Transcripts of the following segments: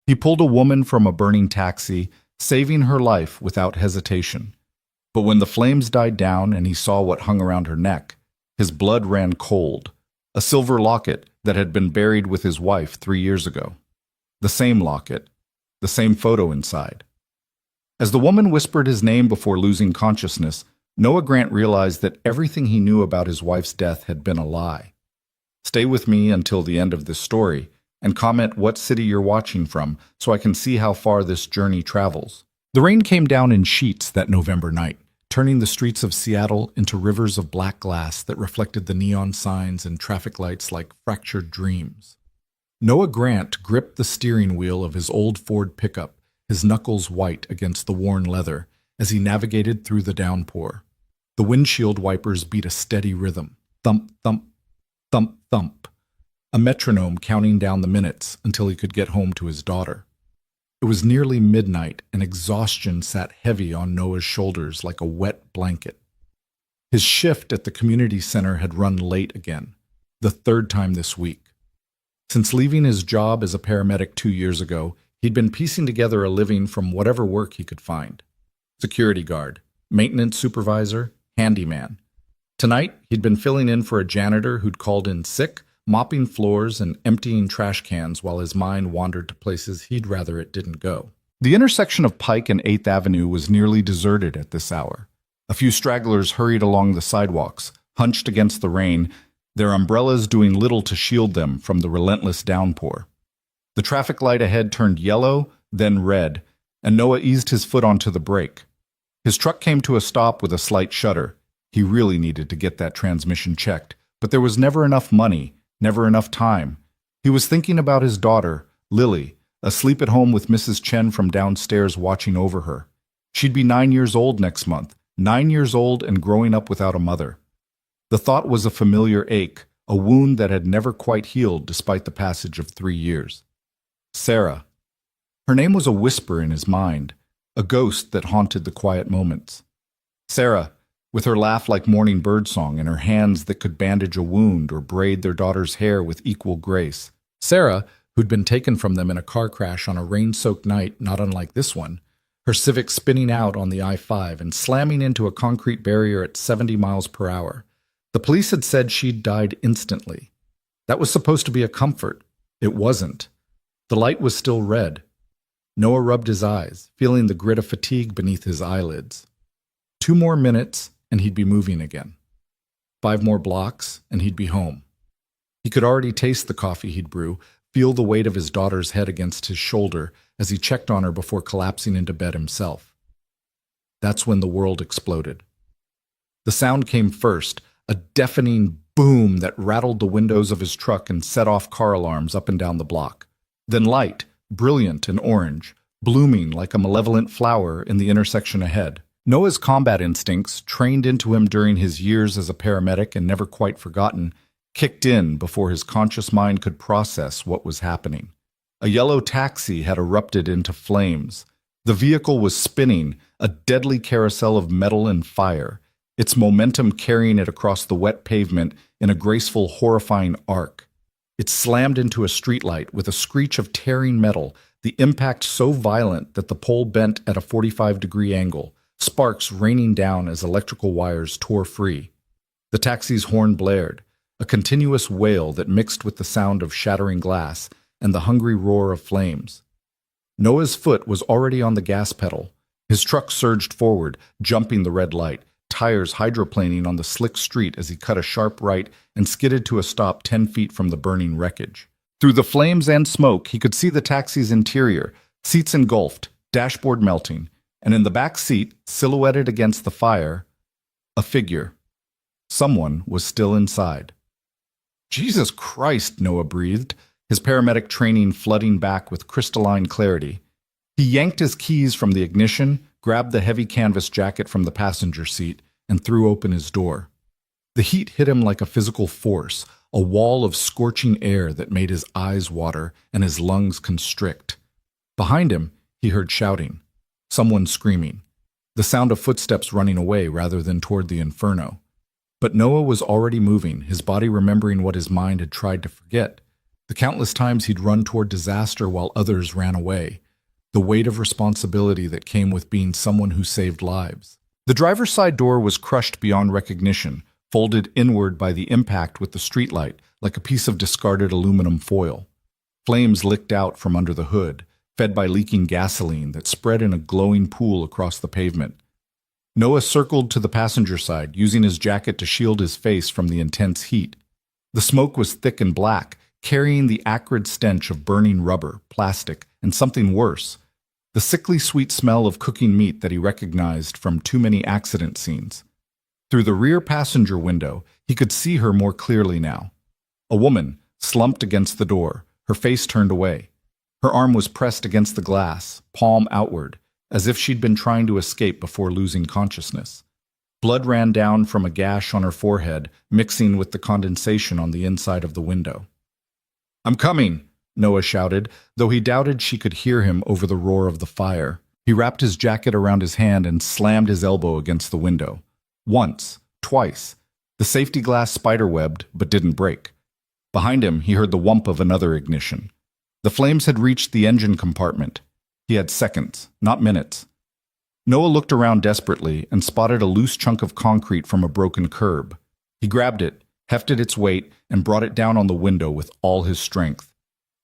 He pulled a woman from a burning taxi, saving her life without hesitation. But when the flames died down and he saw what hung around her neck, his blood ran cold. A silver locket that had been buried with his wife 3 years ago. The same locket, the same photo inside. As the woman whispered his name before losing consciousness, Noah Grant realized that everything he knew about his wife's death had been a lie. Stay with me until the end of this story, and comment what city you're watching from so I can see how far this journey travels. The rain came down in sheets that November night, turning the streets of Seattle into rivers of black glass that reflected the neon signs and traffic lights like fractured dreams. Noah Grant gripped the steering wheel of his old Ford pickup, his knuckles white against the worn leather, as he navigated through the downpour. The windshield wipers beat a steady rhythm. Thump, thump, thump, thump. A metronome counting down the minutes until he could get home to his daughter. It was nearly midnight, and exhaustion sat heavy on Noah's shoulders like a wet blanket. His shift at the community center had run late again, the third time this week. Since leaving his job as a paramedic 2 years ago, he'd been piecing together a living from whatever work he could find. Security guard, maintenance supervisor, handyman. Tonight, he'd been filling in for a janitor who'd called in sick, mopping floors and emptying trash cans while his mind wandered to places he'd rather it didn't go. The intersection of Pike and 8th Avenue was nearly deserted at this hour. A few stragglers hurried along the sidewalks, hunched against the rain, their umbrellas doing little to shield them from the relentless downpour. The traffic light ahead turned yellow, then red, and Noah eased his foot onto the brake. His truck came to a stop with a slight shudder. He really needed to get that transmission checked, but there was never enough money, never enough time. He was thinking about his daughter, Lily, asleep at home with Mrs. Chen from downstairs watching over her. She'd be 9 years old next month, 9 years old and growing up without a mother. The thought was a familiar ache, a wound that had never quite healed despite the passage of 3 years. Sarah. Her name was a whisper in his mind, a ghost that haunted the quiet moments. Sarah, with her laugh like morning birdsong and her hands that could bandage a wound or braid their daughter's hair with equal grace. Sarah, who'd been taken from them in a car crash on a rain-soaked night not unlike this one, her Civic spinning out on the I-5 and slamming into a concrete barrier at 70 miles per hour. The police had said she'd died instantly. That was supposed to be a comfort. It wasn't. The light was still red. Noah rubbed his eyes, feeling the grit of fatigue beneath his eyelids. 2 more minutes, and he'd be moving again. 5 more blocks, and he'd be home. He could already taste the coffee he'd brew, feel the weight of his daughter's head against his shoulder as he checked on her before collapsing into bed himself. That's when the world exploded. The sound came first, a deafening boom that rattled the windows of his truck and set off car alarms up and down the block. Then light, brilliant and orange, blooming like a malevolent flower in the intersection ahead. Noah's combat instincts, trained into him during his years as a paramedic and never quite forgotten, kicked in before his conscious mind could process what was happening. A yellow taxi had erupted into flames. The vehicle was spinning, a deadly carousel of metal and fire, its momentum carrying it across the wet pavement in a graceful, horrifying arc. It slammed into a streetlight with a screech of tearing metal, the impact so violent that the pole bent at a 45-degree angle, sparks raining down as electrical wires tore free. The taxi's horn blared, a continuous wail that mixed with the sound of shattering glass and the hungry roar of flames. Noah's foot was already on the gas pedal. His truck surged forward, jumping the red light, tires hydroplaning on the slick street as he cut a sharp right and skidded to a stop 10 feet from the burning wreckage. Through the flames and smoke, he could see the taxi's interior, seats engulfed, dashboard melting, and in the back seat, silhouetted against the fire, a figure. Someone was still inside. Jesus Christ, Noah breathed, his paramedic training flooding back with crystalline clarity. He yanked his keys from the ignition, grabbed the heavy canvas jacket from the passenger seat, and threw open his door. The heat hit him like a physical force, a wall of scorching air that made his eyes water and his lungs constrict. Behind him, he heard shouting. Someone screaming. The sound of footsteps running away rather than toward the inferno. But Noah was already moving, his body remembering what his mind had tried to forget. The countless times he'd run toward disaster while others ran away. The weight of responsibility that came with being someone who saved lives. The driver's side door was crushed beyond recognition, folded inward by the impact with the streetlight like a piece of discarded aluminum foil. Flames licked out from under the hood, fed by leaking gasoline that spread in a glowing pool across the pavement. Noah circled to the passenger side, using his jacket to shield his face from the intense heat. The smoke was thick and black, carrying the acrid stench of burning rubber, plastic, and something worse, the sickly sweet smell of cooking meat that he recognized from too many accident scenes. Through the rear passenger window, he could see her more clearly now. A woman, slumped against the door, her face turned away. Her arm was pressed against the glass, palm outward, as if she'd been trying to escape before losing consciousness. Blood ran down from a gash on her forehead, mixing with the condensation on the inside of the window. "I'm coming!" Noah shouted, though he doubted she could hear him over the roar of the fire. He wrapped his jacket around his hand and slammed his elbow against the window. Once, twice. The safety glass spiderwebbed, but didn't break. Behind him, he heard the whump of another ignition. The flames had reached the engine compartment. He had seconds, not minutes. Noah looked around desperately and spotted a loose chunk of concrete from a broken curb. He grabbed it, hefted its weight, and brought it down on the window with all his strength.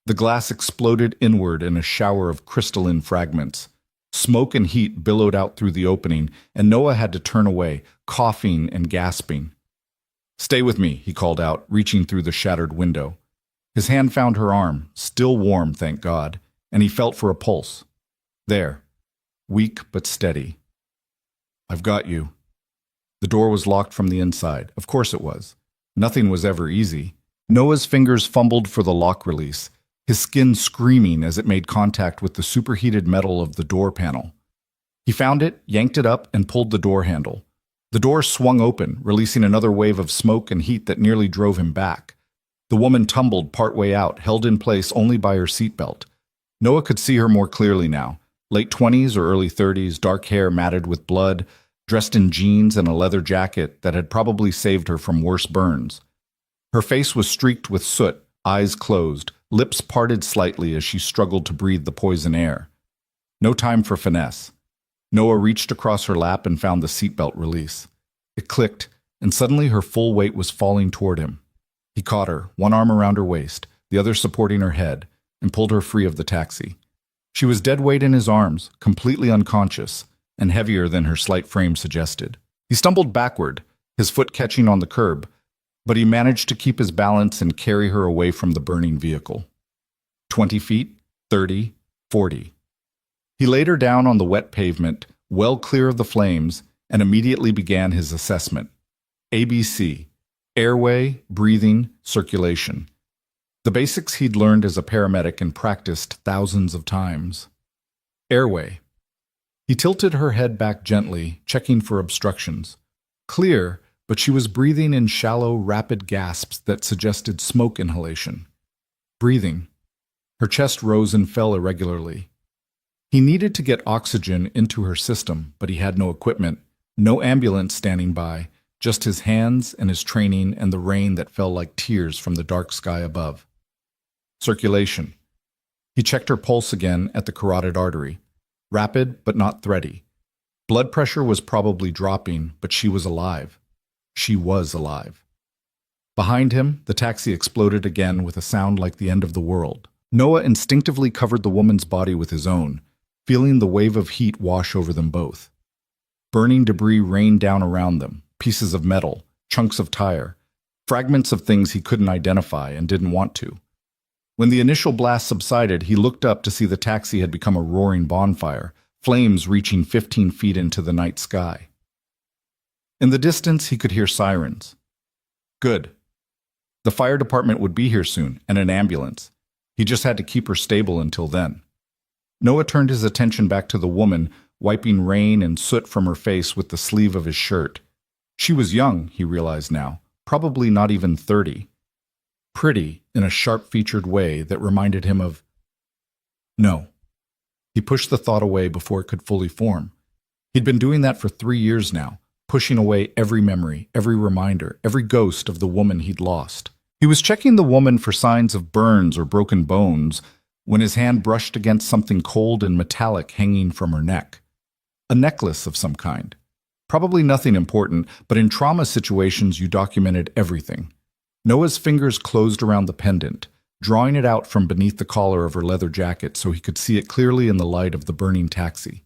The glass exploded inward in a shower of crystalline fragments. Smoke and heat billowed out through the opening, and Noah had to turn away, coughing and gasping. "Stay with me," he called out, reaching through the shattered window. His hand found her arm, still warm, thank God, and he felt for a pulse. There, weak but steady. "I've got you." The door was locked from the inside. Of course it was. Nothing was ever easy. Noah's fingers fumbled for the lock release, his skin screaming as it made contact with the superheated metal of the door panel. He found it, yanked it up, and pulled the door handle. The door swung open, releasing another wave of smoke and heat that nearly drove him back. The woman tumbled partway out, held in place only by her seatbelt. Noah could see her more clearly now. Late 20s or early 30s, dark hair matted with blood, dressed in jeans and a leather jacket that had probably saved her from worse burns. Her face was streaked with soot, eyes closed, lips parted slightly as she struggled to breathe the poison air. No time for finesse. Noah reached across her lap and found the seatbelt release. It clicked, and suddenly her full weight was falling toward him. He caught her, one arm around her waist, the other supporting her head, and pulled her free of the taxi. She was dead weight in his arms, completely unconscious, and heavier than her slight frame suggested. He stumbled backward, his foot catching on the curb, but he managed to keep his balance and carry her away from the burning vehicle. 20 feet, 30, 40. He laid her down on the wet pavement, well clear of the flames, and immediately began his assessment. ABC: airway, breathing, circulation. The basics he'd learned as a paramedic and practiced thousands of times. Airway. He tilted her head back gently, checking for obstructions. Clear, but she was breathing in shallow, rapid gasps that suggested smoke inhalation. Breathing. Her chest rose and fell irregularly. He needed to get oxygen into her system, but he had no equipment, no ambulance standing by, just his hands and his training and the rain that fell like tears from the dark sky above. Circulation. He checked her pulse again at the carotid artery. Rapid, but not thready. Blood pressure was probably dropping, but she was alive. She was alive. Behind him, the taxi exploded again with a sound like the end of the world. Noah instinctively covered the woman's body with his own, feeling the wave of heat wash over them both. Burning debris rained down around them, pieces of metal, chunks of tire, fragments of things he couldn't identify and didn't want to. When the initial blast subsided, he looked up to see the taxi had become a roaring bonfire, flames reaching 15 feet into the night sky. In the distance, he could hear sirens. Good. The fire department would be here soon, and an ambulance. He just had to keep her stable until then. Noah turned his attention back to the woman, wiping rain and soot from her face with the sleeve of his shirt. She was young, he realized now, probably not even 30. Pretty in a sharp-featured way that reminded him of... No. He pushed the thought away before it could fully form. He'd been doing that for 3 years now, pushing away every memory, every reminder, every ghost of the woman he'd lost. He was checking the woman for signs of burns or broken bones when his hand brushed against something cold and metallic hanging from her neck. A necklace of some kind. Probably nothing important, but in trauma situations you documented everything. Noah's fingers closed around the pendant, drawing it out from beneath the collar of her leather jacket so he could see it clearly in the light of the burning taxi.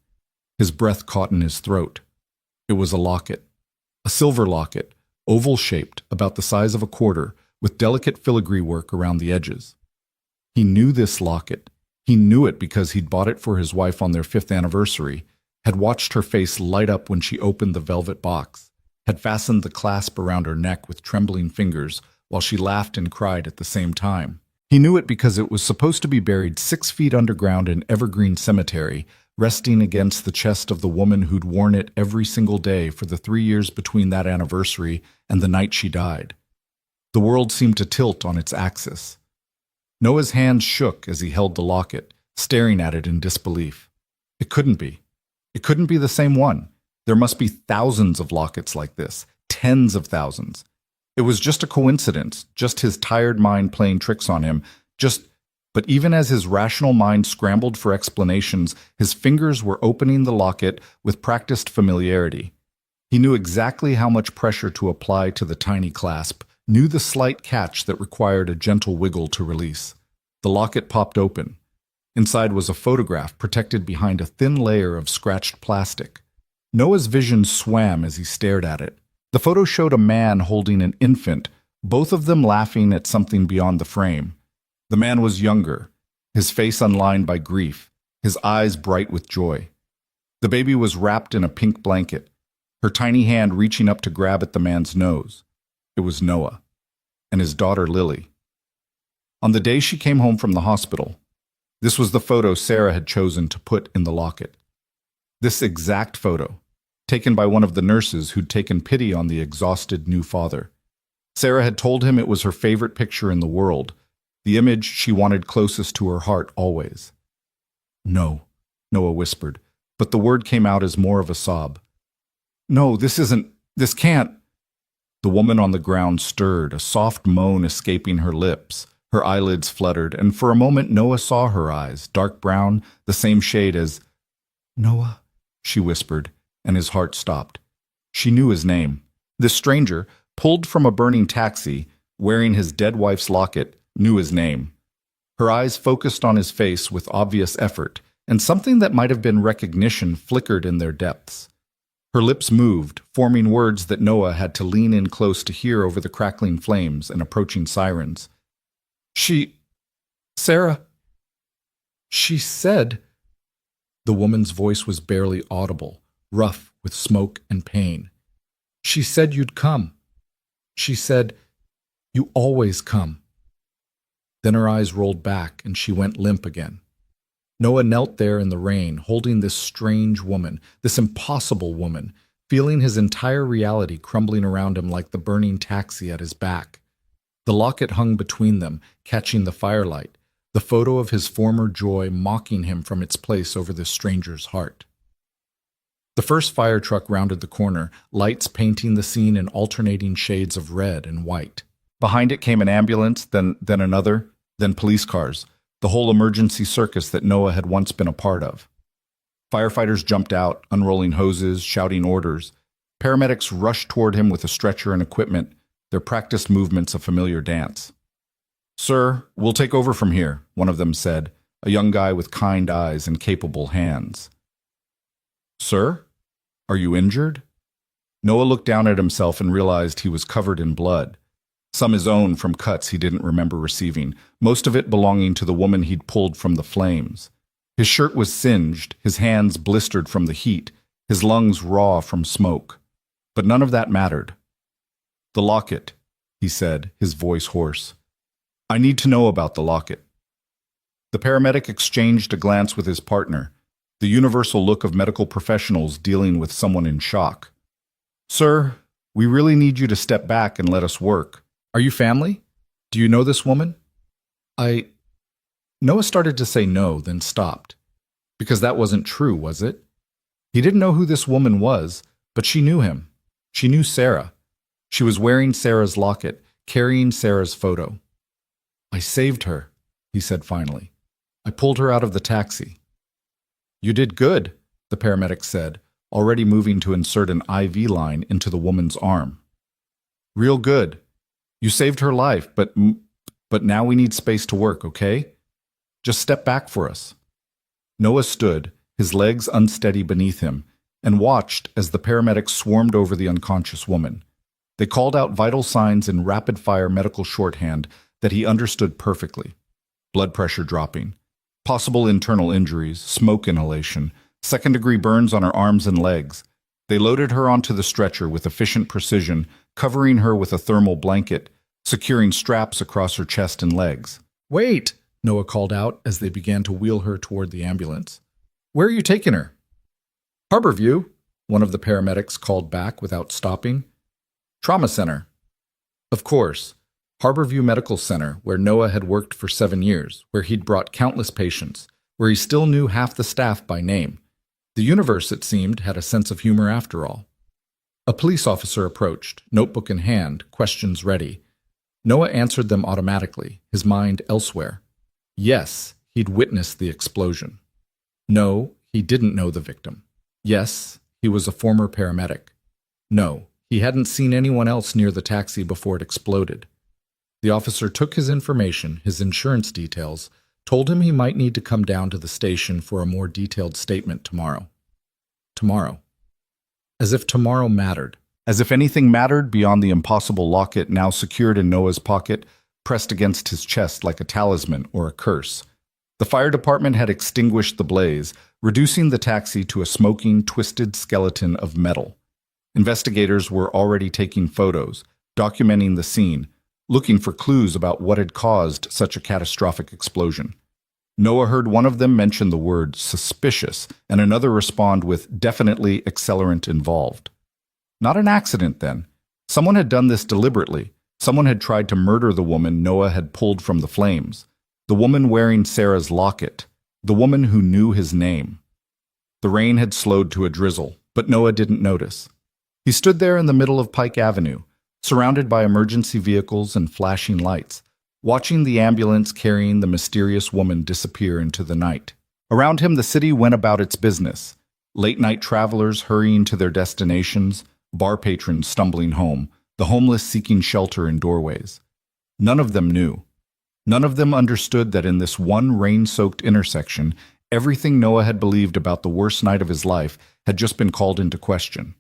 His breath caught in his throat. It was a locket. A silver locket, oval-shaped, about the size of a quarter, with delicate filigree work around the edges. He knew this locket. He knew it because he'd bought it for his wife on their 5th anniversary, had watched her face light up when she opened the velvet box, had fastened the clasp around her neck with trembling fingers while she laughed and cried at the same time. He knew it because it was supposed to be buried 6 feet underground in Evergreen Cemetery, resting against the chest of the woman who'd worn it every single day for the 3 years between that anniversary and the night she died. The world seemed to tilt on its axis. Noah's hands shook as he held the locket, staring at it in disbelief. It couldn't be. It couldn't be the same one. There must be thousands of lockets like this, tens of thousands. It was just a coincidence, just his tired mind playing tricks on him, But even as his rational mind scrambled for explanations, his fingers were opening the locket with practiced familiarity. He knew exactly how much pressure to apply to the tiny clasp, knew the slight catch that required a gentle wiggle to release. The locket popped open. Inside was a photograph protected behind a thin layer of scratched plastic. Noah's vision swam as he stared at it. The photo showed a man holding an infant, both of them laughing at something beyond the frame. The man was younger, his face unlined by grief, his eyes bright with joy. The baby was wrapped in a pink blanket, her tiny hand reaching up to grab at the man's nose. It was Noah, and his daughter Lily. On the day she came home from the hospital, this was the photo Sarah had chosen to put in the locket. This exact photo, taken by one of the nurses who'd taken pity on the exhausted new father. Sarah had told him it was her favorite picture in the world, the image she wanted closest to her heart always. "No," Noah whispered, but the word came out as more of a sob. "No, this can't." The woman on the ground stirred, a soft moan escaping her lips. Her eyelids fluttered, and for a moment Noah saw her eyes, dark brown, the same shade as... "Noah," she whispered, and his heart stopped. She knew his name. This stranger, pulled from a burning taxi, wearing his dead wife's locket, knew his name. Her eyes focused on his face with obvious effort, and something that might have been recognition flickered in their depths. Her lips moved, forming words that Noah had to lean in close to hear over the crackling flames and approaching sirens. Sarah, she said..." The woman's voice was barely audible, rough with smoke and pain. "She said you'd come. She said, you always come." Then her eyes rolled back and she went limp again. Noah knelt there in the rain, holding this strange woman, this impossible woman, feeling his entire reality crumbling around him like the burning taxi at his back. The locket hung between them, catching the firelight, the photo of his former joy mocking him from its place over this stranger's heart. The first fire truck rounded the corner, lights painting the scene in alternating shades of red and white. Behind it came an ambulance, then another, then police cars, the whole emergency circus that Noah had once been a part of. Firefighters jumped out, unrolling hoses, shouting orders. Paramedics rushed toward him with a stretcher and equipment, their practiced movements a familiar dance. "Sir, we'll take over from here," one of them said, a young guy with kind eyes and capable hands. "Sir? Are you injured?" Noah looked down at himself and realized he was covered in blood. Some his own from cuts he didn't remember receiving, most of it belonging to the woman he'd pulled from the flames. His shirt was singed, his hands blistered from the heat, his lungs raw from smoke. But none of that mattered. "The locket," he said, his voice hoarse. "I need to know about the locket." The paramedic exchanged a glance with his partner, the universal look of medical professionals dealing with someone in shock. "Sir, we really need you to step back and let us work. Are you family? Do you know this woman?" Noah started to say no, then stopped. Because that wasn't true, was it? He didn't know who this woman was, but she knew him. She knew Sarah. She was wearing Sarah's locket, carrying Sarah's photo. "I saved her," he said finally. "I pulled her out of the taxi." "You did good," the paramedic said, already moving to insert an IV line into the woman's arm. "Real good. You saved her life, but now we need space to work, okay? Just step back for us." Noah stood, his legs unsteady beneath him, and watched as the paramedics swarmed over the unconscious woman. They called out vital signs in rapid-fire medical shorthand that he understood perfectly. Blood pressure dropping, possible internal injuries, smoke inhalation, second-degree burns on her arms and legs. They loaded her onto the stretcher with efficient precision, covering her with a thermal blanket, securing straps across her chest and legs. "Wait!" Noah called out as they began to wheel her toward the ambulance. "Where are you taking her?" "Harborview," one of the paramedics called back without stopping. "Trauma center." Of course, Harborview Medical Center, where Noah had worked for 7 years, where he'd brought countless patients, where he still knew half the staff by name. The universe, it seemed, had a sense of humor after all. A police officer approached, notebook in hand, questions ready. Noah answered them automatically, his mind elsewhere. Yes, he'd witnessed the explosion. No, he didn't know the victim. Yes, he was a former paramedic. No, he hadn't seen anyone else near the taxi before it exploded. The officer took his information, his insurance details, told him he might need to come down to the station for a more detailed statement tomorrow. Tomorrow. As if tomorrow mattered. As if anything mattered beyond the impossible locket now secured in Noah's pocket, pressed against his chest like a talisman or a curse. The fire department had extinguished the blaze, reducing the taxi to a smoking, twisted skeleton of metal. Investigators were already taking photos, documenting the scene, looking for clues about what had caused such a catastrophic explosion. Noah heard one of them mention the word suspicious and another respond with definitely accelerant involved. Not an accident, then. Someone had done this deliberately. Someone had tried to murder the woman Noah had pulled from the flames. The woman wearing Sarah's locket. The woman who knew his name. The rain had slowed to a drizzle, but Noah didn't notice. He stood there in the middle of Pike Avenue, surrounded by emergency vehicles and flashing lights, watching the ambulance carrying the mysterious woman disappear into the night. Around him, the city went about its business. Late-night travelers hurrying to their destinations, bar patrons stumbling home, the homeless seeking shelter in doorways. None of them knew. None of them understood that in this one rain-soaked intersection, everything Noah had believed about the worst night of his life had just been called into question.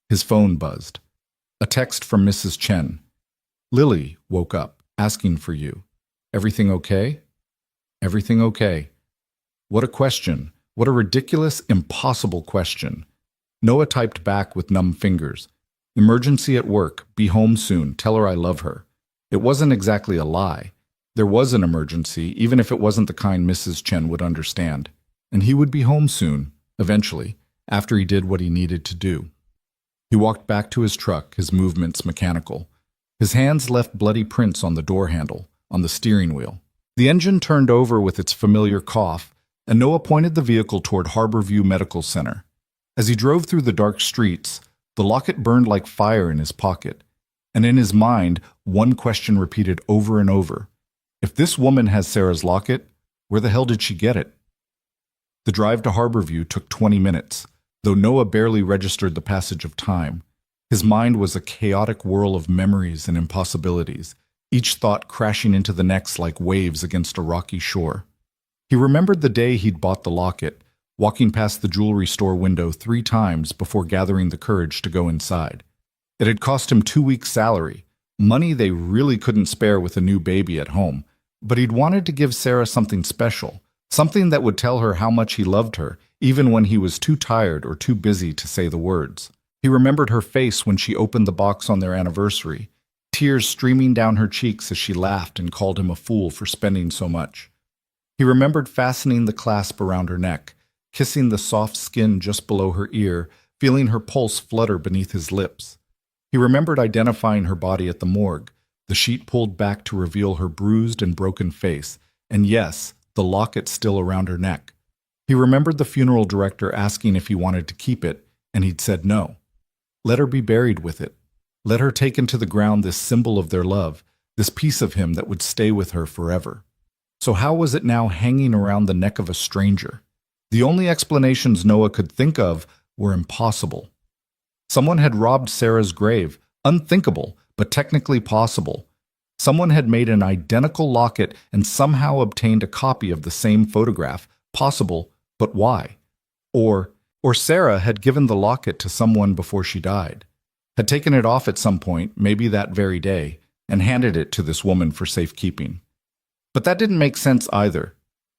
His phone buzzed. A text from Mrs. Chen. "Lily woke up, asking for you. Everything okay?" Everything okay. What a question. What a ridiculous, impossible question. Noah typed back with numb fingers. "Emergency at work. Be home soon. Tell her I love her." It wasn't exactly a lie. There was an emergency, even if it wasn't the kind Mrs. Chen would understand. And he would be home soon, eventually, after he did what he needed to do. He walked back to his truck, his movements mechanical. His hands left bloody prints on the door handle, on the steering wheel. The engine turned over with its familiar cough, and Noah pointed the vehicle toward Harborview Medical Center. As he drove through the dark streets, the locket burned like fire in his pocket. And in his mind, one question repeated over and over. If this woman has Sarah's locket, where the hell did she get it? The drive to Harborview took 20 minutes. Though Noah barely registered the passage of time, his mind was a chaotic whirl of memories and impossibilities, each thought crashing into the next like waves against a rocky shore. He remembered the day he'd bought the locket, walking past the jewelry store window 3 times before gathering the courage to go inside. It had cost him 2 weeks' salary, money they really couldn't spare with a new baby at home, but he'd wanted to give Sarah something special, something that would tell her how much he loved her, even when he was too tired or too busy to say the words. He remembered her face when she opened the box on their anniversary, tears streaming down her cheeks as she laughed and called him a fool for spending so much. He remembered fastening the clasp around her neck, kissing the soft skin just below her ear, feeling her pulse flutter beneath his lips. He remembered identifying her body at the morgue, the sheet pulled back to reveal her bruised and broken face, and yes, the locket still around her neck. He remembered the funeral director asking if he wanted to keep it, and he'd said no. Let her be buried with it. Let her take into the ground this symbol of their love, this piece of him that would stay with her forever. So how was it now hanging around the neck of a stranger? The only explanations Noah could think of were impossible. Someone had robbed Sarah's grave, unthinkable, but technically possible. Someone had made an identical locket and somehow obtained a copy of the same photograph, possible, but why? Or Sarah had given the locket to someone before she died, had taken it off at some point, maybe that very day, and handed it to this woman for safekeeping. But that didn't make sense either.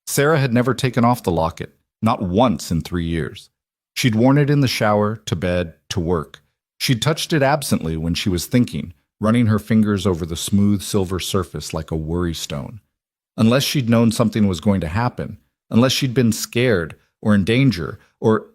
Sarah had never taken off the locket, not once in 3 years. She'd worn it in the shower, to bed, to work. She'd touched it absently when she was thinking, running her fingers over the smooth silver surface like a worry stone. Unless she'd known something was going to happen, unless she'd been scared or in danger, or...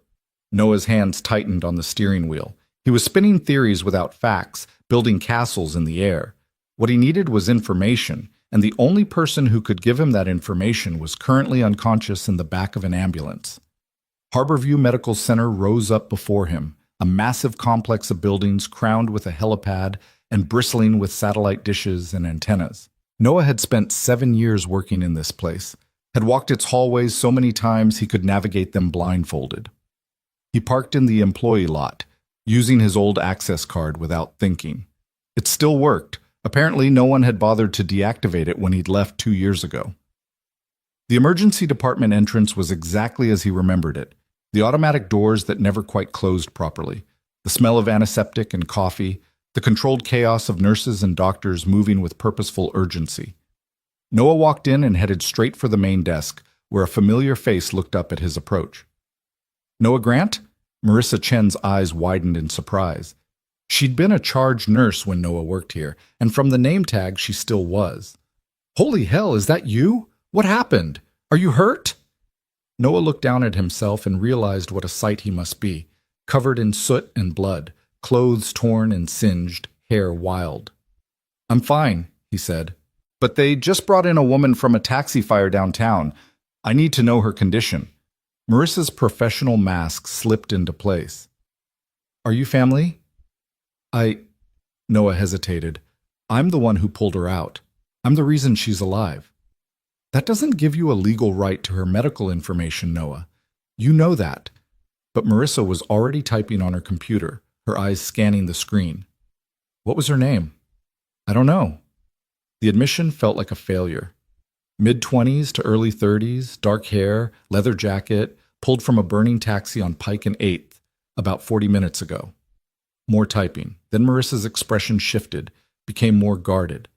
Noah's hands tightened on the steering wheel. He was spinning theories without facts, building castles in the air. What he needed was information, and the only person who could give him that information was currently unconscious in the back of an ambulance. Harborview Medical Center rose up before him, a massive complex of buildings crowned with a helipad and bristling with satellite dishes and antennas. Noah had spent 7 years working in this place, had walked its hallways so many times he could navigate them blindfolded. He parked in the employee lot, using his old access card without thinking. It still worked. Apparently, no one had bothered to deactivate it when he'd left 2 years ago. The emergency department entrance was exactly as he remembered it. The automatic doors that never quite closed properly, the smell of antiseptic and coffee, the controlled chaos of nurses and doctors moving with purposeful urgency. Noah walked in and headed straight for the main desk, where a familiar face looked up at his approach. Noah Grant? Marissa Chen's eyes widened in surprise. She'd been a charge nurse when Noah worked here, and from the name tag she still was. Holy hell, is that you? What happened? Are you hurt? Noah looked down at himself and realized what a sight he must be, covered in soot and blood, clothes torn and singed, hair wild. I'm fine, he said. But they just brought in a woman from a taxi fire downtown. I need to know her condition. Marissa's professional mask slipped into place. Are you family? Noah hesitated. I'm the one who pulled her out. I'm the reason she's alive. That doesn't give you a legal right to her medical information, Noah. You know that. But Marissa was already typing on her computer, her eyes scanning the screen. What was her name? I don't know. The admission felt like a failure. Mid-20s to early 30s, dark hair, leather jacket, pulled from a burning taxi on Pike and 8th about 40 minutes ago. More typing. Then Marissa's expression shifted, became more guarded.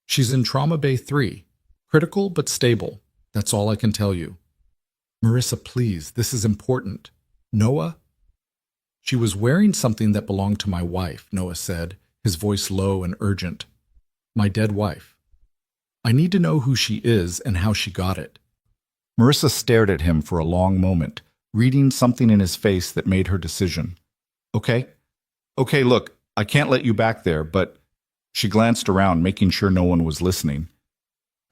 She's in Trauma Bay 3. Critical but stable. That's all I can tell you. Marissa, please, this is important. Noah? She was wearing something that belonged to my wife, Noah said, his voice low and urgent. My dead wife. I need to know who she is and how she got it. Marissa stared at him for a long moment, reading something in his face that made her decision. Okay, look, I can't let you back there, but... She glanced around, making sure no one was listening.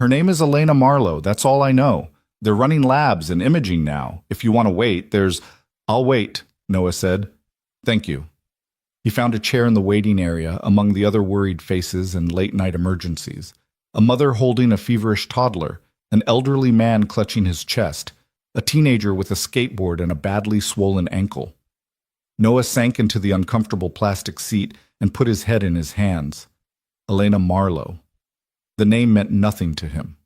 Her name is Elena Marlowe, that's all I know. They're running labs and imaging now. If you want to wait, I'll wait, Noah said. Thank you. He found a chair in the waiting area among the other worried faces and late-night emergencies. A mother holding a feverish toddler, an elderly man clutching his chest, a teenager with a skateboard and a badly swollen ankle. Noah sank into the uncomfortable plastic seat and put his head in his hands. Elena Marlowe. The name meant nothing to him.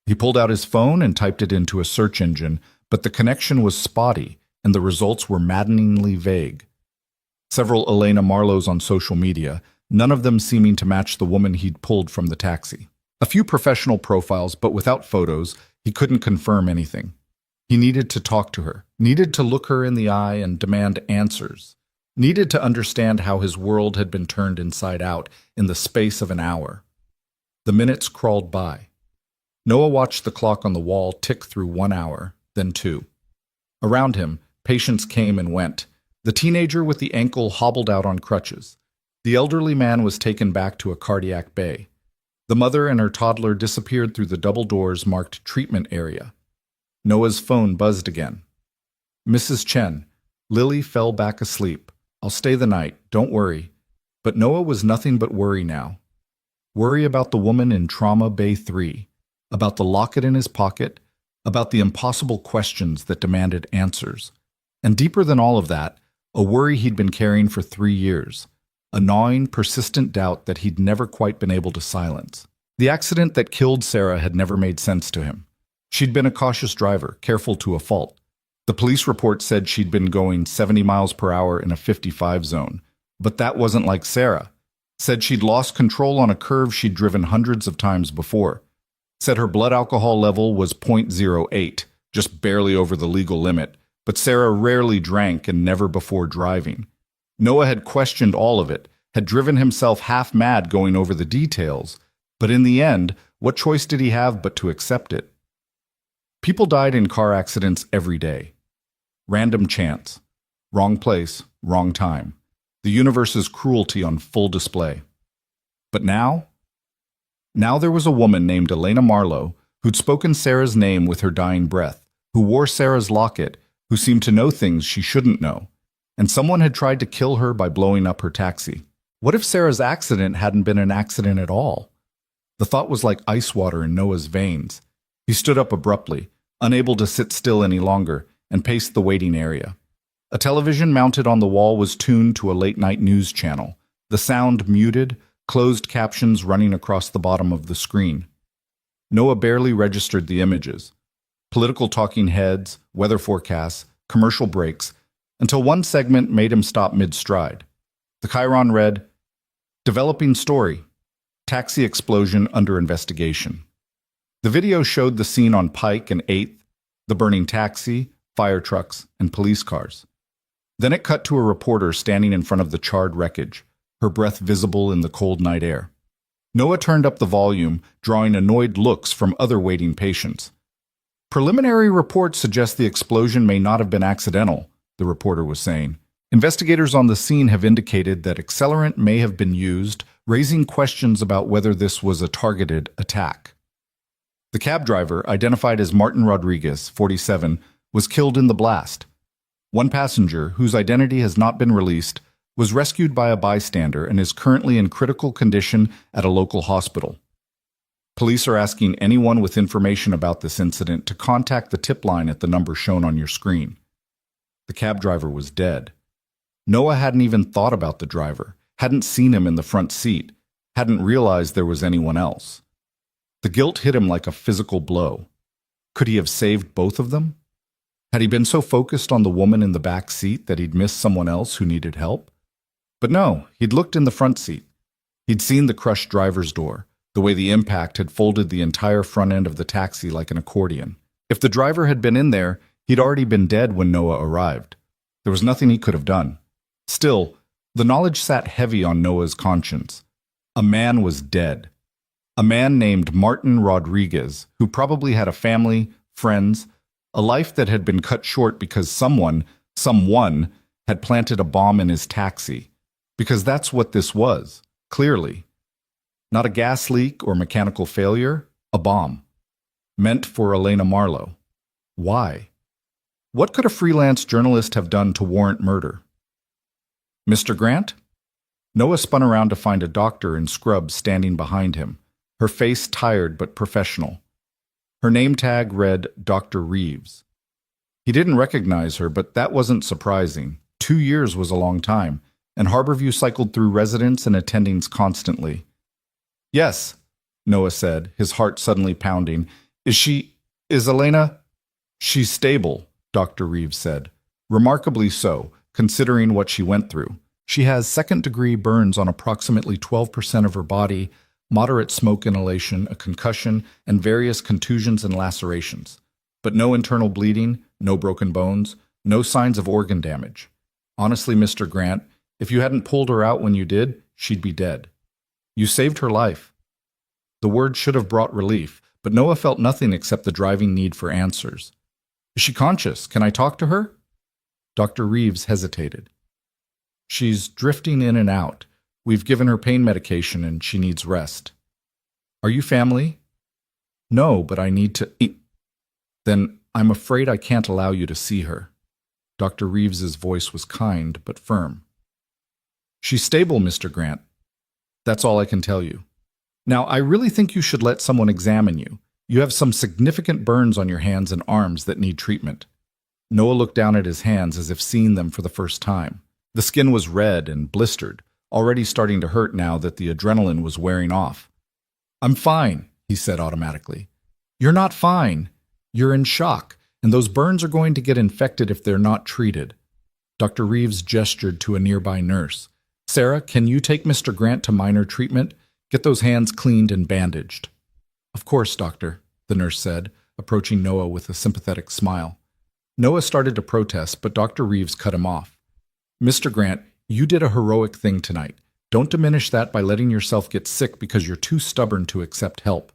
He pulled out his phone and typed it into a search engine, but the connection was spotty and the results were maddeningly vague. Several Elena Marlowes on social media, none of them seeming to match the woman he'd pulled from the taxi. A few professional profiles, but without photos, he couldn't confirm anything. He needed to talk to her, needed to look her in the eye and demand answers, needed to understand how his world had been turned inside out in the space of an hour. The minutes crawled by. Noah watched the clock on the wall tick through 1 hour, then 2. Around him, patients came and went. The teenager with the ankle hobbled out on crutches. The elderly man was taken back to a cardiac bay. The mother and her toddler disappeared through the double doors marked treatment area. Noah's phone buzzed again. Mrs. Chen, Lily fell back asleep. I'll stay the night, don't worry. But Noah was nothing but worry now. Worry about the woman in Trauma Bay 3, about the locket in his pocket, about the impossible questions that demanded answers. And deeper than all of that, a worry he'd been carrying for 3 years, a gnawing, persistent doubt that he'd never quite been able to silence. The accident that killed Sarah had never made sense to him. She'd been a cautious driver, careful to a fault. The police report said she'd been going 70 miles per hour in a 55 zone, but that wasn't like Sarah. Said she'd lost control on a curve she'd driven hundreds of times before. Said her blood alcohol level was .08, just barely over the legal limit, but Sarah rarely drank and never before driving. Noah had questioned all of it, had driven himself half mad going over the details, but in the end, what choice did he have but to accept it? People died in car accidents every day. Random chance. Wrong place, wrong time. The universe's cruelty on full display. But now? Now there was a woman named Elena Marlowe who'd spoken Sarah's name with her dying breath, who wore Sarah's locket, who seemed to know things she shouldn't know. And someone had tried to kill her by blowing up her taxi. What if Sarah's accident hadn't been an accident at all? The thought was like ice water in Noah's veins. He stood up abruptly, unable to sit still any longer, and paced the waiting area. A television mounted on the wall was tuned to a late-night news channel, the sound muted, closed captions running across the bottom of the screen. Noah barely registered the images. Political talking heads, weather forecasts, commercial breaks, until one segment made him stop mid-stride. The chyron read, "Developing story. Taxi explosion under investigation." The video showed the scene on Pike and 8th, the burning taxi, fire trucks, and police cars. Then it cut to a reporter standing in front of the charred wreckage, her breath visible in the cold night air. Noah turned up the volume, drawing annoyed looks from other waiting patients. "Preliminary reports suggest the explosion may not have been accidental," the reporter was saying. "Investigators on the scene have indicated that accelerant may have been used, raising questions about whether this was a targeted attack." The cab driver, identified as Martin Rodriguez, 47, was killed in the blast. One passenger, whose identity has not been released, was rescued by a bystander and is currently in critical condition at a local hospital. Police are asking anyone with information about this incident to contact the tip line at the number shown on your screen. The cab driver was dead. Noah hadn't even thought about the driver, hadn't seen him in the front seat, hadn't realized there was anyone else. The guilt hit him like a physical blow. Could he have saved both of them? Had he been so focused on the woman in the back seat that he'd missed someone else who needed help? But no, he'd looked in the front seat. He'd seen the crushed driver's door, the way the impact had folded the entire front end of the taxi like an accordion. If the driver had been in there, he'd already been dead when Noah arrived. There was nothing he could have done. Still, the knowledge sat heavy on Noah's conscience. A man was dead. A man named Martin Rodriguez, who probably had a family, friends, a life that had been cut short because someone had planted a bomb in his taxi. Because that's what this was, clearly. Not a gas leak or mechanical failure, a bomb. Meant for Elena Marlowe. Why? What could a freelance journalist have done to warrant murder? "Mr. Grant?" Noah spun around to find a doctor in scrubs standing behind him, her face tired but professional. Her name tag read Dr. Reeves. He didn't recognize her, but that wasn't surprising. 2 years was a long time, and Harborview cycled through residents and attendings constantly. "Yes," Noah said, his heart suddenly pounding. Is Elena?" "She's stable," Dr. Reeves said. "Remarkably so, considering what she went through. She has second-degree burns on approximately 12% of her body, moderate smoke inhalation, a concussion, and various contusions and lacerations. But no internal bleeding, no broken bones, no signs of organ damage. Honestly, Mr. Grant, if you hadn't pulled her out when you did, she'd be dead. You saved her life." The word should have brought relief, but Noah felt nothing except the driving need for answers. "Is she conscious? Can I talk to her?" Dr. Reeves hesitated. "She's drifting in and out. We've given her pain medication and she needs rest." "Are you family?" "No, but I need to eat." "Then I'm afraid I can't allow you to see her." Dr. Reeves's voice was kind but firm. "She's stable, Mr. Grant. That's all I can tell you." Now, I really think you should let someone examine you. You have some significant burns on your hands and arms that need treatment. Noah looked down at his hands as if seeing them for the first time. The skin was red and blistered, already starting to hurt now that the adrenaline was wearing off. I'm fine, he said automatically. You're not fine. You're in shock, and those burns are going to get infected if they're not treated. Dr. Reeves gestured to a nearby nurse. Sarah, can you take Mr. Grant to minor treatment? Get those hands cleaned and bandaged. Of course, doctor, the nurse said, approaching Noah with a sympathetic smile. Noah started to protest, but Dr. Reeves cut him off. Mr. Grant, you did a heroic thing tonight. Don't diminish that by letting yourself get sick because you're too stubborn to accept help.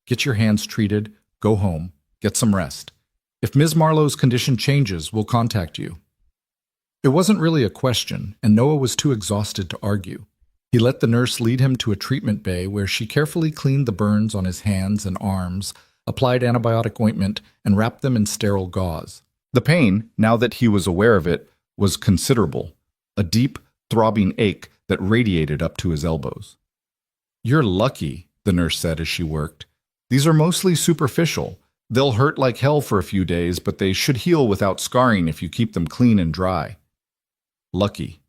Get your hands treated, go home, get some rest. If Ms. Marlowe's condition changes, we'll contact you. It wasn't really a question, and Noah was too exhausted to argue. He let the nurse lead him to a treatment bay where she carefully cleaned the burns on his hands and arms, applied antibiotic ointment, and wrapped them in sterile gauze. The pain, now that he was aware of it, was considerable, a deep, throbbing ache that radiated up to his elbows. You're lucky, the nurse said as she worked. These are mostly superficial. They'll hurt like hell for a few days, but they should heal without scarring if you keep them clean and dry. Lucky.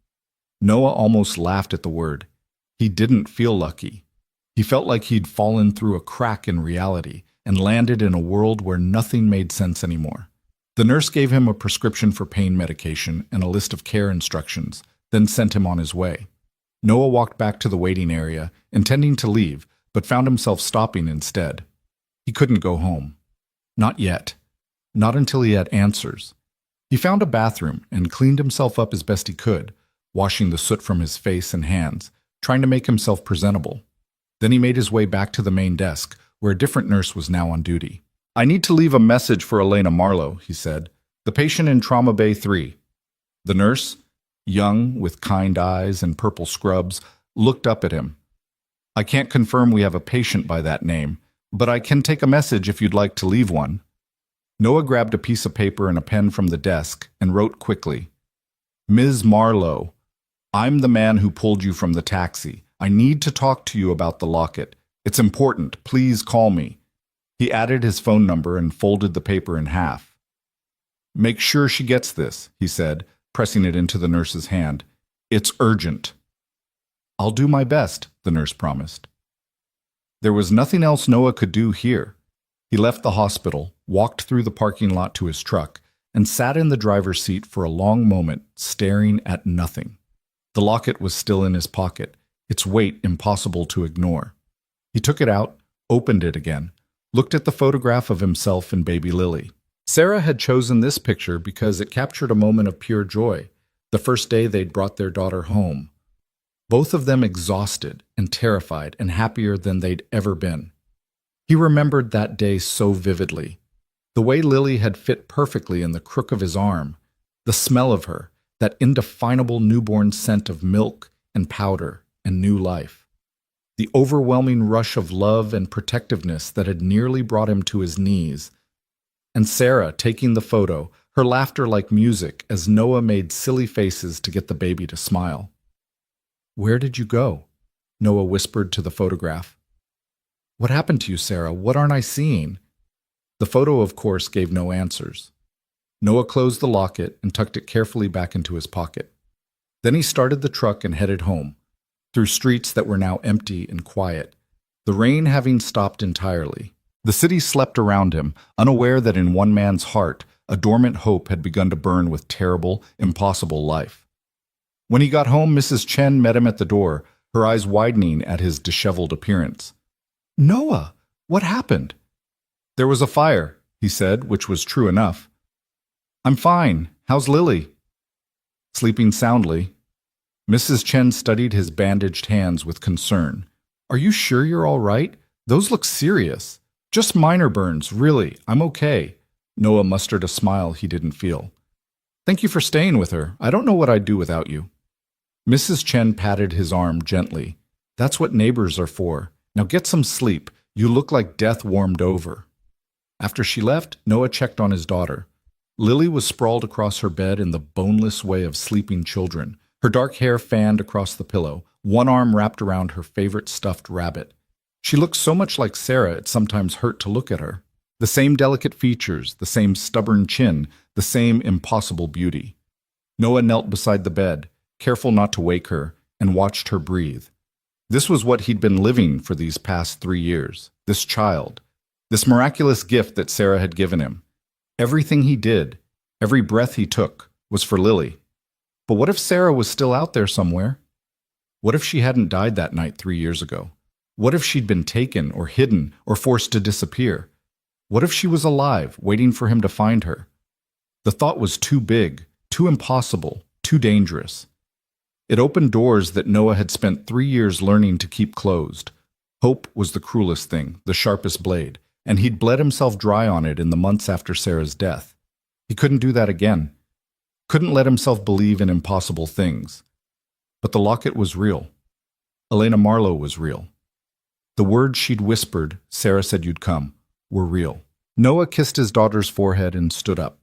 Noah almost laughed at the word. He didn't feel lucky. He felt like he'd fallen through a crack in reality and landed in a world where nothing made sense anymore. The nurse gave him a prescription for pain medication and a list of care instructions, then sent him on his way. Noah walked back to the waiting area, intending to leave, but found himself stopping instead. He couldn't go home. Not yet. Not until he had answers. He found a bathroom and cleaned himself up as best he could, washing the soot from his face and hands, trying to make himself presentable. Then he made his way back to the main desk, where a different nurse was now on duty. I need to leave a message for Elena Marlowe, he said. The patient in Trauma Bay 3. The nurse, young, with kind eyes and purple scrubs, looked up at him. I can't confirm we have a patient by that name, but I can take a message if you'd like to leave one. Noah grabbed a piece of paper and a pen from the desk and wrote quickly. Ms. Marlowe, I'm the man who pulled you from the taxi. I need to talk to you about the locket. It's important. Please call me. He added his phone number and folded the paper in half. Make sure she gets this, he said, pressing it into the nurse's hand. It's urgent. I'll do my best, the nurse promised. There was nothing else Noah could do here. He left the hospital, walked through the parking lot to his truck, and sat in the driver's seat for a long moment, staring at nothing. The locket was still in his pocket, its weight impossible to ignore. He took it out, opened it again, looked at the photograph of himself and baby Lily. Sarah had chosen this picture because it captured a moment of pure joy, the first day they'd brought their daughter home. Both of them exhausted and terrified and happier than they'd ever been. He remembered that day so vividly. The way Lily had fit perfectly in the crook of his arm, the smell of her, that indefinable newborn scent of milk and powder and new life. The overwhelming rush of love and protectiveness that had nearly brought him to his knees. And Sarah taking the photo, her laughter like music as Noah made silly faces to get the baby to smile. Where did you go? Noah whispered to the photograph. What happened to you, Sarah? What aren't I seeing? The photo, of course, gave no answers. Noah closed the locket and tucked it carefully back into his pocket. Then he started the truck and headed home, through streets that were now empty and quiet, the rain having stopped entirely. The city slept around him, unaware that in one man's heart, a dormant hope had begun to burn with terrible, impossible life. When he got home, Mrs. Chen met him at the door, her eyes widening at his disheveled appearance. Noah, what happened? There was a fire, he said, which was true enough. I'm fine. How's Lily? Sleeping soundly. Mrs. Chen studied his bandaged hands with concern. Are you sure you're all right? Those look serious. Just minor burns, really. I'm okay. Noah mustered a smile he didn't feel. Thank you for staying with her. I don't know what I'd do without you. Mrs. Chen patted his arm gently. That's what neighbors are for. Now get some sleep. You look like death warmed over. After she left, Noah checked on his daughter. Lily was sprawled across her bed in the boneless way of sleeping children, her dark hair fanned across the pillow, one arm wrapped around her favorite stuffed rabbit. She looked so much like Sarah it sometimes hurt to look at her. The same delicate features, the same stubborn chin, the same impossible beauty. Noah knelt beside the bed, careful not to wake her, and watched her breathe. This was what he'd been living for these past 3 years. This child. This miraculous gift that Sarah had given him. Everything he did, every breath he took, was for Lily. But what if Sarah was still out there somewhere? What if she hadn't died that night 3 years ago? What if she'd been taken or hidden or forced to disappear? What if she was alive, waiting for him to find her? The thought was too big, too impossible, too dangerous. It opened doors that Noah had spent 3 years learning to keep closed. Hope was the cruelest thing, the sharpest blade, and he'd bled himself dry on it in the months after Sarah's death. He couldn't do that again. Couldn't let himself believe in impossible things. But the locket was real. Elena Marlowe was real. The words she'd whispered, "Sarah said you'd come," were real. Noah kissed his daughter's forehead and stood up.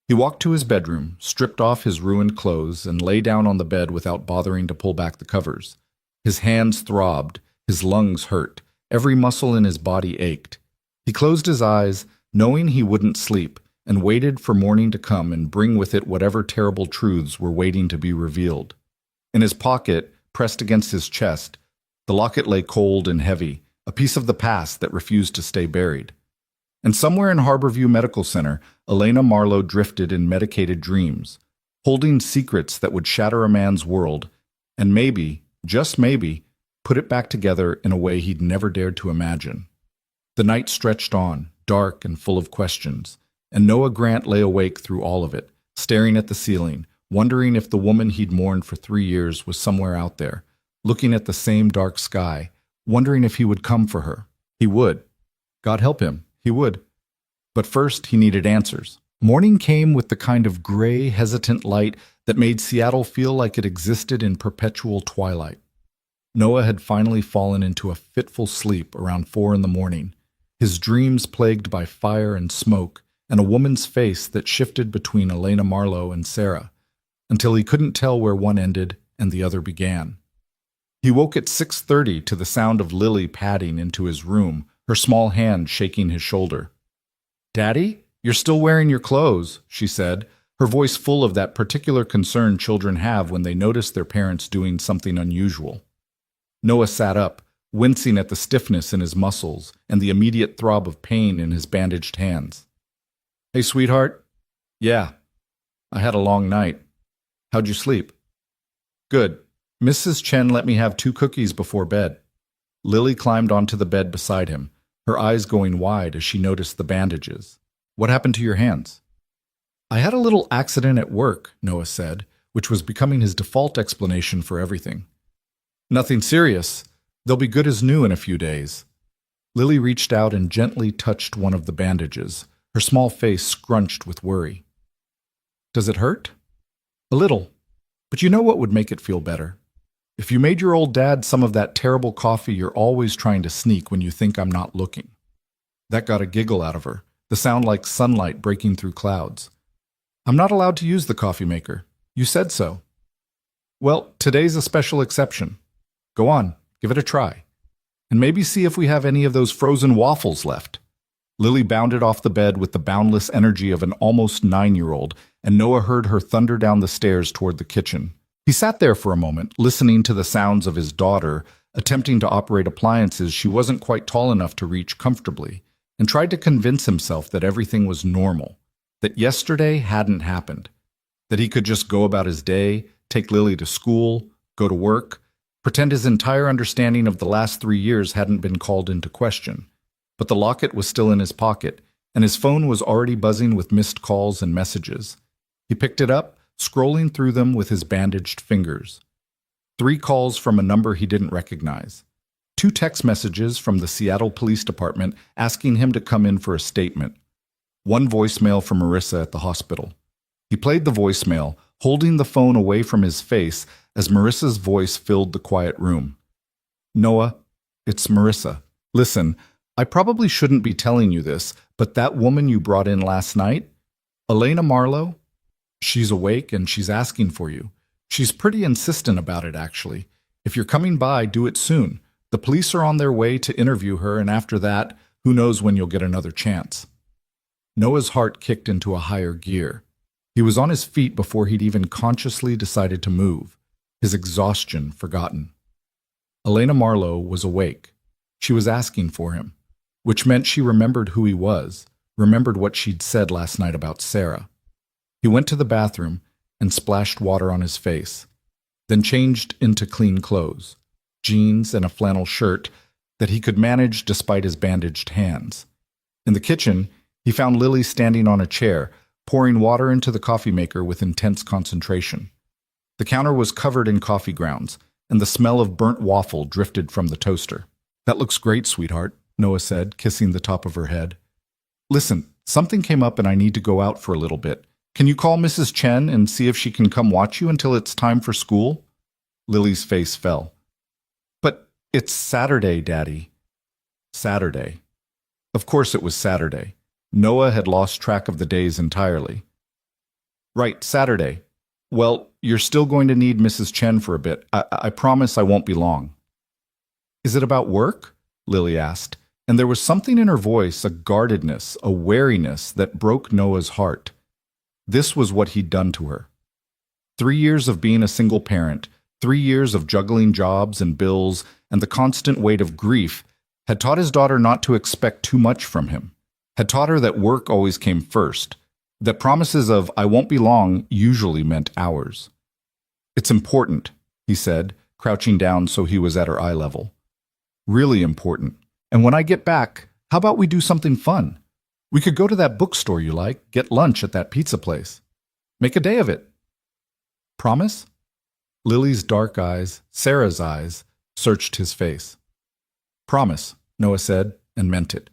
He walked to his bedroom, stripped off his ruined clothes, and lay down on the bed without bothering to pull back the covers. His hands throbbed, his lungs hurt, every muscle in his body ached. He closed his eyes, knowing he wouldn't sleep, and waited for morning to come and bring with it whatever terrible truths were waiting to be revealed. In his pocket, pressed against his chest, the locket lay cold and heavy, a piece of the past that refused to stay buried. And somewhere in Harborview Medical Center, Elena Marlowe drifted in medicated dreams, holding secrets that would shatter a man's world, and maybe, just maybe, put it back together in a way he'd never dared to imagine. The night stretched on, dark and full of questions, and Noah Grant lay awake through all of it, staring at the ceiling, wondering if the woman he'd mourned for 3 years was somewhere out there, looking at the same dark sky, wondering if he would come for her. He would. God help him, he would. But first, he needed answers. Morning came with the kind of gray, hesitant light that made Seattle feel like it existed in perpetual twilight. Noah had finally fallen into a fitful sleep around 4 in the morning, his dreams plagued by fire and smoke and a woman's face that shifted between Elena Marlowe and Sarah, until he couldn't tell where one ended and the other began. He woke at 6:30 to the sound of Lily padding into his room, her small hand shaking his shoulder. "Daddy, you're still wearing your clothes," she said, her voice full of that particular concern children have when they notice their parents doing something unusual. Noah sat up, wincing at the stiffness in his muscles and the immediate throb of pain in his bandaged hands. "Hey, sweetheart." "Yeah. I had a long night. How'd you sleep?" "Good. Mrs. Chen let me have 2 cookies before bed." Lily climbed onto the bed beside him, her eyes going wide as she noticed the bandages. "What happened to your hands?" "I had a little accident at work," Noah said, which was becoming his default explanation for everything. "Nothing serious. They'll be good as new in a few days." Lily reached out and gently touched one of the bandages, her small face scrunched with worry. "Does it hurt?" "A little. But you know what would make it feel better? If you made your old dad some of that terrible coffee you're always trying to sneak when you think I'm not looking." That got a giggle out of her, the sound like sunlight breaking through clouds. "I'm not allowed to use the coffee maker. You said so." "Well, today's a special exception. Go on, give it a try. And maybe see if we have any of those frozen waffles left." Lily bounded off the bed with the boundless energy of an almost 9-year-old, and Noah heard her thunder down the stairs toward the kitchen. He sat there for a moment, listening to the sounds of his daughter, attempting to operate appliances she wasn't quite tall enough to reach comfortably, and tried to convince himself that everything was normal, that yesterday hadn't happened, that he could just go about his day, take Lily to school, go to work, pretend his entire understanding of the last 3 years hadn't been called into question. But the locket was still in his pocket, and his phone was already buzzing with missed calls and messages. He picked it up, scrolling through them with his bandaged fingers. 3 calls from a number he didn't recognize. 2 text messages from the Seattle Police Department asking him to come in for a statement. 1 voicemail from Marissa at the hospital. He played the voicemail, holding the phone away from his face as Marissa's voice filled the quiet room. "Noah, it's Marissa. Listen, I probably shouldn't be telling you this, but that woman you brought in last night, Elena Marlowe, she's awake and she's asking for you. She's pretty insistent about it, actually. If you're coming by, do it soon. The police are on their way to interview her, and after that, who knows when you'll get another chance. Noah's heart kicked into a higher gear. He was on his feet before he'd even consciously decided to move, his exhaustion forgotten. Elena Marlowe was awake. She was asking for him, which meant she remembered who he was, remembered what she'd said last night about Sarah. He went to the bathroom and splashed water on his face, then changed into clean clothes, jeans and a flannel shirt that he could manage despite his bandaged hands. In the kitchen, he found Lily standing on a chair, pouring water into the coffee maker with intense concentration. The counter was covered in coffee grounds, and the smell of burnt waffle drifted from the toaster. "That looks great, sweetheart," Noah said, kissing the top of her head. "Listen, something came up and I need to go out for a little bit. Can you call Mrs. Chen and see if she can come watch you until it's time for school?" Lily's face fell. "But it's Saturday, Daddy." Saturday. Of course it was Saturday. Noah had lost track of the days entirely. "Right, Saturday. Well, you're still going to need Mrs. Chen for a bit. I promise I won't be long." "Is it about work?" Lily asked, and there was something in her voice, a guardedness, a wariness that broke Noah's heart. This was what he'd done to her. 3 years of being a single parent, 3 years of juggling jobs and bills, and the constant weight of grief had taught his daughter not to expect too much from him, had taught her that work always came first, that promises of "I won't be long" usually meant hours. "It's important," he said, crouching down so he was at her eye level. "Really important. And when I get back, how about we do something fun? We could go to that bookstore you like, get lunch at that pizza place. Make a day of it. Promise?" Lily's dark eyes, Sarah's eyes, searched his face. "Promise," Noah said, and meant it.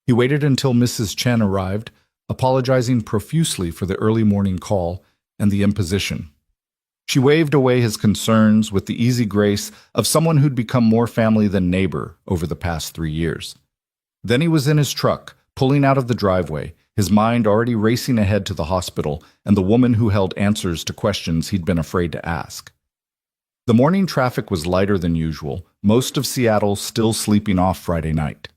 He waited until Mrs. Chen arrived, apologizing profusely for the early morning call and the imposition. She waved away his concerns with the easy grace of someone who'd become more family than neighbor over the past 3 years. Then he was in his truck, pulling out of the driveway, his mind already racing ahead to the hospital and the woman who held answers to questions he'd been afraid to ask. The morning traffic was lighter than usual, most of Seattle still sleeping off Friday night.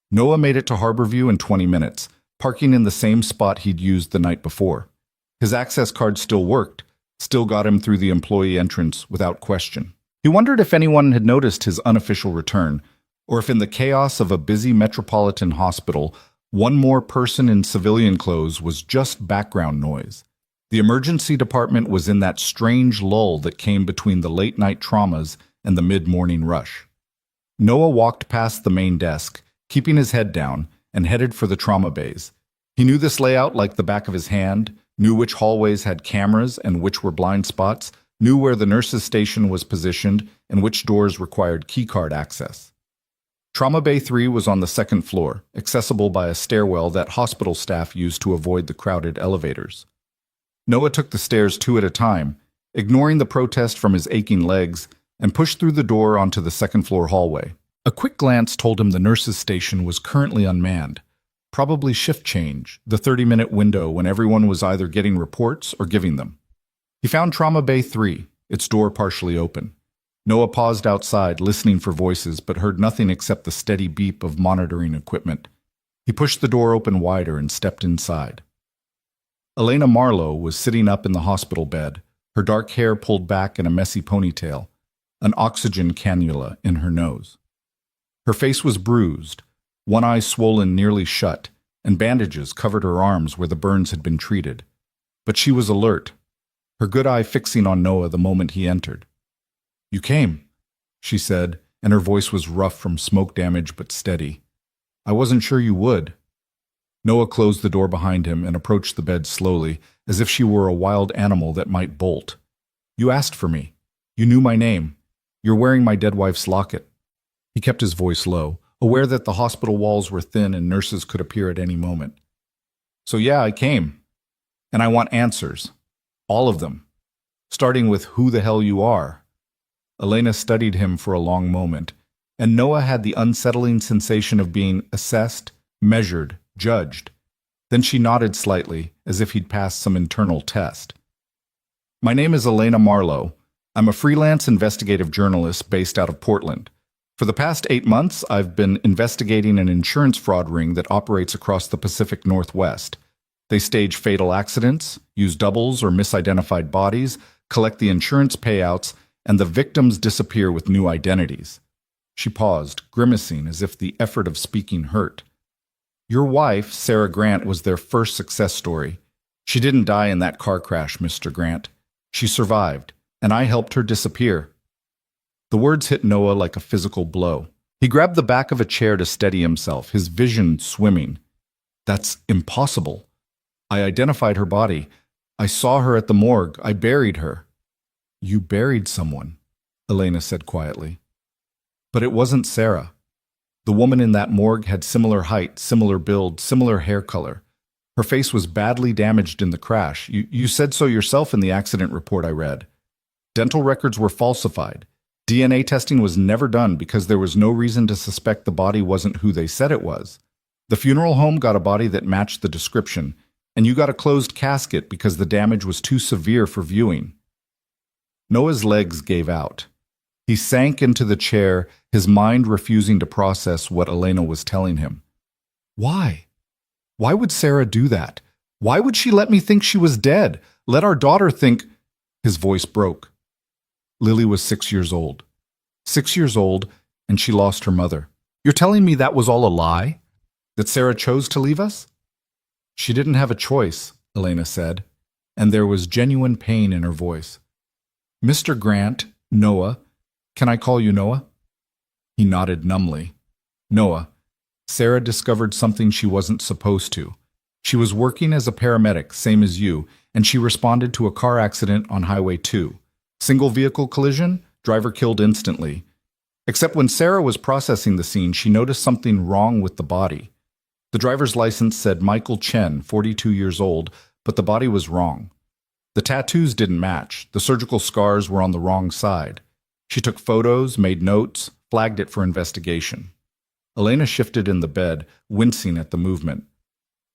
Noah made it to Harborview in 20 minutes, parking in the same spot he'd used the night before. His access card still worked, still got him through the employee entrance without question. He wondered if anyone had noticed his unofficial return, or if in the chaos of a busy metropolitan hospital, one more person in civilian clothes was just background noise. The emergency department was in that strange lull that came between the late-night traumas and the mid-morning rush. Noah walked past the main desk, keeping his head down, and headed for the trauma bays. He knew this layout like the back of his hand, knew which hallways had cameras and which were blind spots, knew where the nurses' station was positioned, and which doors required keycard access. Trauma Bay 3 was on the second floor, accessible by a stairwell that hospital staff used to avoid the crowded elevators. Noah took the stairs 2 at a time, ignoring the protest from his aching legs, and pushed through the door onto the second-floor hallway. A quick glance told him the nurses' station was currently unmanned, probably shift change, the 30-minute window when everyone was either getting reports or giving them. He found Trauma Bay 3, its door partially open. Noah paused outside, listening for voices, but heard nothing except the steady beep of monitoring equipment. He pushed the door open wider and stepped inside. Elena Marlowe was sitting up in the hospital bed, her dark hair pulled back in a messy ponytail, an oxygen cannula in her nose. Her face was bruised, one eye swollen nearly shut, and bandages covered her arms where the burns had been treated. But she was alert, her good eye fixing on Noah the moment he entered. "You came," she said, and her voice was rough from smoke damage but steady. "I wasn't sure you would." Noah closed the door behind him and approached the bed slowly, as if she were a wild animal that might bolt. "You asked for me. You knew my name. You're wearing my dead wife's locket." He kept his voice low, aware that the hospital walls were thin and nurses could appear at any moment. "So yeah, I came. And I want answers. All of them. Starting with who the hell you are." Elena studied him for a long moment, and Noah had the unsettling sensation of being assessed, measured, judged. Then she nodded slightly, as if he'd passed some internal test. "My name is Elena Marlowe. I'm a freelance investigative journalist based out of Portland. For the past 8 months, I've been investigating an insurance fraud ring that operates across the Pacific Northwest. They stage fatal accidents, use doubles or misidentified bodies, collect the insurance payouts, and the victims disappear with new identities. She paused, grimacing as if the effort of speaking hurt. Your wife, Sarah Grant, was their first success story. She didn't die in that car crash, Mr. Grant. She survived, and I helped her disappear. The words hit Noah like a physical blow. He grabbed the back of a chair to steady himself, his vision swimming. That's impossible. I identified her body. I saw her at the morgue. I buried her. You buried someone, Elena said quietly. But it wasn't Sarah. The woman in that morgue had similar height, similar build, similar hair color. Her face was badly damaged in the crash. You said so yourself in the accident report I read. Dental records were falsified. DNA testing was never done because there was no reason to suspect the body wasn't who they said it was. The funeral home got a body that matched the description, and you got a closed casket because the damage was too severe for viewing. Noah's legs gave out. He sank into the chair, his mind refusing to process what Elena was telling him. Why? Why would Sarah do that? Why would she let me think she was dead? Let our daughter think... His voice broke. Lily was 6 years old. 6 years old, and she lost her mother. You're telling me that was all a lie? That Sarah chose to leave us? She didn't have a choice, Elena said, and there was genuine pain in her voice. Mr. Grant, Noah, can I call you Noah? He nodded numbly. Noah, Sarah discovered something she wasn't supposed to. She was working as a paramedic, same as you, and she responded to a car accident on Highway 2. Single vehicle collision, driver killed instantly. Except when Sarah was processing the scene, she noticed something wrong with the body. The driver's license said Michael Chen, 42 years old, but the body was wrong. The tattoos didn't match. The surgical scars were on the wrong side. She took photos, made notes, flagged it for investigation. Elena shifted in the bed, wincing at the movement.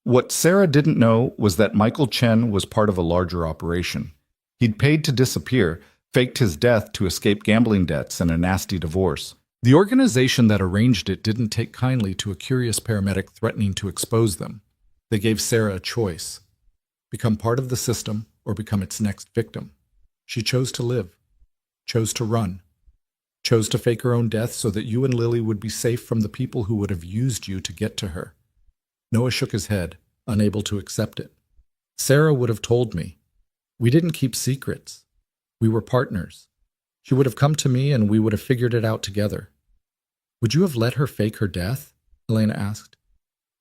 What Sarah didn't know was that Michael Chen was part of a larger operation. He'd paid to disappear, faked his death to escape gambling debts and a nasty divorce. The organization that arranged it didn't take kindly to a curious paramedic threatening to expose them. They gave Sarah a choice: become part of the system or become its next victim. She chose to live, chose to run, chose to fake her own death so that you and Lily would be safe from the people who would have used you to get to her. Noah shook his head, unable to accept it. Sarah would have told me. We didn't keep secrets. We were partners. She would have come to me and we would have figured it out together. Would you have let her fake her death? Elena asked.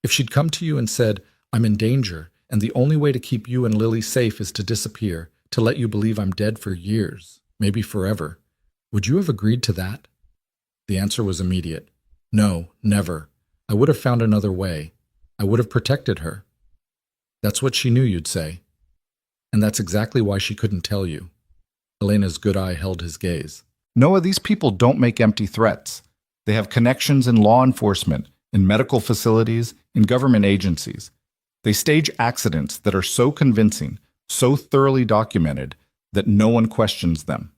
If she'd come to you and said, I'm in danger, and the only way to keep you and Lily safe is to disappear, to let you believe I'm dead for years, maybe forever, would you have agreed to that? The answer was immediate. No, never. I would have found another way. I would have protected her. That's what she knew you'd say. And that's exactly why she couldn't tell you. Elena's good eye held his gaze. Noah, these people don't make empty threats. They have connections in law enforcement, in medical facilities, in government agencies. They stage accidents that are so convincing, so thoroughly documented, that no one questions them.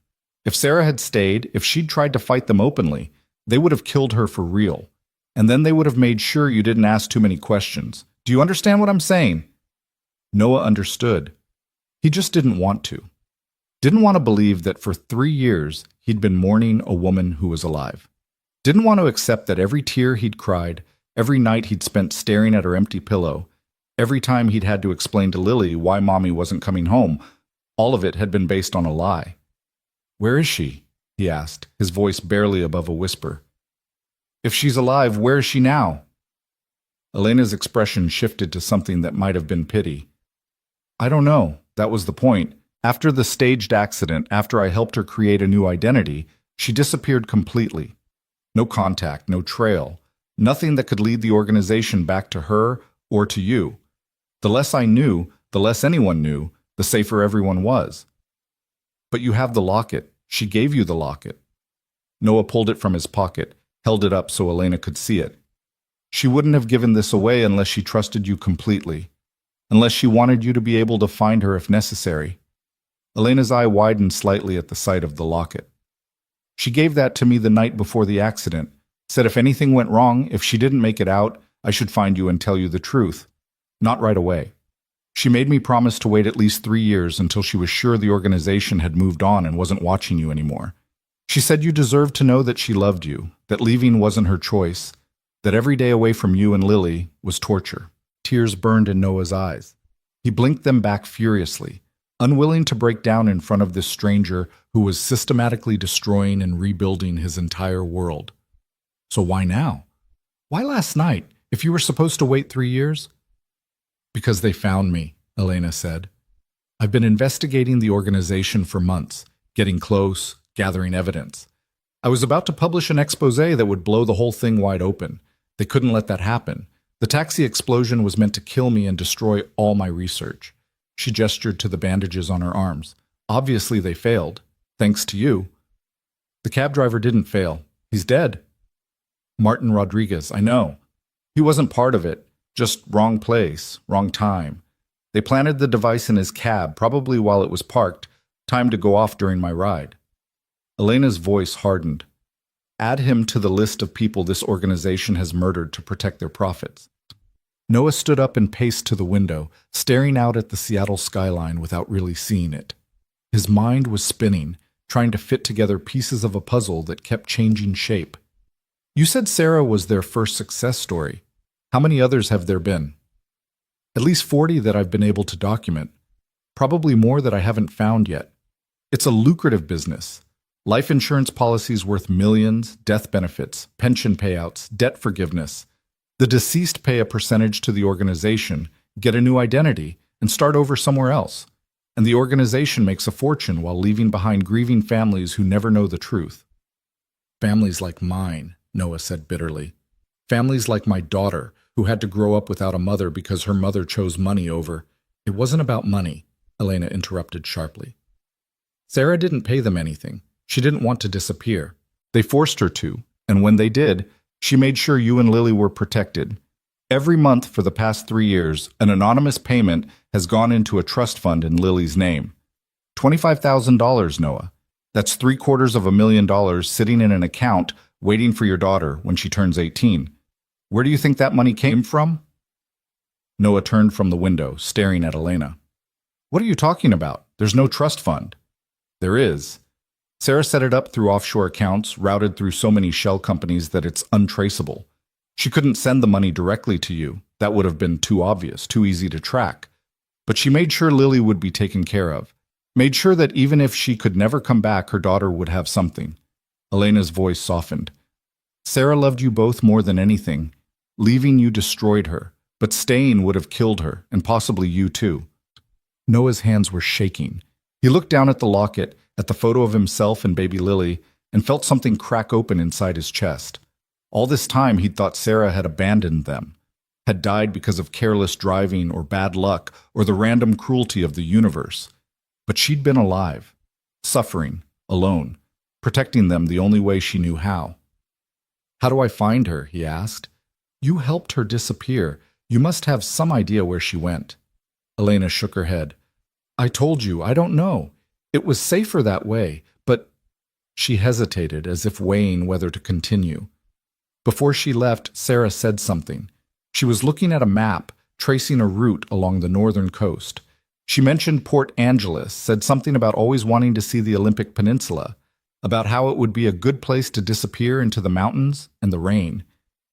If Sarah had stayed, if she'd tried to fight them openly, they would have killed her for real. And then they would have made sure you didn't ask too many questions. Do you understand what I'm saying? Noah understood. He just didn't want to. Didn't want to believe that for 3 years he'd been mourning a woman who was alive. Didn't want to accept that every tear he'd cried, every night he'd spent staring at her empty pillow, every time he'd had to explain to Lily why Mommy wasn't coming home, all of it had been based on a lie. Where is she? He asked, his voice barely above a whisper. If she's alive, where is she now? Elena's expression shifted to something that might have been pity. I don't know. That was the point. After the staged accident, after I helped her create a new identity, she disappeared completely. No contact, no trail, nothing that could lead the organization back to her or to you. The less I knew, the less anyone knew, the safer everyone was. But you have the locket. She gave you the locket. Noah pulled it from his pocket, held it up so Elena could see it. She wouldn't have given this away unless she trusted you completely, unless she wanted you to be able to find her if necessary. Elena's eye widened slightly at the sight of the locket. She gave that to me the night before the accident. Said if anything went wrong, if she didn't make it out, I should find you and tell you the truth. Not right away. She made me promise to wait at least 3 years until she was sure the organization had moved on and wasn't watching you anymore. She said you deserved to know that she loved you, that leaving wasn't her choice, that every day away from you and Lily was torture. Tears burned in Noah's eyes. He blinked them back furiously, unwilling to break down in front of this stranger who was systematically destroying and rebuilding his entire world. So why now? Why last night, if you were supposed to wait 3 years? Because they found me, Elena said. I've been investigating the organization for months, getting close, gathering evidence. I was about to publish an expose that would blow the whole thing wide open. They couldn't let that happen. The taxi explosion was meant to kill me and destroy all my research. She gestured to the bandages on her arms. Obviously they failed, thanks to you. The cab driver didn't fail. He's dead. Martin Rodriguez, I know. He wasn't part of it, just wrong place, wrong time. They planted the device in his cab, probably while it was parked, timed to go off during my ride. Elena's voice hardened. Add him to the list of people this organization has murdered to protect their profits. Noah stood up and paced to the window, staring out at the Seattle skyline without really seeing it. His mind was spinning, trying to fit together pieces of a puzzle that kept changing shape. You said Sarah was their first success story. How many others have there been? At least 40 that I've been able to document. Probably more that I haven't found yet. It's a lucrative business. Life insurance policies worth millions, death benefits, pension payouts, debt forgiveness. The deceased pay a percentage to the organization, get a new identity, and start over somewhere else. And the organization makes a fortune while leaving behind grieving families who never know the truth. Families like mine, Noah said bitterly. Families like my daughter, who had to grow up without a mother because her mother chose money over. It wasn't about money, Elena interrupted sharply. Sarah didn't pay them anything. She didn't want to disappear. They forced her to, and when they did, she made sure you and Lily were protected. Every month for the past 3 years, an anonymous payment has gone into a trust fund in Lily's name. $25,000, Noah. That's $750,000 sitting in an account waiting for your daughter when she turns 18. Where do you think that money came from? Noah turned from the window, staring at Elena. What are you talking about? There's no trust fund. There is. Sarah set it up through offshore accounts, routed through so many shell companies that it's untraceable. She couldn't send the money directly to you. That would have been too obvious, too easy to track. But she made sure Lily would be taken care of. Made sure that even if she could never come back, her daughter would have something. Elena's voice softened. Sarah loved you both more than anything. Leaving you destroyed her, but staying would have killed her, and possibly you too. Noah's hands were shaking. He looked down at the locket, at the photo of himself and baby Lily, and felt something crack open inside his chest. All this time he'd thought Sarah had abandoned them, had died because of careless driving or bad luck or the random cruelty of the universe. But she'd been alive, suffering, alone, protecting them the only way she knew how. How do I find her? He asked. You helped her disappear. You must have some idea where she went. Elena shook her head. I told you, I don't know. It was safer that way, but... She hesitated, as if weighing whether to continue. Before she left, Sarah said something. She was looking at a map, tracing a route along the northern coast. She mentioned Port Angeles, said something about always wanting to see the Olympic Peninsula, about how it would be a good place to disappear into the mountains and the rain.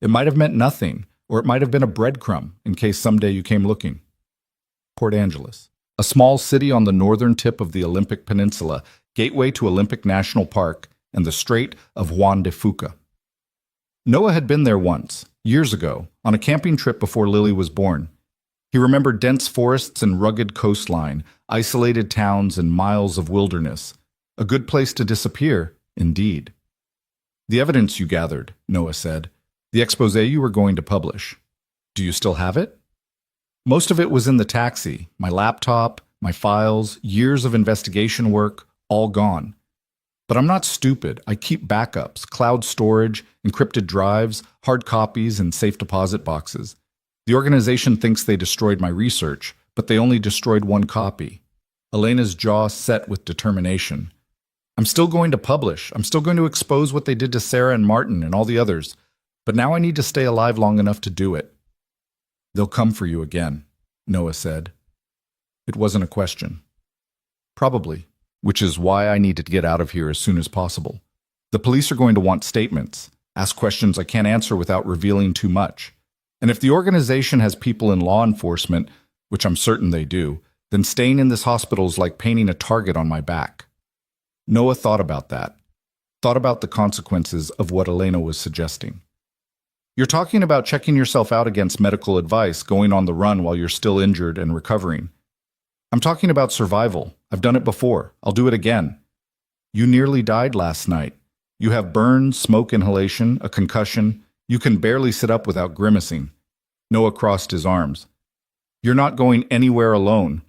It might have meant nothing, or it might have been a breadcrumb in case someday you came looking. Port Angeles, a small city on the northern tip of the Olympic Peninsula, gateway to Olympic National Park and the Strait of Juan de Fuca. Noah had been there once, years ago, on a camping trip before Lily was born. He remembered dense forests and rugged coastline, isolated towns and miles of wilderness. A good place to disappear, indeed. The evidence you gathered, Noah said. The expose you were going to publish. Do you still have it? Most of it was in the taxi, my laptop, my files, years of investigation work, all gone. But I'm not stupid. I keep backups, cloud storage, encrypted drives, hard copies, and safe deposit boxes. The organization thinks they destroyed my research, but they only destroyed one copy. Elena's jaw set with determination. I'm still going to publish. I'm still going to expose what they did to Sarah and Martin and all the others. But now I need to stay alive long enough to do it. They'll come for you again, Noah said. It wasn't a question. Probably, which is why I need to get out of here as soon as possible. The police are going to want statements, ask questions I can't answer without revealing too much. And if the organization has people in law enforcement, which I'm certain they do, then staying in this hospital is like painting a target on my back. Noah thought about that, thought about the consequences of what Elena was suggesting. You're talking about checking yourself out against medical advice, going on the run while you're still injured and recovering. I'm talking about survival. I've done it before. I'll do it again. You nearly died last night. You have burns, smoke inhalation, a concussion. You can barely sit up without grimacing. Noah crossed his arms. You're not going anywhere alone.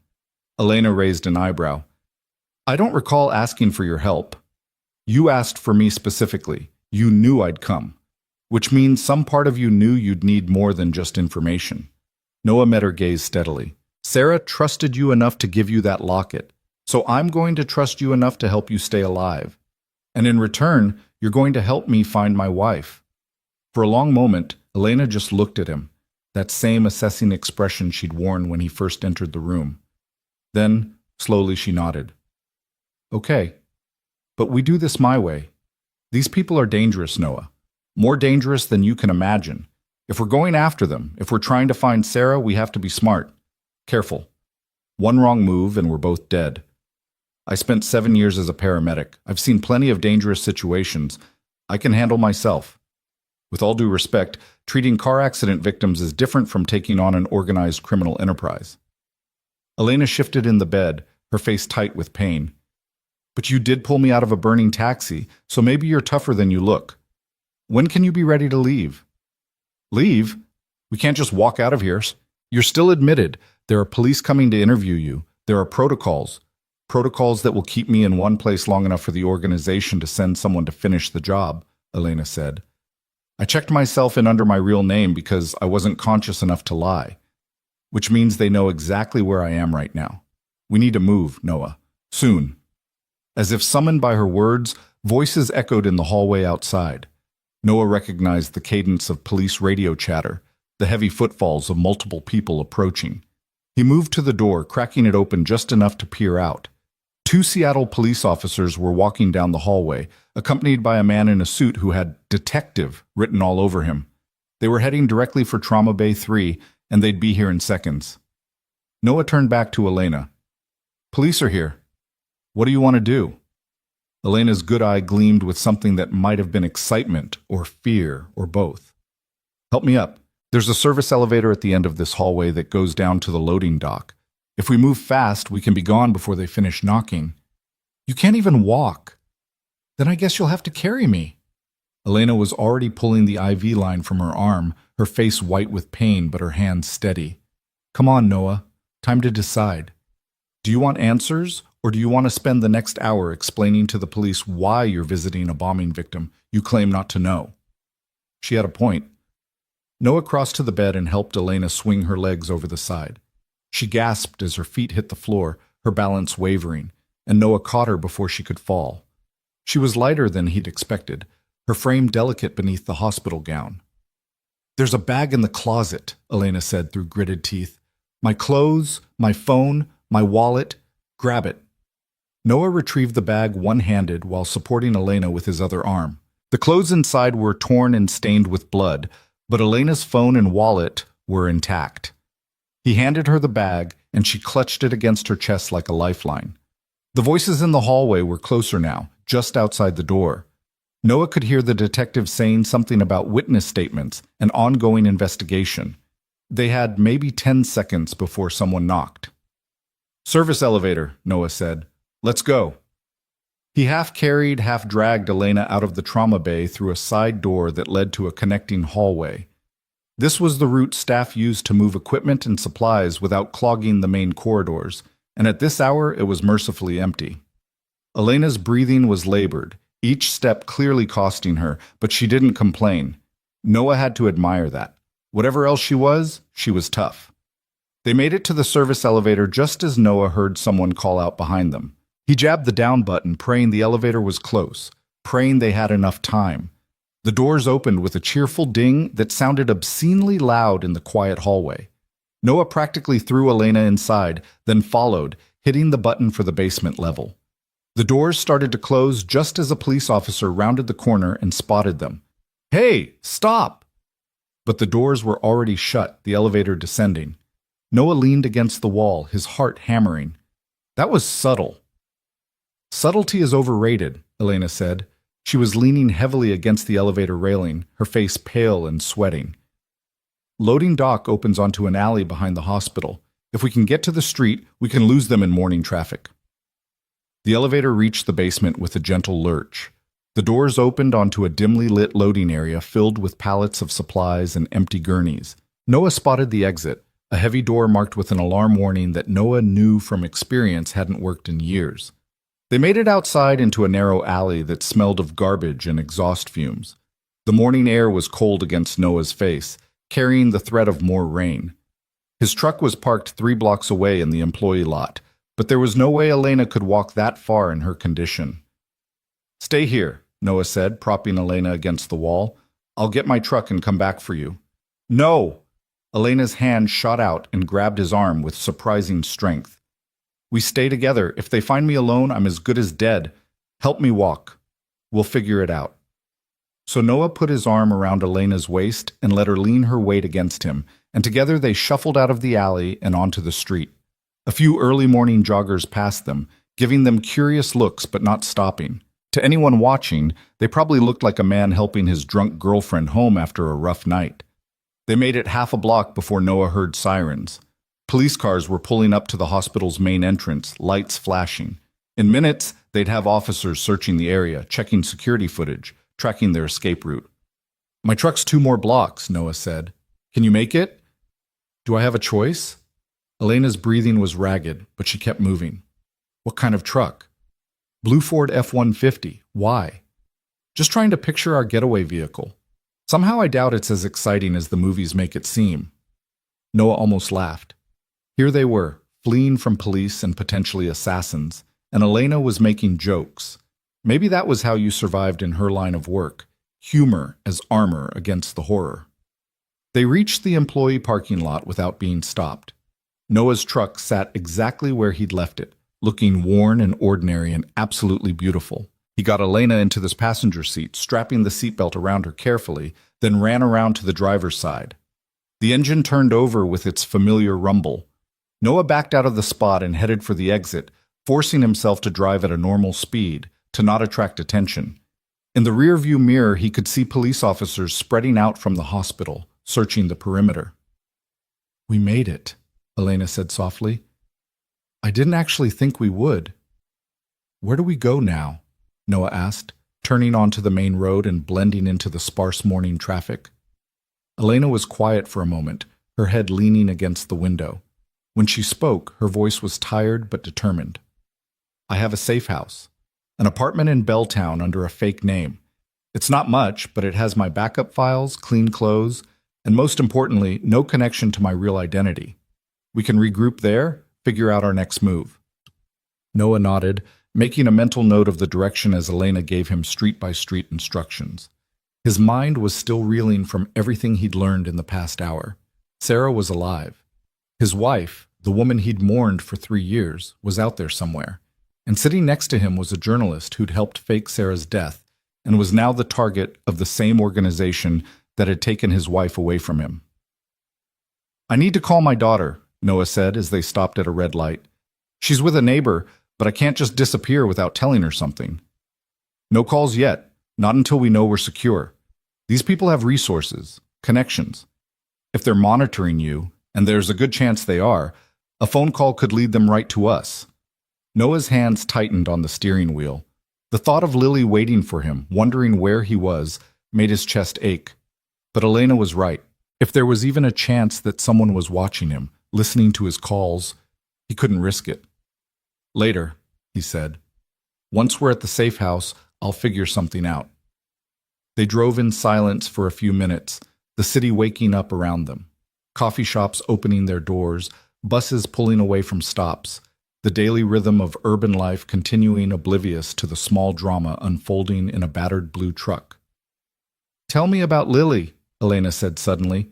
Elena raised an eyebrow. I don't recall asking for your help. You asked for me specifically. You knew I'd come. Which means some part of you knew you'd need more than just information. Noah met her gaze steadily. Sarah trusted you enough to give you that locket, so I'm going to trust you enough to help you stay alive. And in return, you're going to help me find my wife. For a long moment, Elena just looked at him, that same assessing expression she'd worn when he first entered the room. Then, slowly she nodded. Okay, but we do this my way. These people are dangerous, Noah. More dangerous than you can imagine. If we're going after them, if we're trying to find Sarah, we have to be smart. Careful. One wrong move and we're both dead. I spent 7 years as a paramedic. I've seen plenty of dangerous situations. I can handle myself. With all due respect, treating car accident victims is different from taking on an organized criminal enterprise. Elena shifted in the bed, her face tight with pain. But you did pull me out of a burning taxi, so maybe you're tougher than you look. When can you be ready to leave? Leave? We can't just walk out of here. You're still admitted. There are police coming to interview you. There are protocols. Protocols that will keep me in one place long enough for the organization to send someone to finish the job, Elena said. I checked myself in under my real name because I wasn't conscious enough to lie. Which means they know exactly where I am right now. We need to move, Noah. Soon. As if summoned by her words, voices echoed in the hallway outside. Noah recognized the cadence of police radio chatter, the heavy footfalls of multiple people approaching. He moved to the door, cracking it open just enough to peer out. 2 Seattle police officers were walking down the hallway, accompanied by a man in a suit who had "Detective" written all over him. They were heading directly for Trauma Bay 3, and they'd be here in seconds. Noah turned back to Elena. Police are here. What do you want to do? Elena's good eye gleamed with something that might have been excitement or fear or both. Help me up. There's a service elevator at the end of this hallway that goes down to the loading dock. If we move fast, we can be gone before they finish knocking. You can't even walk. Then I guess you'll have to carry me. Elena was already pulling the IV line from her arm, her face white with pain but her hands steady. Come on, Noah. Time to decide. Do you want answers, or do you want to spend the next hour explaining to the police why you're visiting a bombing victim you claim not to know? She had a point. Noah crossed to the bed and helped Elena swing her legs over the side. She gasped as her feet hit the floor, her balance wavering, and Noah caught her before she could fall. She was lighter than he'd expected, her frame delicate beneath the hospital gown. There's a bag in the closet, Elena said through gritted teeth. My clothes, my phone, my wallet. Grab it. Noah retrieved the bag one-handed while supporting Elena with his other arm. The clothes inside were torn and stained with blood, but Elena's phone and wallet were intact. He handed her the bag, and she clutched it against her chest like a lifeline. The voices in the hallway were closer now, just outside the door. Noah could hear the detective saying something about witness statements and ongoing investigation. They had maybe 10 seconds before someone knocked. Service elevator, Noah said. Let's go. He half-carried, half-dragged Elena out of the trauma bay through a side door that led to a connecting hallway. This was the route staff used to move equipment and supplies without clogging the main corridors, and at this hour it was mercifully empty. Elena's breathing was labored, each step clearly costing her, but she didn't complain. Noah had to admire that. Whatever else she was tough. They made it to the service elevator just as Noah heard someone call out behind them. He jabbed the down button, praying the elevator was close, praying they had enough time. The doors opened with a cheerful ding that sounded obscenely loud in the quiet hallway. Noah practically threw Elena inside, then followed, hitting the button for the basement level. The doors started to close just as a police officer rounded the corner and spotted them. "Hey, stop!" But the doors were already shut, the elevator descending. Noah leaned against the wall, his heart hammering. That was subtle. "Subtlety is overrated," Elena said. She was leaning heavily against the elevator railing, her face pale and sweating. "Loading dock opens onto an alley behind the hospital. If we can get to the street, we can lose them in morning traffic." The elevator reached the basement with a gentle lurch. The doors opened onto a dimly lit loading area filled with pallets of supplies and empty gurneys. Noah spotted the exit, a heavy door marked with an alarm warning that Noah knew from experience hadn't worked in years. They made it outside into a narrow alley that smelled of garbage and exhaust fumes. The morning air was cold against Noah's face, carrying the threat of more rain. His truck was parked 3 blocks away in the employee lot, but there was no way Elena could walk that far in her condition. "Stay here," Noah said, propping Elena against the wall. "I'll get my truck and come back for you." "No!" Elena's hand shot out and grabbed his arm with surprising strength. "We stay together. If they find me alone, I'm as good as dead. Help me walk. We'll figure it out." So Noah put his arm around Elena's waist and let her lean her weight against him, and together they shuffled out of the alley and onto the street. A few early morning joggers passed them, giving them curious looks but not stopping. To anyone watching, they probably looked like a man helping his drunk girlfriend home after a rough night. They made it half a block before Noah heard sirens. Police cars were pulling up to the hospital's main entrance, lights flashing. In minutes, they'd have officers searching the area, checking security footage, tracking their escape route. "My truck's 2 more blocks," Noah said. "Can you make it?" "Do I have a choice?" Elena's breathing was ragged, but she kept moving. "What kind of truck?" "Blue Ford F-150. Why?" "Just trying to picture our getaway vehicle. Somehow I doubt it's as exciting as the movies make it seem." Noah almost laughed. Here they were, fleeing from police and potentially assassins, and Elena was making jokes. Maybe that was how you survived in her line of work, humor as armor against the horror. They reached the employee parking lot without being stopped. Noah's truck sat exactly where he'd left it, looking worn and ordinary and absolutely beautiful. He got Elena into this passenger seat, strapping the seatbelt around her carefully, then ran around to the driver's side. The engine turned over with its familiar rumble. Noah backed out of the spot and headed for the exit, forcing himself to drive at a normal speed, to not attract attention. In the rearview mirror, he could see police officers spreading out from the hospital, searching the perimeter. "We made it," Elena said softly. "I didn't actually think we would." "Where do we go now?" Noah asked, turning onto the main road and blending into the sparse morning traffic. Elena was quiet for a moment, her head leaning against the window. When she spoke, her voice was tired but determined. "I have a safe house. An apartment in Belltown under a fake name. It's not much, but it has my backup files, clean clothes, and most importantly, no connection to my real identity. We can regroup there, figure out our next move." Noah nodded, making a mental note of the direction as Elena gave him street-by-street instructions. His mind was still reeling from everything he'd learned in the past hour. Sarah was alive. His wife, the woman he'd mourned for 3 years, was out there somewhere. And sitting next to him was a journalist who'd helped fake Sarah's death and was now the target of the same organization that had taken his wife away from him. "I need to call my daughter," Noah said as they stopped at a red light. "She's with a neighbor, but I can't just disappear without telling her something." "No calls yet, not until we know we're secure. These people have resources, connections. If they're monitoring you, and there's a good chance they are, a phone call could lead them right to us." Noah's hands tightened on the steering wheel. The thought of Lily waiting for him, wondering where he was, made his chest ache. But Elena was right. If there was even a chance that someone was watching him, listening to his calls, he couldn't risk it. "Later," he said. "Once we're at the safe house, I'll figure something out." They drove in silence for a few minutes, the city waking up around them. Coffee shops opening their doors, buses pulling away from stops. the daily rhythm of urban life continuing oblivious to the small drama unfolding in a battered blue truck. "Tell me about Lily," Elena said suddenly.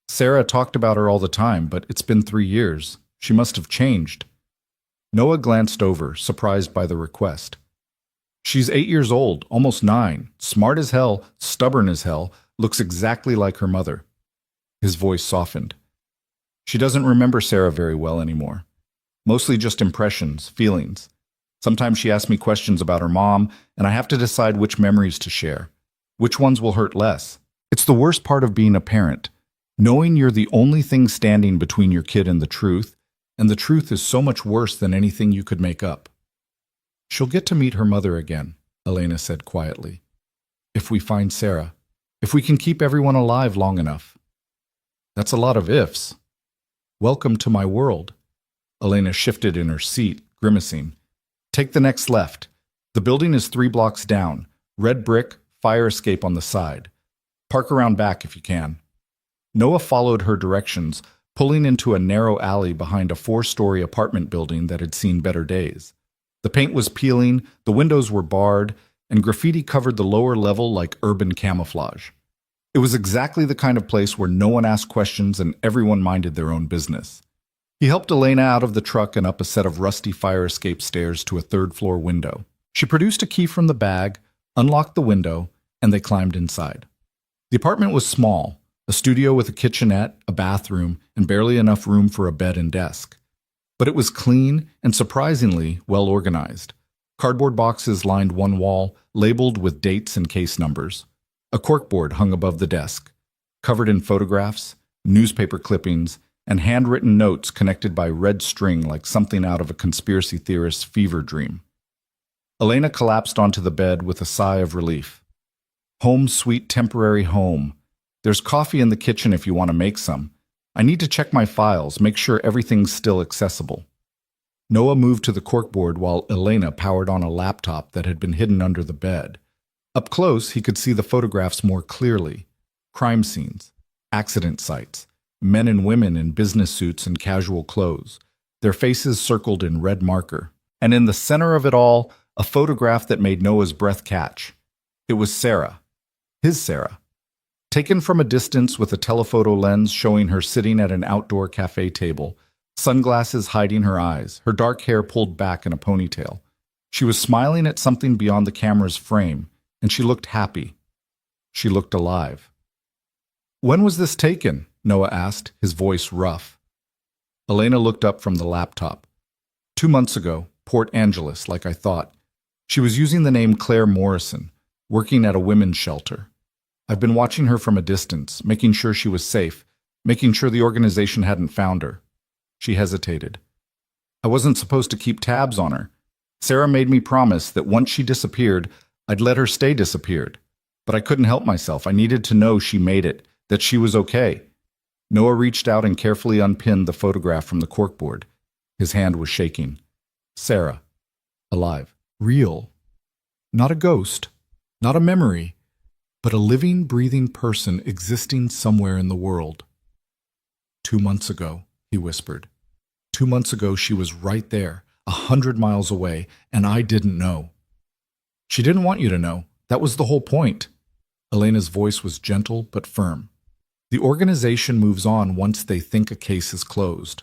"Sarah talked about her all the time, but it's been 3 years. She must have changed." Noah glanced over, surprised by the request. "She's 8 years old, almost 9, smart as hell, stubborn as hell, looks exactly like her mother." His voice softened. "She doesn't remember Sarah very well anymore. Mostly just impressions, feelings. Sometimes she asks me questions about her mom, and I have to decide which memories to share. Which ones will hurt less. It's the worst part of being a parent, knowing you're the only thing standing between your kid and the truth is so much worse than anything you could make up." "She'll get to meet her mother again," Elena said quietly. "If we find Sarah. If we can keep everyone alive long enough." "That's a lot of ifs." "Welcome to my world." Elena shifted in her seat, grimacing. "Take the next left. The building is 3 blocks down. Red brick, fire escape on the side. Park around back if you can." Noah followed her directions, pulling into a narrow alley behind a 4-story apartment building that had seen better days. The paint was peeling, the windows were barred, and graffiti covered the lower level like urban camouflage. It was exactly the kind of place where no one asked questions and everyone minded their own business. He helped Elena out of the truck and up a set of rusty fire escape stairs to a 3rd-floor window. She produced a key from the bag, unlocked the window, and they climbed inside. The apartment was small, a studio with a kitchenette, a bathroom, and barely enough room for a bed and desk. But it was clean and surprisingly well organized. Cardboard boxes lined one wall, labeled with dates and case numbers. A corkboard hung above the desk, covered in photographs, newspaper clippings, and handwritten notes connected by red string like something out of a conspiracy theorist's fever dream. Elena collapsed onto the bed with a sigh of relief. "Home sweet temporary home. There's coffee in the kitchen if you want to make some. I need to check my files, make sure everything's still accessible." Noah moved to the corkboard while Elena powered on a laptop that had been hidden under the bed. Up close, he could see the photographs more clearly. Crime scenes, accident sites, men and women in business suits and casual clothes, their faces circled in red marker. And in the center of it all, a photograph that made Noah's breath catch. It was Sarah. His Sarah. Taken from a distance with a telephoto lens showing her sitting at an outdoor cafe table, sunglasses hiding her eyes, her dark hair pulled back in a ponytail. She was smiling at something beyond the camera's frame, and she looked happy. She looked alive. "When was this taken?" Noah asked, his voice rough. Elena looked up from the laptop. 2 months ago, Port Angeles, like I thought. She was using the name Claire Morrison, working at a women's shelter. I've been watching her from a distance, making sure she was safe, making sure the organization hadn't found her." She hesitated. "I wasn't supposed to keep tabs on her. Sarah made me promise that once she disappeared, I'd let her stay disappeared. But I couldn't help myself. I needed to know she made it, that she was okay." Noah reached out and carefully unpinned the photograph from the corkboard. His hand was shaking. Sarah. Alive. Real. Not a ghost. Not a memory. But a living, breathing person existing somewhere in the world. 2 months ago, he whispered. 2 months ago, she was right there, 100 miles away, and I didn't know. She didn't want you to know. That was the whole point. Elena's voice was gentle but firm. The organization moves on once they think a case is closed.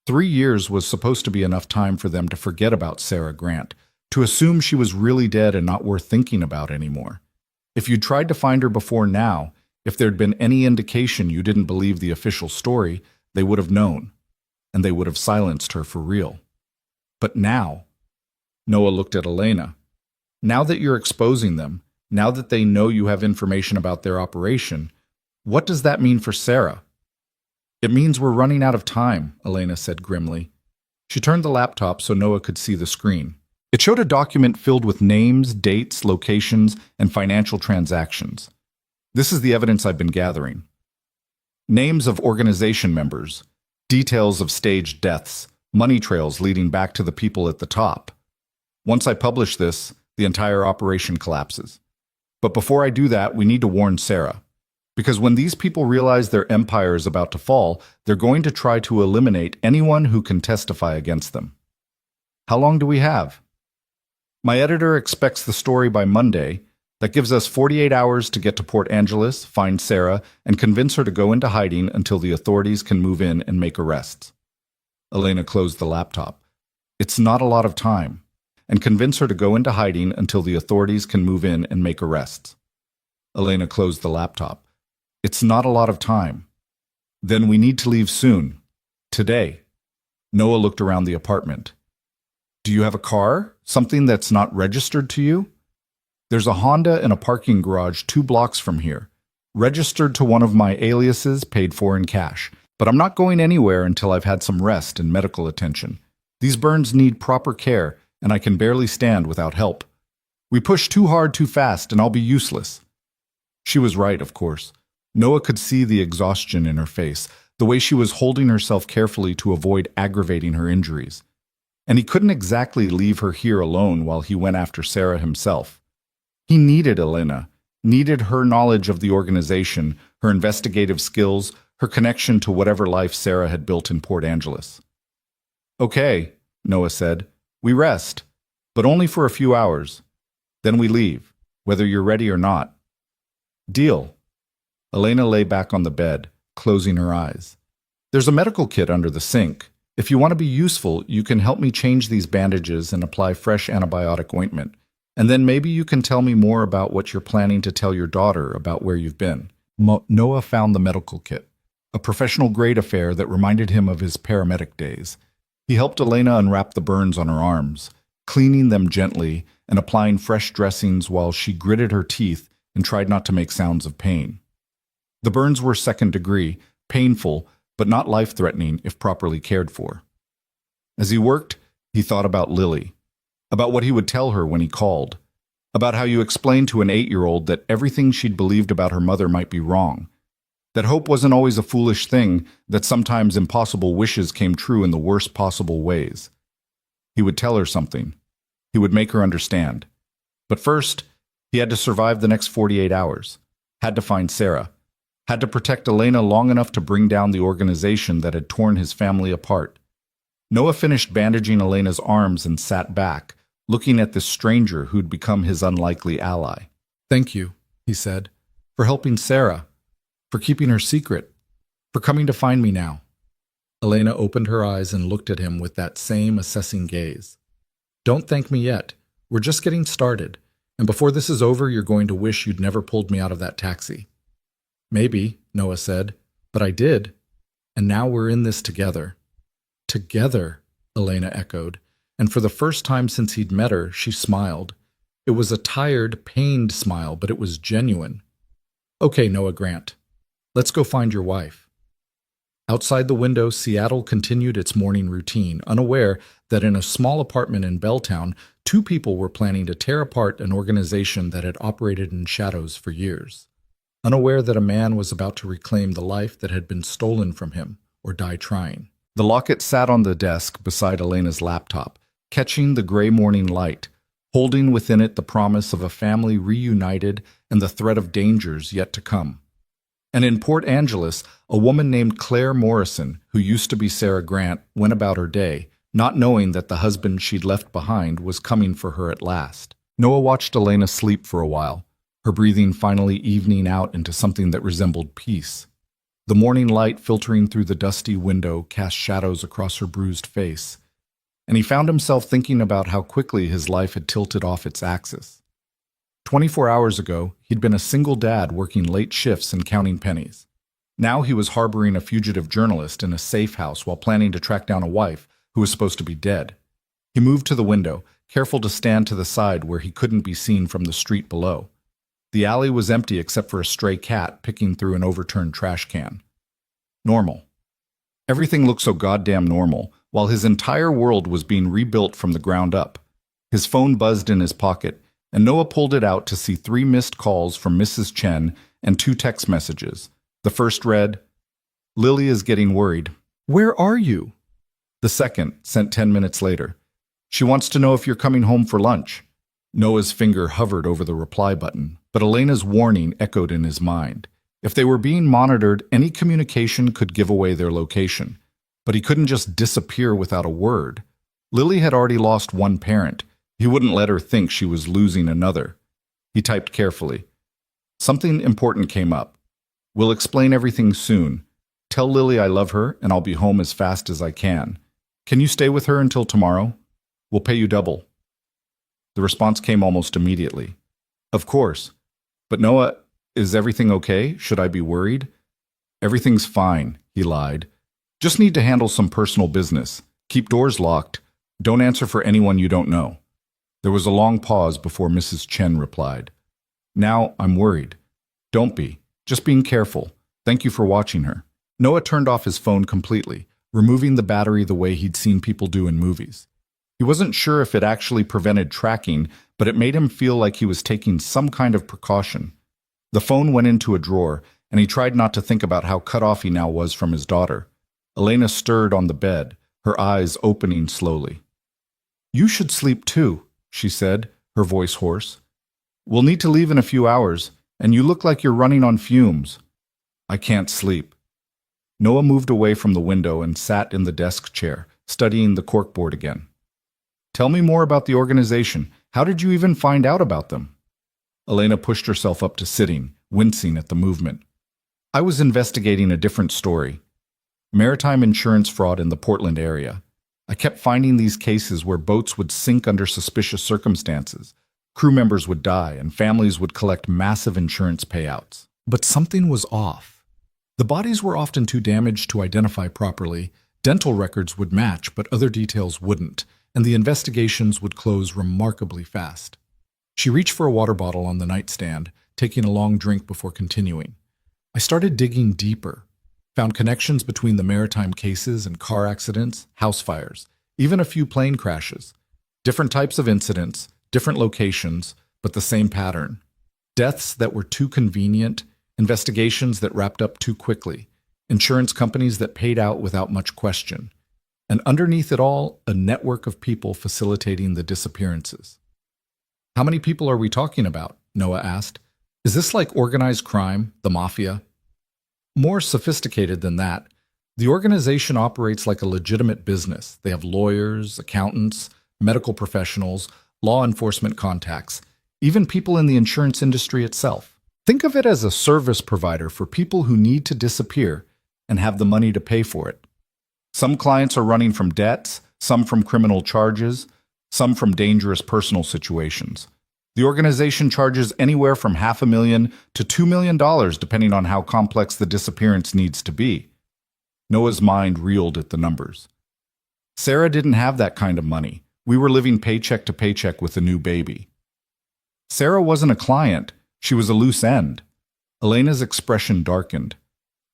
3 years was supposed to be enough time for them to forget about Sarah Grant, to assume she was really dead and not worth thinking about anymore. If you'd tried to find her before now, if there'd been any indication you didn't believe the official story, they would have known, and they would have silenced her for real. But now, Noah looked at Elena. Now that you're exposing them, now that they know you have information about their operation, what does that mean for Sarah? It means we're running out of time, Elena said grimly. She turned the laptop so Noah could see the screen. It showed a document filled with names, dates, locations, and financial transactions. This is the evidence I've been gathering. Names of organization members, details of staged deaths, money trails leading back to the people at the top. Once I publish this, the entire operation collapses. But before I do that, we need to warn Sarah. Because when these people realize their empire is about to fall, they're going to try to eliminate anyone who can testify against them. How long do we have? My editor expects the story by Monday. That gives us 48 hours to get to Port Angeles, find Sarah, and convince her to go into hiding until the authorities can move in and make arrests. Elena closed the laptop. It's not a lot of time. And convince her to go into hiding until the authorities can move in and make arrests. Elena closed the laptop. It's not a lot of time. Then we need to leave soon. Today. Noah looked around the apartment. Do you have a car? Something that's not registered to you? There's a Honda in a parking garage 2 blocks from here. Registered to one of my aliases, paid for in cash. But I'm not going anywhere until I've had some rest and medical attention. These burns need proper care, and I can barely stand without help. We push too hard too fast, and I'll be useless. She was right, of course. Noah could see the exhaustion in her face, the way she was holding herself carefully to avoid aggravating her injuries. And he couldn't exactly leave her here alone while he went after Sarah himself. He needed Elena, needed her knowledge of the organization, her investigative skills, her connection to whatever life Sarah had built in Port Angeles. Okay, Noah said. We rest, but only for a few hours. Then we leave, whether you're ready or not. Deal. Elena lay back on the bed, closing her eyes. There's a medical kit under the sink. If you want to be useful, you can help me change these bandages and apply fresh antibiotic ointment. And then maybe you can tell me more about what you're planning to tell your daughter about where you've been. Noah found the medical kit, a professional-grade affair that reminded him of his paramedic days. He helped Elena unwrap the burns on her arms, cleaning them gently and applying fresh dressings while she gritted her teeth and tried not to make sounds of pain. The burns were second degree, painful, but not life-threatening if properly cared for. As he worked, he thought about Lily, about what he would tell her when he called, about how you explained to an 8-year-old that everything she'd believed about her mother might be wrong, that hope wasn't always a foolish thing, that sometimes impossible wishes came true in the worst possible ways. He would tell her something. He would make her understand. But first, he had to survive the next 48 hours, had to find Sarah, had to protect Elena long enough to bring down the organization that had torn his family apart. Noah finished bandaging Elena's arms and sat back, looking at this stranger who'd become his unlikely ally. Thank you, he said, for helping Sarah, for keeping her secret, for coming to find me now. Elena opened her eyes and looked at him with that same assessing gaze. Don't thank me yet. We're just getting started, and before this is over, you're going to wish you'd never pulled me out of that taxi. Maybe, Noah said, but I did, and now we're in this together. Together, Elena echoed, and for the first time since he'd met her, she smiled. It was a tired, pained smile, but it was genuine. Okay, Noah Grant, let's go find your wife. Outside the window, Seattle continued its morning routine, unaware that in a small apartment in Belltown, 2 people were planning to tear apart an organization that had operated in shadows for years. Unaware that a man was about to reclaim the life that had been stolen from him, or die trying. The Locket sat on the desk beside Elena's laptop, catching the gray morning light, holding within it the promise of a family reunited and the threat of dangers yet to come. And in Port Angeles, a woman named Claire Morrison, who used to be Sarah Grant, went about her day, not knowing that the husband she'd left behind was coming for her at last. Noah watched Elena sleep for a while, her breathing finally evening out into something that resembled peace. The morning light filtering through the dusty window cast shadows across her bruised face, and he found himself thinking about how quickly his life had tilted off its axis. 24 hours ago, he'd been a single dad working late shifts and counting pennies. Now he was harboring a fugitive journalist in a safe house while planning to track down a wife who was supposed to be dead. He moved to the window, careful to stand to the side where he couldn't be seen from the street below. The alley was empty except for a stray cat picking through an overturned trash can. Normal. Everything looked so goddamn normal, while his entire world was being rebuilt from the ground up. His phone buzzed in his pocket, and Noah pulled it out to see 3 missed calls from Mrs. Chen and 2 text messages. The first read, "Lily is getting worried. Where are you?" The second, sent 10 minutes later, "She wants to know if you're coming home for lunch." Noah's finger hovered over the reply button, but Elena's warning echoed in his mind. If they were being monitored, any communication could give away their location. But he couldn't just disappear without a word. Lily had already lost one parent. He wouldn't let her think she was losing another. He typed carefully. Something important came up. We'll explain everything soon. Tell Lily I love her and I'll be home as fast as I can. Can you stay with her until tomorrow? We'll pay you double. The response came almost immediately. Of course. But Noah, is everything okay? Should I be worried? Everything's fine, he lied. Just need to handle some personal business. Keep doors locked. Don't answer for anyone you don't know. There was a long pause before Mrs. Chen replied. Now I'm worried. Don't be. Just being careful. Thank you for watching her. Noah turned off his phone completely, removing the battery the way he'd seen people do in movies. He wasn't sure if it actually prevented tracking, but it made him feel like he was taking some kind of precaution. The phone went into a drawer, and he tried not to think about how cut off he now was from his daughter. Elena stirred on the bed, her eyes opening slowly. You should sleep too, she said, her voice hoarse. We'll need to leave in a few hours, and you look like you're running on fumes. I can't sleep. Noah moved away from the window and sat in the desk chair, studying the corkboard again. Tell me more about the organization. How did you even find out about them? Elena pushed herself up to sitting, wincing at the movement. I was investigating a different story. Maritime insurance fraud in the Portland area. I kept finding these cases where boats would sink under suspicious circumstances. Crew members would die, and families would collect massive insurance payouts. But something was off. The bodies were often too damaged to identify properly, dental records would match, but other details wouldn't, and the investigations would close remarkably fast. She reached for a water bottle on the nightstand, taking a long drink before continuing. I started digging deeper, found connections between the maritime cases and car accidents, house fires, even a few plane crashes. Different types of incidents, different locations, but the same pattern. Deaths that were too convenient, investigations that wrapped up too quickly, insurance companies that paid out without much question. And underneath it all, a network of people facilitating the disappearances. How many people are we talking about? Noah asked. Is this like organized crime, the mafia? More sophisticated than that. The organization operates like a legitimate business. They have lawyers, accountants, medical professionals, law enforcement contacts, even people in the insurance industry itself. Think of it as a service provider for people who need to disappear and have the money to pay for it. Some clients are running from debts, some from criminal charges, some from dangerous personal situations. The organization charges anywhere from $500,000 to $2 million depending on how complex the disappearance needs to be. Noah's mind reeled at the numbers. Sarah didn't have that kind of money. We were living paycheck to paycheck with a new baby. Sarah wasn't a client. She was a loose end. Elena's expression darkened.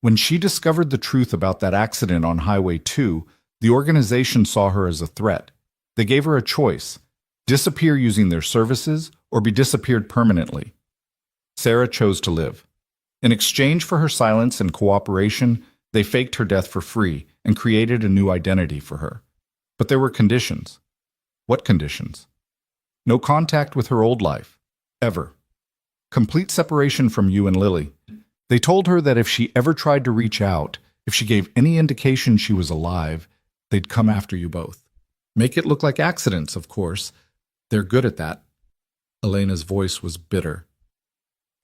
When she discovered the truth about that accident on Highway 2, the organization saw her as a threat. They gave her a choice: disappear using their services or be disappeared permanently. Sarah chose to live. In exchange for her silence and cooperation, they faked her death for free and created a new identity for her. But there were conditions. What conditions? No contact with her old life. Ever. Complete separation from you and Lily. They told her that if she ever tried to reach out, if she gave any indication she was alive, they'd come after you both. Make it look like accidents, of course. They're good at that. Elena's voice was bitter.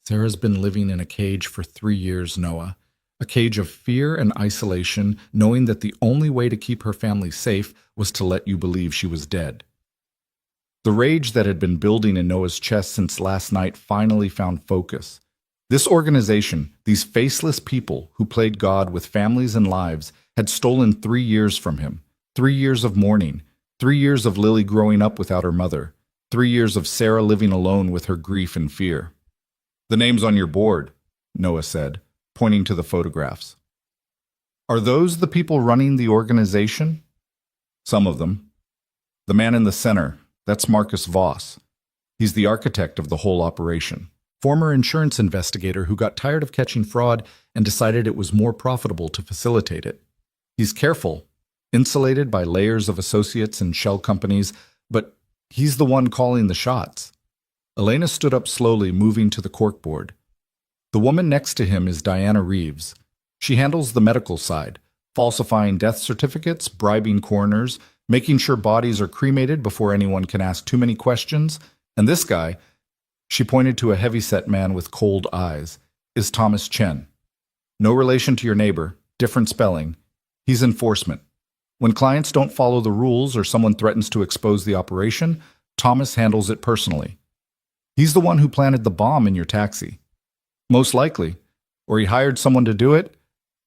Sarah's been living in a cage for 3 years, Noah. A cage of fear and isolation, knowing that the only way to keep her family safe was to let you believe she was dead. The rage that had been building in Noah's chest since last night finally found focus. This organization, these faceless people who played God with families and lives, had stolen 3 years from him. 3 years of mourning, 3 years of Lily growing up without her mother, 3 years of Sarah living alone with her grief and fear. The name's on your board, Noah said, pointing to the photographs. Are those the people running the organization? Some of them. The man in the center, that's Marcus Voss. He's the architect of the whole operation. Former insurance investigator who got tired of catching fraud and decided it was more profitable to facilitate it. He's careful, insulated by layers of associates and shell companies, but he's the one calling the shots. Elena stood up slowly, moving to the corkboard. The woman next to him is Diana Reeves. She handles the medical side, falsifying death certificates, bribing coroners, making sure bodies are cremated before anyone can ask too many questions. And this guy, she pointed to a heavyset man with cold eyes, is Thomas Chen. No relation to your neighbor, different spelling. He's enforcement. When clients don't follow the rules or someone threatens to expose the operation, Thomas handles it personally. He's the one who planted the bomb in your taxi. Most likely. Or he hired someone to do it.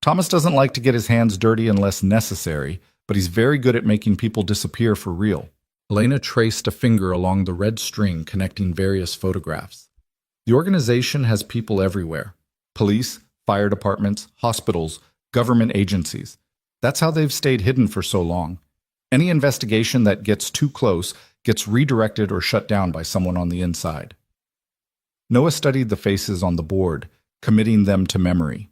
Thomas doesn't like to get his hands dirty unless necessary, but he's very good at making people disappear for real. Elena traced a finger along the red string connecting various photographs. The organization has people everywhere. Police, fire departments, hospitals, government agencies. That's how they've stayed hidden for so long. Any investigation that gets too close gets redirected or shut down by someone on the inside. Noah studied the faces on the board, committing them to memory.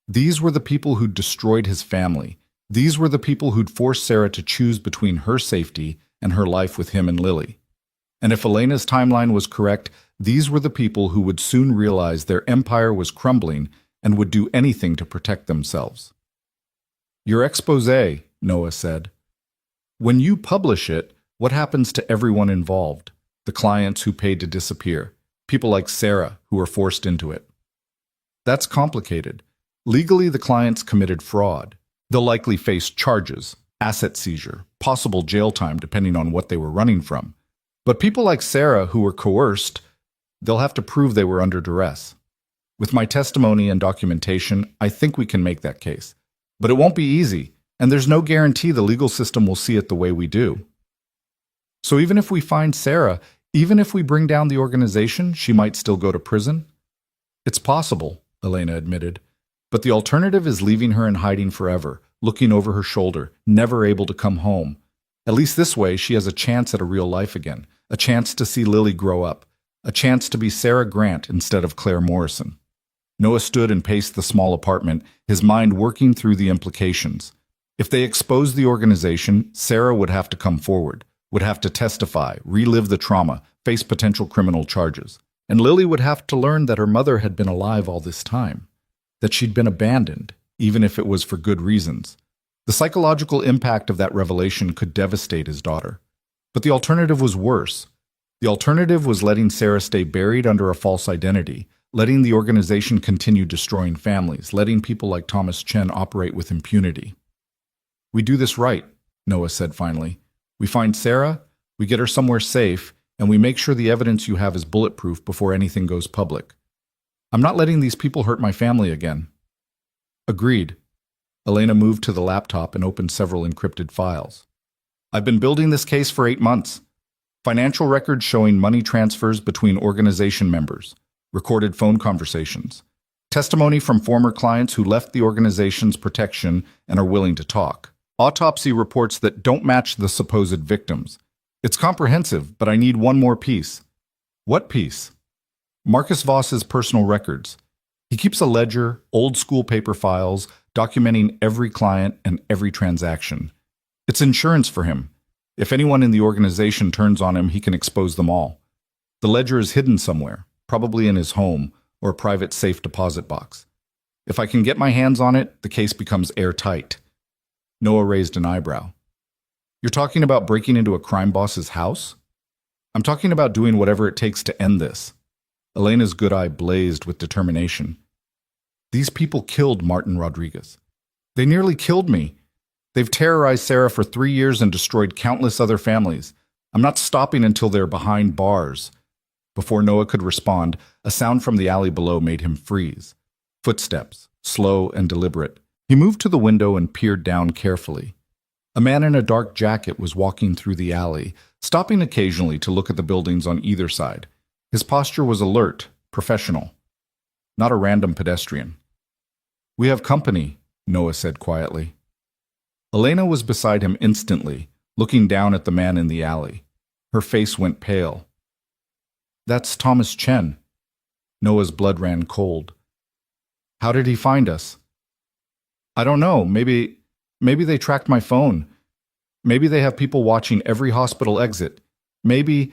These were the people who'd destroyed his family. These were the people who'd forced Sarah to choose between her safety and her life with him and Lily. And if Elena's timeline was correct, these were the people who would soon realize their empire was crumbling and would do anything to protect themselves. Your expose, Noah said. When you publish it, what happens to everyone involved? The clients who paid to disappear, people like Sarah who were forced into it. That's complicated. Legally, the clients committed fraud. They'll likely face charges, asset seizure, possible jail time depending on what they were running from. But people like Sarah who were coerced, they'll have to prove they were under duress. With my testimony and documentation, I think we can make that case. But it won't be easy, and there's no guarantee the legal system will see it the way we do. So even if we find Sarah, even if we bring down the organization, she might still go to prison? It's possible, Elena admitted. But the alternative is leaving her in hiding forever, looking over her shoulder, never able to come home. At least this way, she has a chance at a real life again, a chance to see Lily grow up, a chance to be Sarah Grant instead of Claire Morrison. Noah stood and paced the small apartment, his mind working through the implications. If they exposed the organization, Sarah would have to come forward, would have to testify, relive the trauma, face potential criminal charges. And Lily would have to learn that her mother had been alive all this time, that she'd been abandoned, even if it was for good reasons. The psychological impact of that revelation could devastate his daughter. But the alternative was worse. The alternative was letting Sarah stay buried under a false identity, letting the organization continue destroying families, letting people like Thomas Chen operate with impunity. We do this right, Noah said finally. We find Sarah, we get her somewhere safe, and we make sure the evidence you have is bulletproof before anything goes public. I'm not letting these people hurt my family again. Agreed. Elena moved to the laptop and opened several encrypted files. I've been building this case for 8 months. Financial records showing money transfers between organization members, recorded phone conversations, testimony from former clients who left the organization's protection and are willing to talk, autopsy reports that don't match the supposed victims. It's comprehensive, but I need one more piece. What piece? Marcus Voss's personal records. He keeps a ledger, old-school paper files, documenting every client and every transaction. It's insurance for him. If anyone in the organization turns on him, he can expose them all. The ledger is hidden somewhere, probably in his home or a private safe deposit box. If I can get my hands on it, the case becomes airtight. Noah raised an eyebrow. You're talking about breaking into a crime boss's house? I'm talking about doing whatever it takes to end this. Elena's good eye blazed with determination. These people killed Martin Rodriguez. They nearly killed me. They've terrorized Sarah for 3 years and destroyed countless other families. I'm not stopping until they're behind bars. Before Noah could respond, a sound from the alley below made him freeze. Footsteps, slow and deliberate. He moved to the window and peered down carefully. A man in a dark jacket was walking through the alley, stopping occasionally to look at the buildings on either side. His posture was alert, professional, not a random pedestrian. We have company, Noah said quietly. Elena was beside him instantly, looking down at the man in the alley. Her face went pale. That's Thomas Chen. Noah's blood ran cold. How did he find us? I don't know. Maybe they tracked my phone. Maybe they have people watching every hospital exit. Maybe...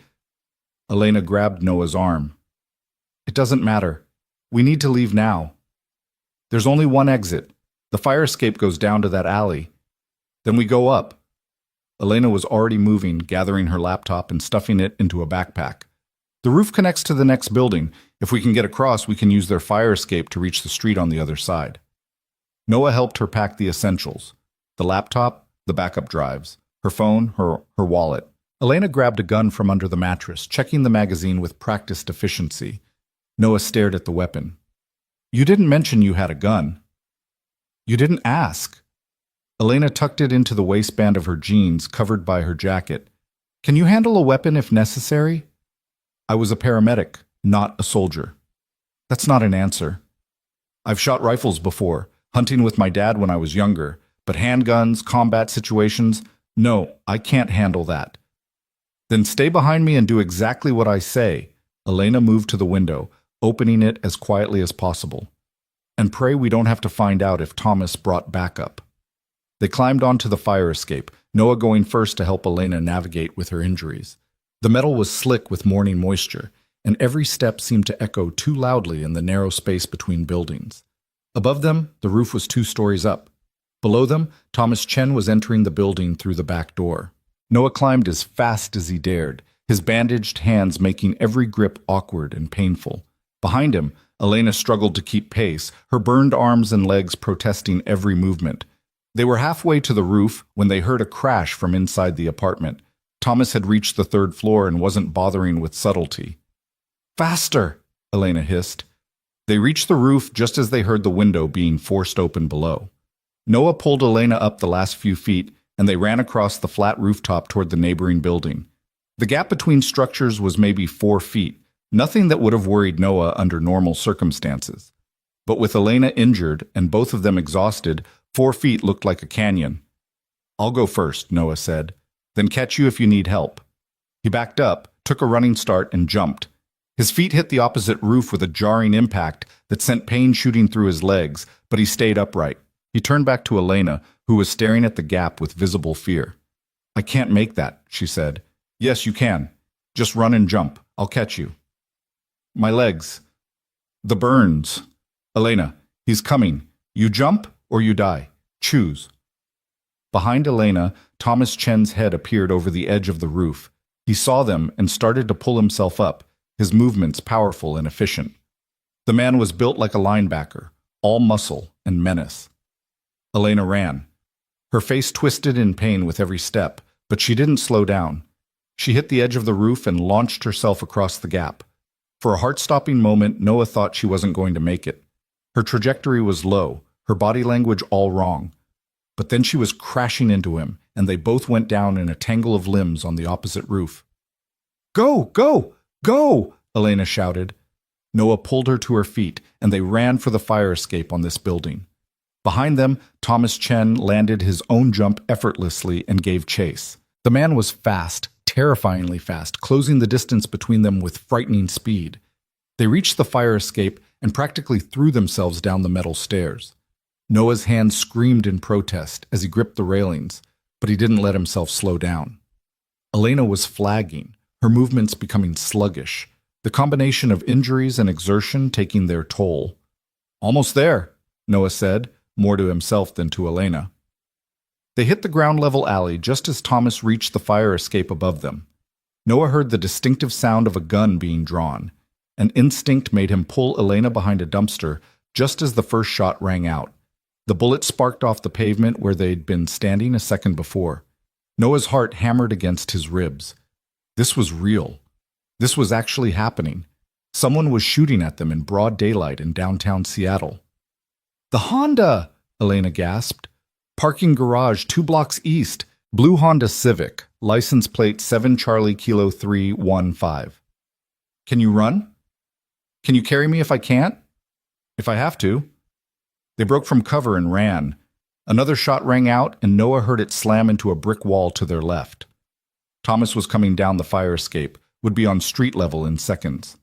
Elena grabbed Noah's arm. It doesn't matter. We need to leave now. There's only one exit. The fire escape goes down to that alley. Then we go up. Elena was already moving, gathering her laptop and stuffing it into a backpack. The roof connects to the next building. If we can get across, we can use their fire escape to reach the street on the other side. Noah helped her pack the essentials: the laptop, the backup drives, her phone, her wallet. Elena grabbed a gun from under the mattress, checking the magazine with practiced efficiency. Noah stared at the weapon. "You didn't mention you had a gun." "You didn't ask." Elena tucked it into the waistband of her jeans, covered by her jacket. "Can you handle a weapon if necessary?" "I was a paramedic, not a soldier." "That's not an answer." "I've shot rifles before, hunting with my dad when I was younger, but handguns, combat situations, no, I can't handle that." "Then stay behind me and do exactly what I say." Elena moved to the window, opening it as quietly as possible. "And pray we don't have to find out if Thomas brought backup." They climbed onto the fire escape, Noah going first to help Elena navigate with her injuries. The metal was slick with morning moisture, and every step seemed to echo too loudly in the narrow space between buildings. Above them, the roof was 2 stories up. Below them, Thomas Chen was entering the building through the back door. Noah climbed as fast as he dared, his bandaged hands making every grip awkward and painful. Behind him, Elena struggled to keep pace, her burned arms and legs protesting every movement. They were halfway to the roof when they heard a crash from inside the apartment. Thomas had reached the 3rd floor and wasn't bothering with subtlety. "Faster!" Elena hissed. They reached the roof just as they heard the window being forced open below. Noah pulled Elena up the last few feet, and they ran across the flat rooftop toward the neighboring building. The gap between structures was maybe 4 feet, nothing that would have worried Noah under normal circumstances. But with Elena injured and both of them exhausted, 4 feet looked like a canyon. "I'll go first," Noah said, "then catch you if you need help." He backed up, took a running start, and jumped. His feet hit the opposite roof with a jarring impact that sent pain shooting through his legs, but he stayed upright. He turned back to Elena, who was staring at the gap with visible fear. "I can't make that," she said. "Yes, you can. Just run and jump. I'll catch you." "My legs. The burns." "Elena, he's coming. You jump or you die. Choose." Behind Elena, Thomas Chen's head appeared over the edge of the roof. He saw them and started to pull himself up, his movements powerful and efficient. The man was built like a linebacker, all muscle and menace. Elena ran. Her face twisted in pain with every step, but she didn't slow down. She hit the edge of the roof and launched herself across the gap. For a heart-stopping moment, Noah thought she wasn't going to make it. Her trajectory was low, her body language all wrong. But then she was crashing into him, and they both went down in a tangle of limbs on the opposite roof. "Go! Go! Go!" Elena shouted. Noah pulled her to her feet, and they ran for the fire escape on this building. Behind them, Thomas Chen landed his own jump effortlessly and gave chase. The man was fast, terrifyingly fast, closing the distance between them with frightening speed. They reached the fire escape and practically threw themselves down the metal stairs. Noah's hand screamed in protest as he gripped the railings, but he didn't let himself slow down. Elena was flagging, her movements becoming sluggish, the combination of injuries and exertion taking their toll. "Almost there," Noah said, more to himself than to Elena. They hit the ground-level alley just as Thomas reached the fire escape above them. Noah heard the distinctive sound of a gun being drawn. An instinct made him pull Elena behind a dumpster just as the first shot rang out. The bullet sparked off the pavement where they'd been standing a second before. Noah's heart hammered against his ribs. This was real. This was actually happening. Someone was shooting at them in broad daylight in downtown Seattle. "The Honda!" Elena gasped. "Parking garage 2 blocks east. Blue Honda Civic. License plate 7 Charlie Kilo 315. Can you run? Can you carry me if I can't?" "If I have to." They broke from cover and ran. Another shot rang out, and Noah heard it slam into a brick wall to their left. Thomas was coming down the fire escape, would be on street level in seconds.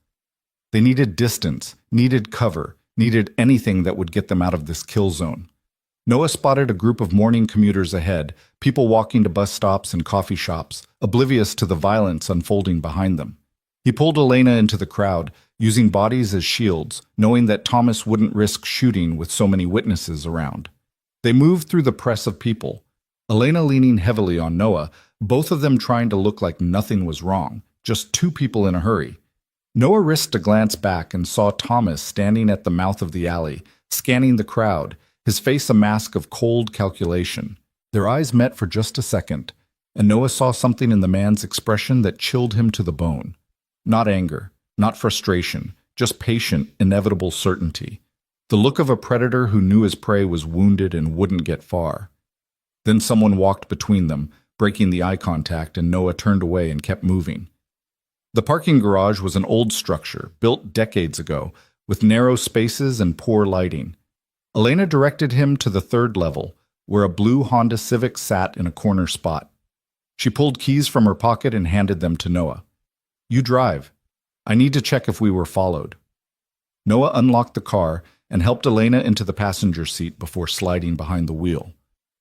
They needed distance, needed cover, needed anything that would get them out of this kill zone. Noah spotted a group of morning commuters ahead, people walking to bus stops and coffee shops, oblivious to the violence unfolding behind them. He pulled Elena into the crowd, using bodies as shields, knowing that Thomas wouldn't risk shooting with so many witnesses around. They moved through the press of people. Elena leaning heavily on Noah, both of them trying to look like nothing was wrong, just two people in a hurry. Noah risked a glance back and saw Thomas standing at the mouth of the alley, scanning the crowd, his face a mask of cold calculation. Their eyes met for just a second, and Noah saw something in the man's expression that chilled him to the bone. Not anger, not frustration, just patient, inevitable certainty. The look of a predator who knew his prey was wounded and wouldn't get far. Then someone walked between them, breaking the eye contact, and Noah turned away and kept moving. The parking garage was an old structure, built decades ago, with narrow spaces and poor lighting. Elena directed him to the third level, where a blue Honda Civic sat in a corner spot. She pulled keys from her pocket and handed them to Noah. "You drive. I need to check if we were followed." Noah unlocked the car and helped Elena into the passenger seat before sliding behind the wheel.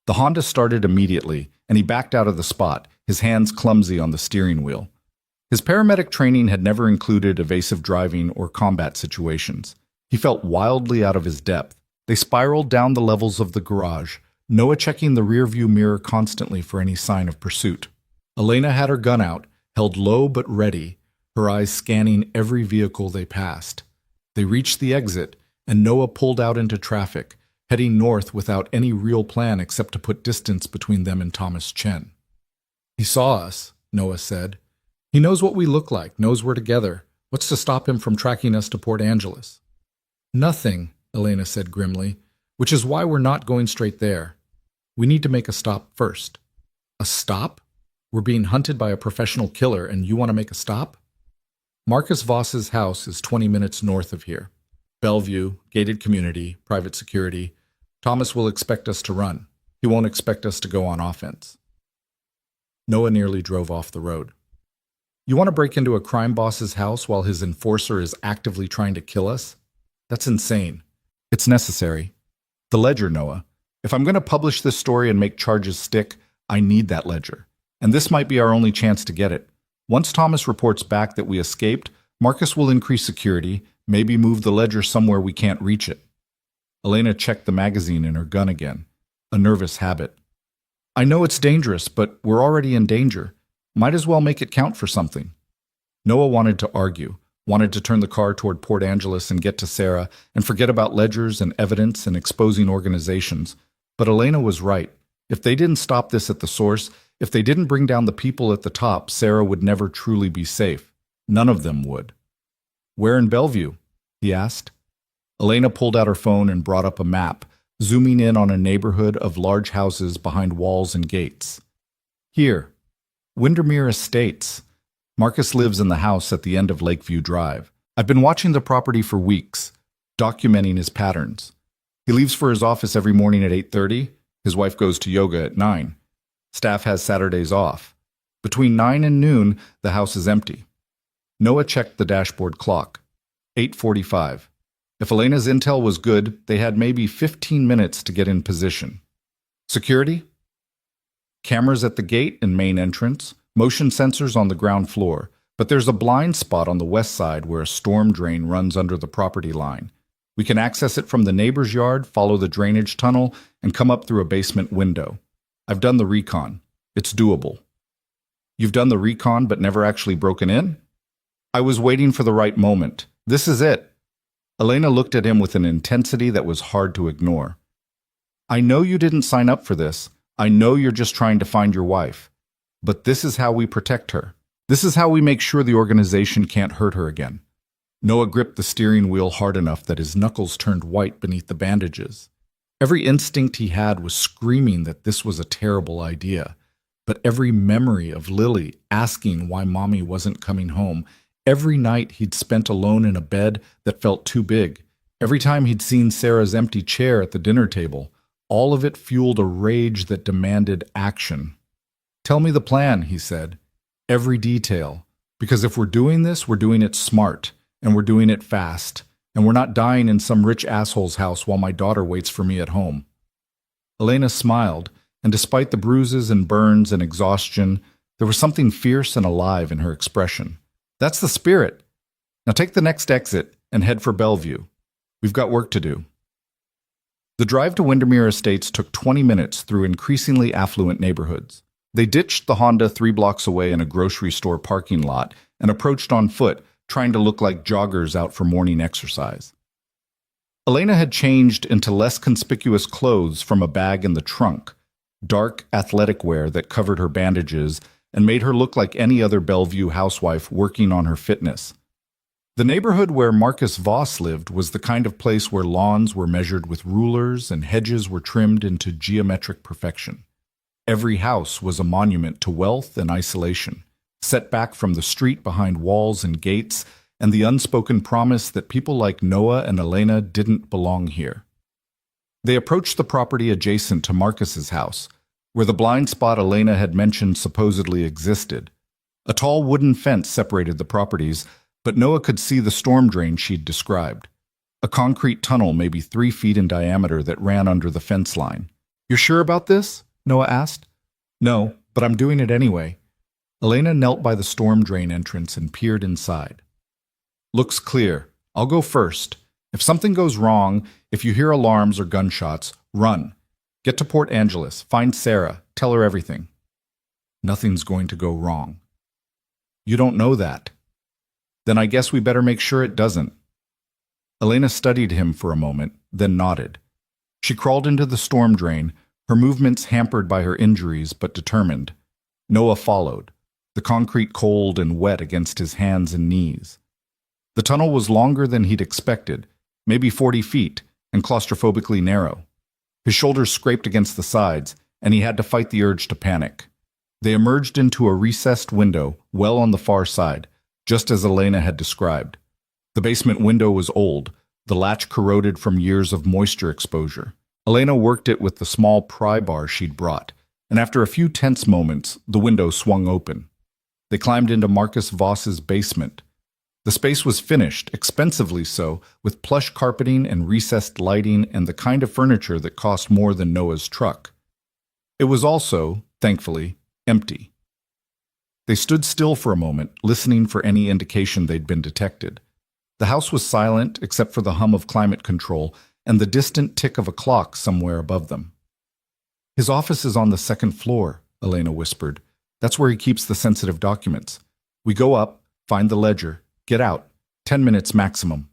The Honda started immediately, and he backed out of the spot, his hands clumsy on the steering wheel. His paramedic training had never included evasive driving or combat situations. He felt wildly out of his depth. They spiraled down the levels of the garage, Noah checking the rearview mirror constantly for any sign of pursuit. Elena had her gun out, held low but ready, her eyes scanning every vehicle they passed. They reached the exit, and Noah pulled out into traffic, heading north without any real plan except to put distance between them and Thomas Chen. "He saw us," Noah said. "He knows what we look like, knows we're together. What's to stop him from tracking us to Port Angeles?" "Nothing," Elena said grimly, "which is why we're not going straight there. We need to make a stop first." "A stop? We're being hunted by a professional killer, and you want to make a stop?" "Marcus Voss's house is 20 minutes north of here. Bellevue, gated community, private security. Thomas will expect us to run. He won't expect us to go on offense." Noah nearly drove off the road. "You want to break into a crime boss's house while his enforcer is actively trying to kill us? That's insane." "It's necessary. The ledger, Noah. If I'm going to publish this story and make charges stick, I need that ledger. And this might be our only chance to get it. Once Thomas reports back that we escaped, Marcus will increase security, maybe move the ledger somewhere we can't reach it." Elena checked the magazine in her gun again, a nervous habit. "I know it's dangerous, but we're already in danger. Might as well make it count for something." Noah wanted to argue, wanted to turn the car toward Port Angeles and get to Sarah and forget about ledgers and evidence and exposing organizations. But Elena was right. If they didn't stop this at the source, if they didn't bring down the people at the top, Sarah would never truly be safe. None of them would. "Where in Bellevue?" he asked. Elena pulled out her phone and brought up a map, zooming in on a neighborhood of large houses behind walls and gates. "Here. Windermere Estates. Marcus lives in the house at the end of Lakeview Drive. I've been watching the property for weeks, documenting his patterns. He leaves for his office every morning at 8:30. His wife goes to yoga at 9. Staff has Saturdays off. Between 9 and noon, the house is empty." Noah checked the dashboard clock. 8:45. If Elena's intel was good, they had maybe 15 minutes to get in position. "Security?" "Cameras at the gate and main entrance, motion sensors on the ground floor, but there's a blind spot on the west side where a storm drain runs under the property line. We can access it from the neighbor's yard, follow the drainage tunnel, and come up through a basement window. I've done the recon. It's doable." "You've done the recon but never actually broken in?" "I was waiting for the right moment. This is it." Elena looked at him with an intensity that was hard to ignore. "I know you didn't sign up for this. I know you're just trying to find your wife. But this is how we protect her. This is how we make sure the organization can't hurt her again." Noah gripped the steering wheel hard enough that his knuckles turned white beneath the bandages. Every instinct he had was screaming that this was a terrible idea. But every memory of Lily asking why Mommy wasn't coming home, every night he'd spent alone in a bed that felt too big, every time he'd seen Sarah's empty chair at the dinner table, all of it fueled a rage that demanded action. "Tell me the plan," he said. "Every detail. Because if we're doing this, we're doing it smart, and we're doing it fast, and we're not dying in some rich asshole's house while my daughter waits for me at home." Elena smiled, and despite the bruises and burns and exhaustion, there was something fierce and alive in her expression. "That's the spirit. Now take the next exit and head for Bellevue. We've got work to do." The drive to Windermere Estates took 20 minutes through increasingly affluent neighborhoods. They ditched the Honda 3 blocks away in a grocery store parking lot and approached on foot, trying to look like joggers out for morning exercise. Elena had changed into less conspicuous clothes from a bag in the trunk, dark athletic wear that covered her bandages and made her look like any other Bellevue housewife working on her fitness. The neighborhood where Marcus Voss lived was the kind of place where lawns were measured with rulers and hedges were trimmed into geometric perfection. Every house was a monument to wealth and isolation, set back from the street behind walls and gates, and the unspoken promise that people like Noah and Elena didn't belong here. They approached the property adjacent to Marcus's house, where the blind spot Elena had mentioned supposedly existed. A tall wooden fence separated the properties, but Noah could see the storm drain she'd described. A concrete tunnel maybe 3 feet in diameter that ran under the fence line. "You're sure about this?" Noah asked. "No, but I'm doing it anyway." Elena knelt by the storm drain entrance and peered inside. "Looks clear. I'll go first. If something goes wrong, if you hear alarms or gunshots, run. Get to Port Angeles, find Sarah, tell her everything." "Nothing's going to go wrong." "You don't know that." "Then I guess we better make sure it doesn't." Elena studied him for a moment, then nodded. She crawled into the storm drain, her movements hampered by her injuries but determined. Noah followed, the concrete cold and wet against his hands and knees. The tunnel was longer than he'd expected, maybe 40 feet, and claustrophobically narrow. His shoulders scraped against the sides, and he had to fight the urge to panic. They emerged into a recessed window, well on the far side, just as Elena had described. The basement window was old, the latch corroded from years of moisture exposure. Elena worked it with the small pry bar she'd brought, and after a few tense moments, the window swung open. They climbed into Marcus Voss's basement. The space was finished, expensively so, with plush carpeting and recessed lighting and the kind of furniture that cost more than Noah's truck. It was also, thankfully, empty. They stood still for a moment, listening for any indication they'd been detected. The house was silent except for the hum of climate control and the distant tick of a clock somewhere above them. "His office is on the second floor," Elena whispered. "That's where he keeps the sensitive documents. We go up, find the ledger, get out. 10 minutes maximum."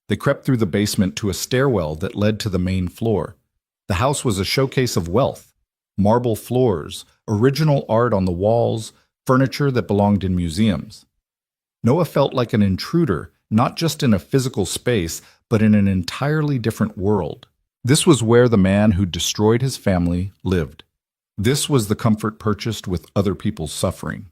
They crept through the basement to a stairwell that led to the main floor. The house was a showcase of wealth. Marble floors, original art on the walls, furniture that belonged in museums. Noah felt like an intruder, not just in a physical space, but in an entirely different world. This was where the man who destroyed his family lived. This was the comfort purchased with other people's suffering.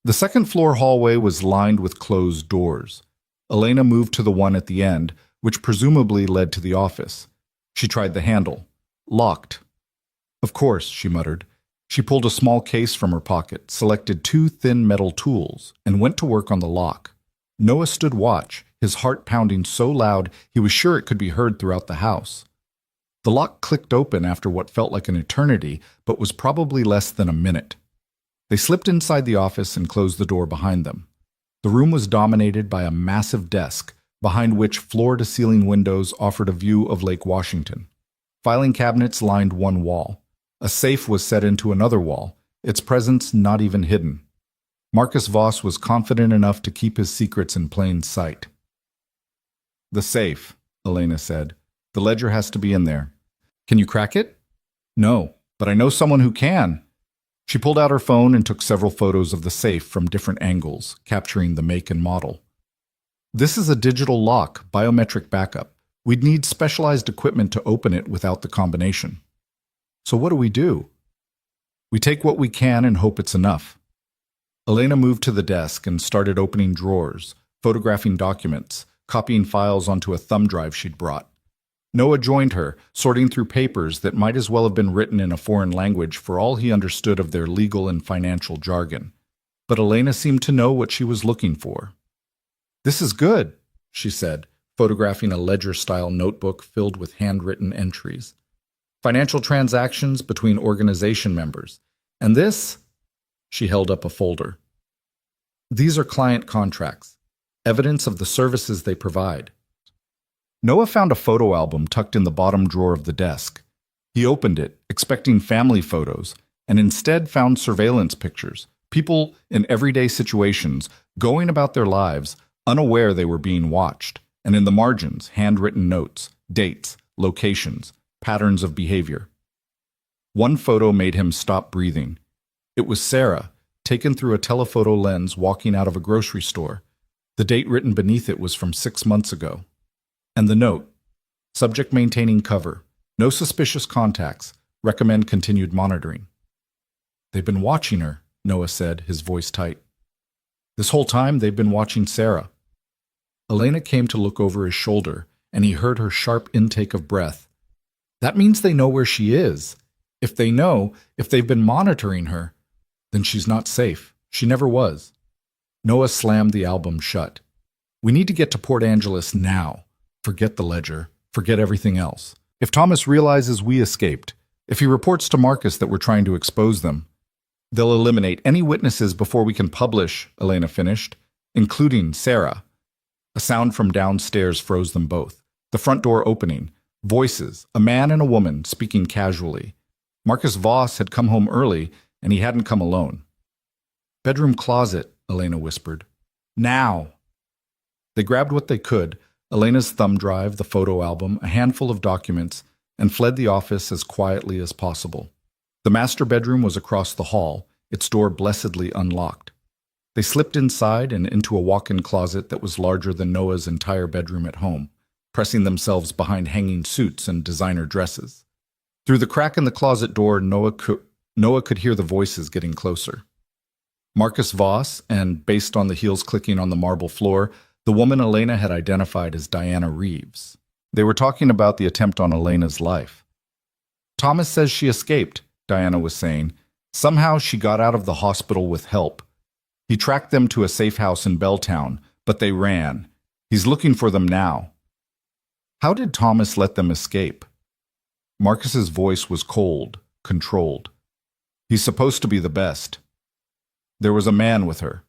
The second-floor hallway was lined with closed doors. Elena moved to the one at the end, which presumably led to the office. She tried the handle. Locked. "Of course," she muttered. She pulled a small case from her pocket, selected 2 thin metal tools, and went to work on the lock. Noah stood watch, his heart pounding so loud he was sure it could be heard throughout the house. The lock clicked open after what felt like an eternity, but was probably less than a minute. They slipped inside the office and closed the door behind them. The room was dominated by a massive desk, behind which floor-to-ceiling windows offered a view of Lake Washington. Filing cabinets lined one wall. A safe was set into another wall, its presence not even hidden. Marcus Voss was confident enough to keep his secrets in plain sight. "The safe," Elena said. "The ledger has to be in there." "Can you crack it?" "No, but I know someone who can." She pulled out her phone and took several photos of the safe from different angles, capturing the make and model. "This is a digital lock, biometric backup. We'd need specialized equipment to open it without the combination." "So what do we do?" "We take what we can and hope it's enough." Elena moved to the desk and started opening drawers, photographing documents, copying files onto a thumb drive she'd brought. Noah joined her, sorting through papers that might as well have been written in a foreign language for all he understood of their legal and financial jargon. But Elena seemed to know what she was looking for. "This is good," she said, photographing a ledger-style notebook filled with handwritten entries. "Financial transactions between organization members. And this?" She held up a folder. "These are client contracts, evidence of the services they provide." Noah found a photo album tucked in the bottom drawer of the desk. He opened it, expecting family photos, and instead found surveillance pictures, people in everyday situations, going about their lives, unaware they were being watched, and in the margins, handwritten notes, dates, locations, patterns of behavior. One photo made him stop breathing. It was Sarah, taken through a telephoto lens walking out of a grocery store. The date written beneath it was from 6 months ago. And the note, subject maintaining cover, no suspicious contacts, recommend continued monitoring. They've been watching her, Noah said, his voice tight. This whole time they've been watching Sarah. Elena came to look over his shoulder, and he heard her sharp intake of breath. That means they know where she is. If they know, if they've been monitoring her, then she's not safe. She never was. Noah slammed the album shut. We need to get to Port Angeles now. Forget the ledger. Forget everything else. If Thomas realizes we escaped, if he reports to Marcus that we're trying to expose them, they'll eliminate any witnesses before we can publish, Elena finished, including Sarah. A sound from downstairs froze them both. The front door opening. Voices, a man and a woman speaking casually. Marcus Voss had come home early, and he hadn't come alone. Bedroom closet, Elena whispered. Now! They grabbed what they could, Elena's thumb drive, the photo album, a handful of documents, and fled the office as quietly as possible. The master bedroom was across the hall, its door blessedly unlocked. They slipped inside and into a walk-in closet that was larger than Noah's entire bedroom at home, pressing themselves behind hanging suits and designer dresses. Through the crack in the closet door, Noah could hear the voices getting closer. Marcus Voss, and based on the heels clicking on the marble floor, the woman Elena had identified as Diana Reeves. They were talking about the attempt on Elena's life. Thomas says she escaped, Diana was saying. Somehow she got out of the hospital with help. He tracked them to a safe house in Belltown, but they ran. He's looking for them now. How did Thomas let them escape? Marcus's voice was cold, controlled. He's supposed to be the best. There was a man with her,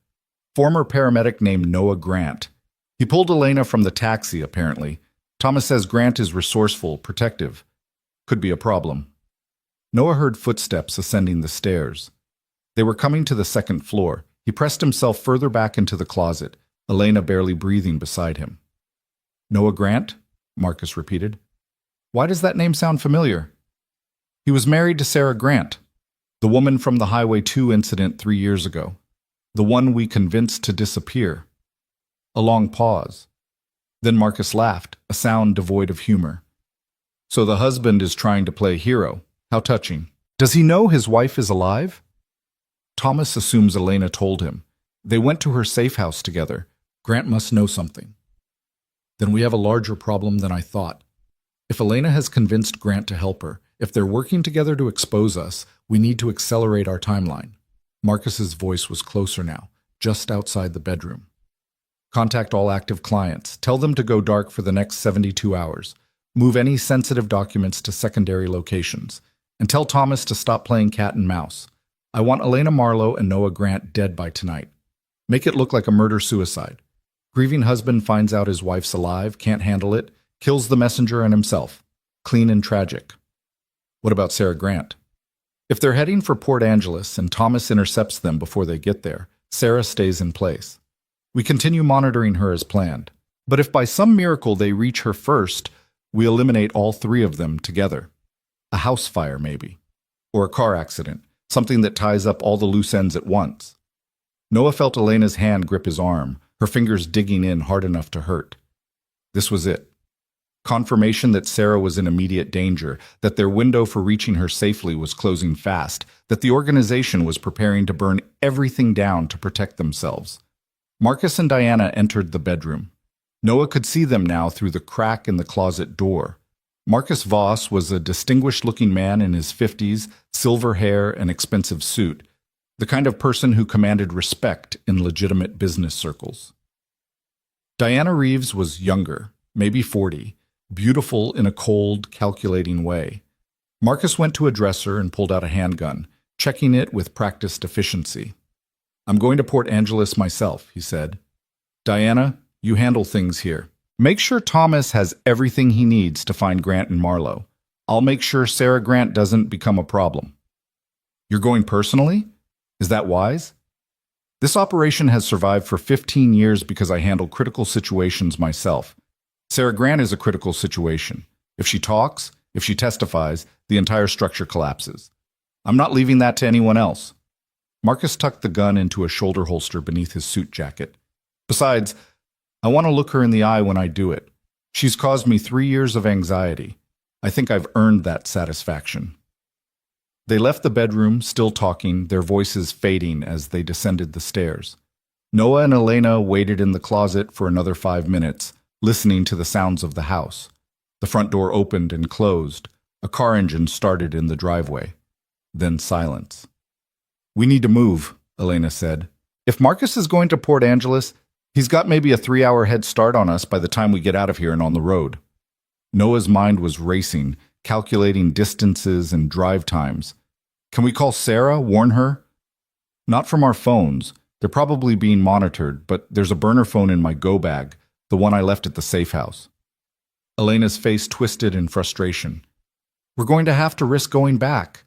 former paramedic named Noah Grant. He pulled Elena from the taxi, apparently. Thomas says Grant is resourceful, protective. Could be a problem. Noah heard footsteps ascending the stairs. They were coming to the second floor. He pressed himself further back into the closet, Elena barely breathing beside him. Noah Grant? Marcus repeated. Why does that name sound familiar? He was married to Sarah Grant, the woman from the Highway 2 incident 3 years ago, the one we convinced to disappear. A long pause. Then Marcus laughed, a sound devoid of humor. So the husband is trying to play hero. How touching. Does he know his wife is alive? Thomas assumes Elena told him. They went to her safe house together. Grant must know something. Then we have a larger problem than I thought. If Elena has convinced Grant to help her, if they're working together to expose us, we need to accelerate our timeline. Marcus's voice was closer now, just outside the bedroom. Contact all active clients. Tell them to go dark for the next 72 hours. Move any sensitive documents to secondary locations. And tell Thomas to stop playing cat and mouse. I want Elena Marlowe and Noah Grant dead by tonight. Make it look like a murder-suicide. Grieving husband finds out his wife's alive, can't handle it, kills the messenger and himself. Clean and tragic. What about Sarah Grant? If they're heading for Port Angeles and Thomas intercepts them before they get there, Sarah stays in place. We continue monitoring her as planned. But if by some miracle they reach her first, we eliminate all 3 of them together. A house fire, maybe. Or a car accident, something that ties up all the loose ends at once. Noah felt Elena's hand grip his arm, her fingers digging in hard enough to hurt. This was it. Confirmation that Sarah was in immediate danger, that their window for reaching her safely was closing fast, that the organization was preparing to burn everything down to protect themselves. Marcus and Diana entered the bedroom. Noah could see them now through the crack in the closet door. Marcus Voss was a distinguished-looking man in his 50s, silver hair and expensive suit, the kind of person who commanded respect in legitimate business circles. Diana Reeves was younger, maybe 40, beautiful in a cold, calculating way. Marcus went to a dresser and pulled out a handgun, checking it with practiced efficiency. I'm going to Port Angeles myself, he said. Diana, you handle things here. Make sure Thomas has everything he needs to find Grant and Marlowe. I'll make sure Sarah Grant doesn't become a problem. You're going personally? Is that wise? This operation has survived for 15 years because I handle critical situations myself. Sarah Grant is a critical situation. If she talks, if she testifies, the entire structure collapses. I'm not leaving that to anyone else. Marcus tucked the gun into a shoulder holster beneath his suit jacket. Besides, I want to look her in the eye when I do it. She's caused me 3 years of anxiety. I think I've earned that satisfaction. They left the bedroom, still talking, their voices fading as they descended the stairs. Noah and Elena waited in the closet for another 5 minutes, listening to the sounds of the house. The front door opened and closed. A car engine started in the driveway. Then silence. We need to move, Elena said. If Marcus is going to Port Angeles, he's got maybe a 3-hour head start on us by the time we get out of here and on the road. Noah's mind was racing, calculating distances and drive times. Can we call Sarah, warn her? Not from our phones. They're probably being monitored, but there's a burner phone in my go bag, the one I left at the safe house. Elena's face twisted in frustration. We're going to have to risk going back.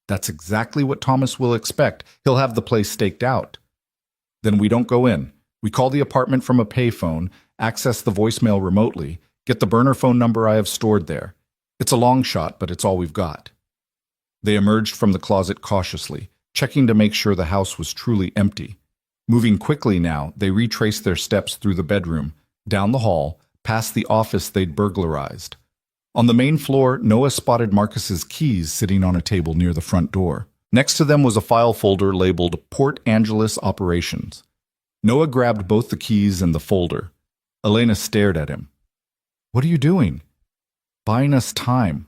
That's exactly what Thomas will expect. He'll have the place staked out. Then we don't go in. We call the apartment from a payphone, access the voicemail remotely, get the burner phone number I have stored there. It's a long shot, but it's all we've got. They emerged from the closet cautiously, checking to make sure the house was truly empty. Moving quickly now, they retraced their steps through the bedroom, down the hall, past the office they'd burglarized. On the main floor, Noah spotted Marcus's keys sitting on a table near the front door. Next to them was a file folder labeled Port Angeles Operations. Noah grabbed both the keys and the folder. Elena stared at him. What are you doing? Buying us time.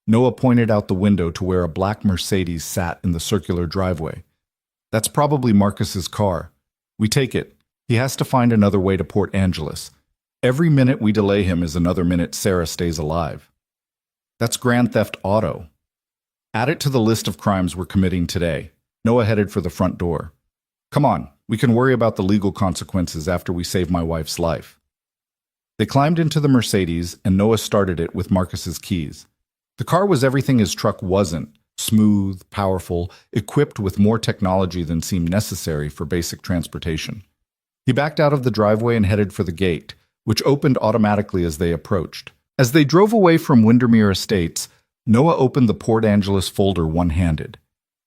Noah pointed out the window to where a black Mercedes sat in the circular driveway. That's probably Marcus's car. We take it. He has to find another way to Port Angeles. Every minute we delay him is another minute Sarah stays alive. That's Grand Theft Auto. Add it to the list of crimes we're committing today. Noah headed for the front door. Come on, we can worry about the legal consequences after we save my wife's life. They climbed into the Mercedes, and Noah started it with Marcus's keys. The car was everything his truck wasn't: smooth, powerful, equipped with more technology than seemed necessary for basic transportation. He backed out of the driveway and headed for the gate, which opened automatically as they approached. As they drove away from Windermere Estates, Noah opened the Port Angeles folder one-handed.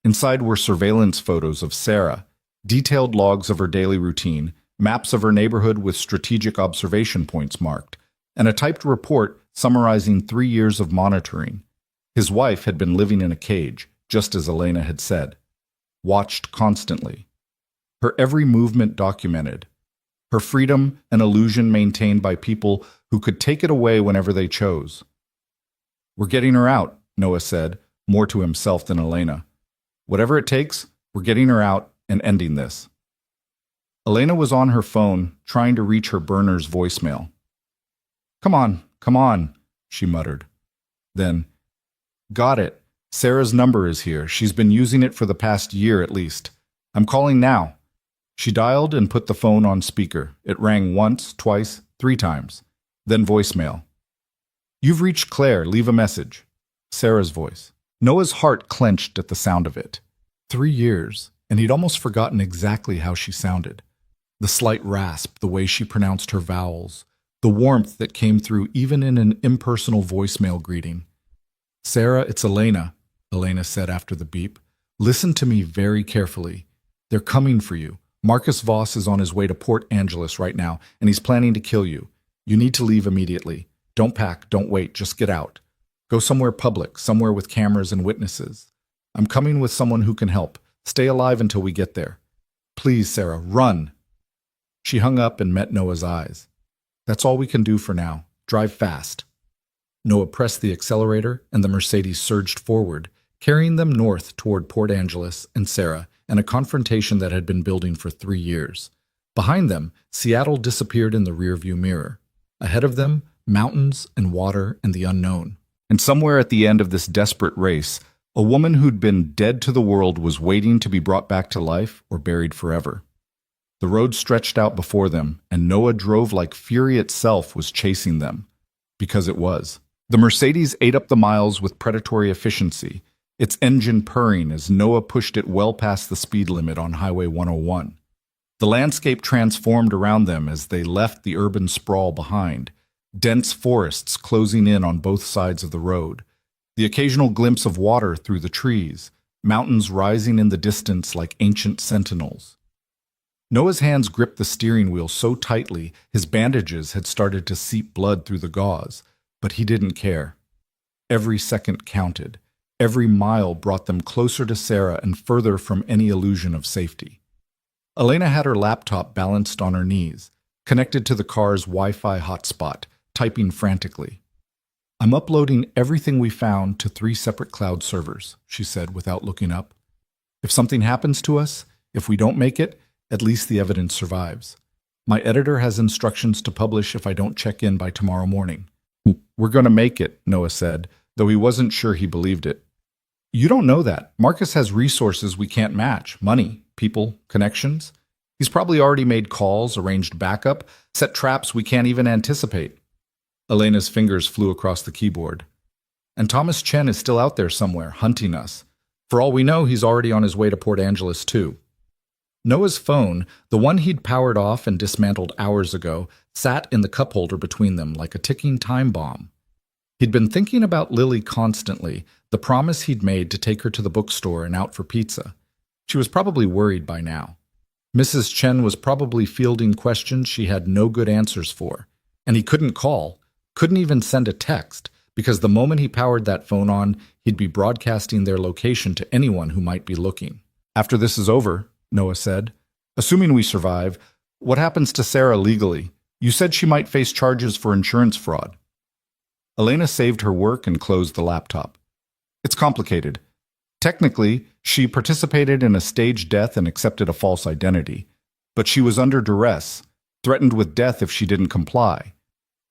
Inside were surveillance photos of Sarah, detailed logs of her daily routine, maps of her neighborhood with strategic observation points marked, and a typed report summarizing 3 years of monitoring. His wife had been living in a cage, just as Elena had said, watched constantly. Her every movement documented. Her freedom an illusion maintained by people who could take it away whenever they chose. We're getting her out, Noah said, more to himself than Elena. Whatever it takes, we're getting her out and ending this. Elena was on her phone, trying to reach her burner's voicemail. Come on, she muttered. Then, got it. Sarah's number is here. She's been using it for the past year at least. I'm calling now. She dialed and put the phone on speaker. It rang once, twice, 3 times. Then voicemail. You've reached Claire. Leave a message. Sarah's voice. Noah's heart clenched at the sound of it. 3 years, and he'd almost forgotten exactly how she sounded. The slight rasp, the way she pronounced her vowels, the warmth that came through even in an impersonal voicemail greeting. Sarah, it's Elena, Elena said after the beep. Listen to me very carefully. They're coming for you. Marcus Voss is on his way to Port Angeles right now, and he's planning to kill you. You need to leave immediately. Don't pack, don't wait, just get out. Go somewhere public, somewhere with cameras and witnesses. I'm coming with someone who can help. Stay alive until we get there. Please, Sarah, run. She hung up and met Noah's eyes. That's all we can do for now. Drive fast. Noah pressed the accelerator, and the Mercedes surged forward, carrying them north toward Port Angeles and Sarah, and a confrontation that had been building for 3 years. Behind them, Seattle disappeared in the rearview mirror. Ahead of them, mountains and water and the unknown. And somewhere at the end of this desperate race, a woman who'd been dead to the world was waiting to be brought back to life or buried forever. The road stretched out before them, and Noah drove like fury itself was chasing them. Because it was. The Mercedes ate up the miles with predatory efficiency, its engine purring as Noah pushed it well past the speed limit on Highway 101. The landscape transformed around them as they left the urban sprawl behind, dense forests closing in on both sides of the road, the occasional glimpse of water through the trees, mountains rising in the distance like ancient sentinels. Noah's hands gripped the steering wheel so tightly his bandages had started to seep blood through the gauze, but he didn't care. Every second counted. Every mile brought them closer to Sarah and further from any illusion of safety. Elena had her laptop balanced on her knees, connected to the car's Wi-Fi hotspot, typing frantically. "I'm uploading everything we found to 3 separate cloud servers," she said without looking up. "If something happens to us, if we don't make it, at least the evidence survives. My editor has instructions to publish if I don't check in by tomorrow morning." "We're going to make it," Noah said, though he wasn't sure he believed it. "You don't know that. Marcus has resources we can't match. Money, people, connections. He's probably already made calls, arranged backup, set traps we can't even anticipate." Elena's fingers flew across the keyboard. "And Thomas Chen is still out there somewhere, hunting us. For all we know, he's already on his way to Port Angeles, too." Noah's phone, the one he'd powered off and dismantled hours ago, sat in the cup holder between them like a ticking time bomb. He'd been thinking about Lily constantly, the promise he'd made to take her to the bookstore and out for pizza. She was probably worried by now. Mrs. Chen was probably fielding questions she had no good answers for, and he couldn't call, couldn't even send a text, because the moment he powered that phone on, he'd be broadcasting their location to anyone who might be looking. "After this is over," Noah said, "assuming we survive, what happens to Sarah legally? You said she might face charges for insurance fraud." Elena saved her work and closed the laptop. "It's complicated. Technically, she participated in a staged death and accepted a false identity. But she was under duress, threatened with death if she didn't comply.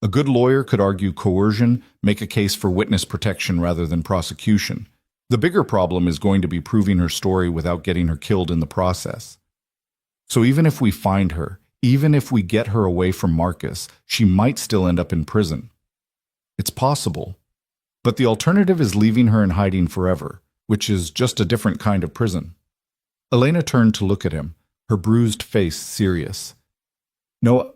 A good lawyer could argue coercion, make a case for witness protection rather than prosecution. The bigger problem is going to be proving her story without getting her killed in the process. So even if we find her, even if we get her away from Marcus, she might still end up in prison. It's possible. But the alternative is leaving her in hiding forever, which is just a different kind of prison." Elena turned to look at him, her bruised face serious. "Noah,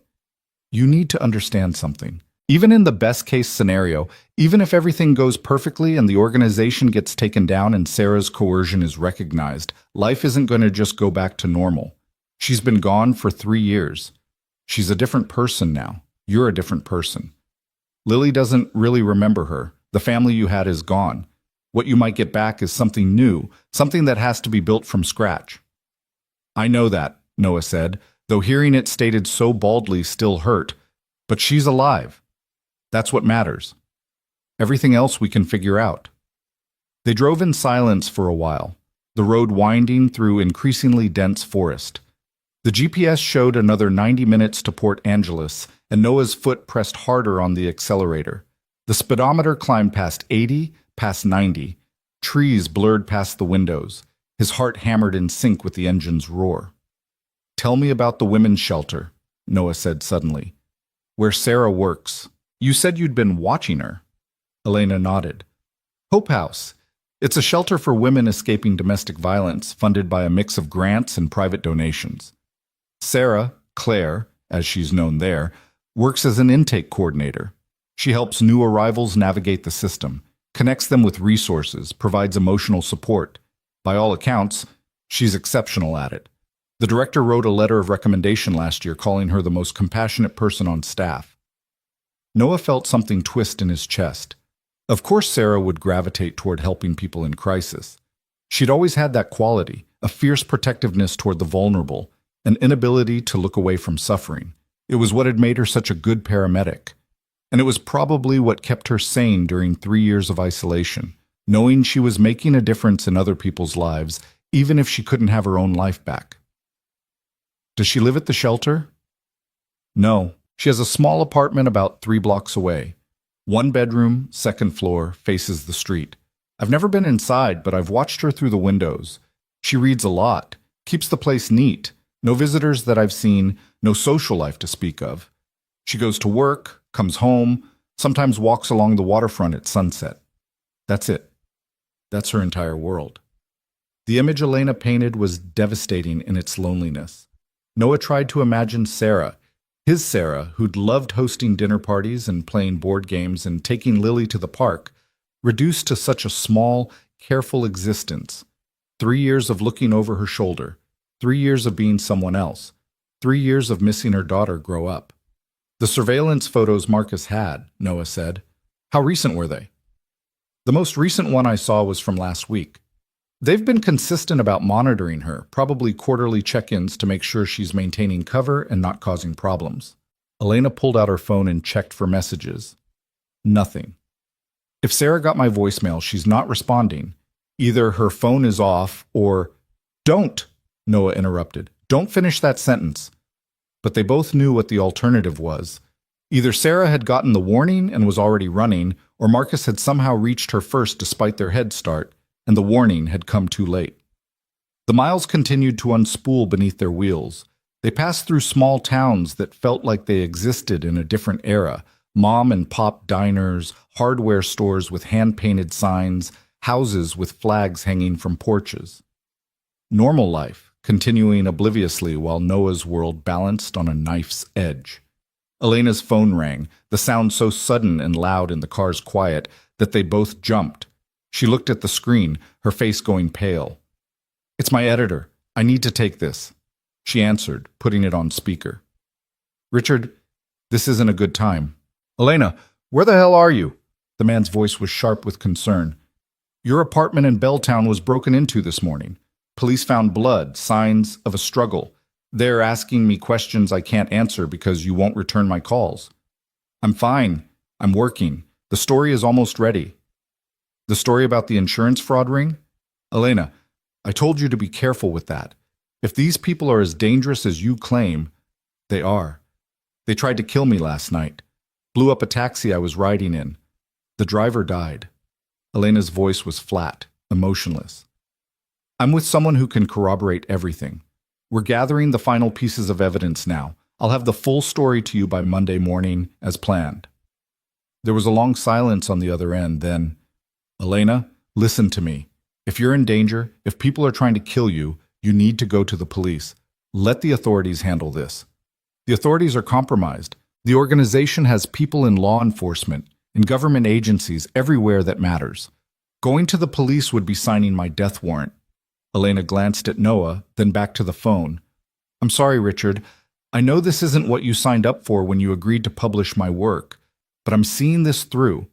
you need to understand something. Even in the best-case scenario, even if everything goes perfectly and the organization gets taken down and Sarah's coercion is recognized, life isn't going to just go back to normal. She's been gone for 3 years. She's a different person now. You're a different person. Lily doesn't really remember her. The family you had is gone. What you might get back is something new, something that has to be built from scratch." "I know that," Noah said, though hearing it stated so baldly still hurt. "But she's alive. That's what matters. Everything else we can figure out." They drove in silence for a while, the road winding through increasingly dense forest. The GPS showed another 90 minutes to Port Angeles, and Noah's foot pressed harder on the accelerator. The speedometer climbed past 80, past 90. Trees blurred past the windows. His heart hammered in sync with the engine's roar. "Tell me about the women's shelter," Noah said suddenly. "Where Sarah works. You said you'd been watching her." Elena nodded. "Hope House. It's a shelter for women escaping domestic violence, funded by a mix of grants and private donations. Sarah, Claire, as she's known there, works as an intake coordinator. She helps new arrivals navigate the system, connects them with resources, provides emotional support. By all accounts, she's exceptional at it. The director wrote a letter of recommendation last year calling her the most compassionate person on staff." Noah felt something twist in his chest. Of course Sarah would gravitate toward helping people in crisis. She'd always had that quality, a fierce protectiveness toward the vulnerable, an inability to look away from suffering. It was what had made her such a good paramedic. And it was probably what kept her sane during 3 years of isolation, knowing she was making a difference in other people's lives, even if she couldn't have her own life back. "Does she live at the shelter?" "No. She has a small apartment about 3 blocks away. 1 bedroom, 2nd floor, faces the street. I've never been inside, but I've watched her through the windows. She reads a lot, keeps the place neat, No visitors that I've seen, no social life to speak of. She goes to work, comes home, sometimes walks along the waterfront at sunset. That's it. That's her entire world. The image Elena painted was devastating in its loneliness. Noah tried to imagine Sarah, his Sarah, who'd loved hosting dinner parties and playing board games and taking Lily to the park, reduced to such a small, careful existence. 3 years of looking over her shoulder, 3 years of being someone else, 3 years of missing her daughter grow up. The surveillance photos Marcus had, Noah said. How recent were they? The most recent one I saw was from last week. They've been consistent about monitoring her, probably quarterly check-ins to make sure she's maintaining cover and not causing problems. Elena pulled out her phone and checked for messages. Nothing. If Sarah got my voicemail, she's not responding. Either her phone is off or... Don't! Noah interrupted. Don't finish that sentence. But they both knew what the alternative was. Either Sarah had gotten the warning and was already running, or Marcus had somehow reached her first despite their head start, and the warning had come too late. The miles continued to unspool beneath their wheels. They passed through small towns that felt like they existed in a different era, mom and pop diners, hardware stores with hand-painted signs, houses with flags hanging from porches. Normal life, continuing obliviously while Noah's world balanced on a knife's edge. Elena's phone rang, the sound so sudden and loud in the car's quiet that they both jumped. She looked at the screen, her face going pale. It's my editor. I need to take this. She answered, putting it on speaker. Richard, this isn't a good time. Elena, where the hell are you? The man's voice was sharp with concern. Your apartment in Belltown was broken into this morning. Police found blood, signs of a struggle. They're asking me questions I can't answer because you won't return my calls. I'm fine. I'm working. The story is almost ready. The story about the insurance fraud ring? Elena, I told you to be careful with that. If these people are as dangerous as you claim, they are. They tried to kill me last night. Blew up a taxi I was riding in. The driver died. Elena's voice was flat, emotionless. I'm with someone who can corroborate everything. We're gathering the final pieces of evidence now. I'll have the full story to you by Monday morning, as planned. There was a long silence on the other end, then, Elena, listen to me. If you're in danger, if people are trying to kill you, you need to go to the police. Let the authorities handle this. The authorities are compromised. The organization has people in law enforcement, in government agencies, everywhere that matters. Going to the police would be signing my death warrant. Elena glanced at Noah, then back to the phone. I'm sorry, Richard. I know this isn't what you signed up for when you agreed to publish my work, but I'm seeing this through.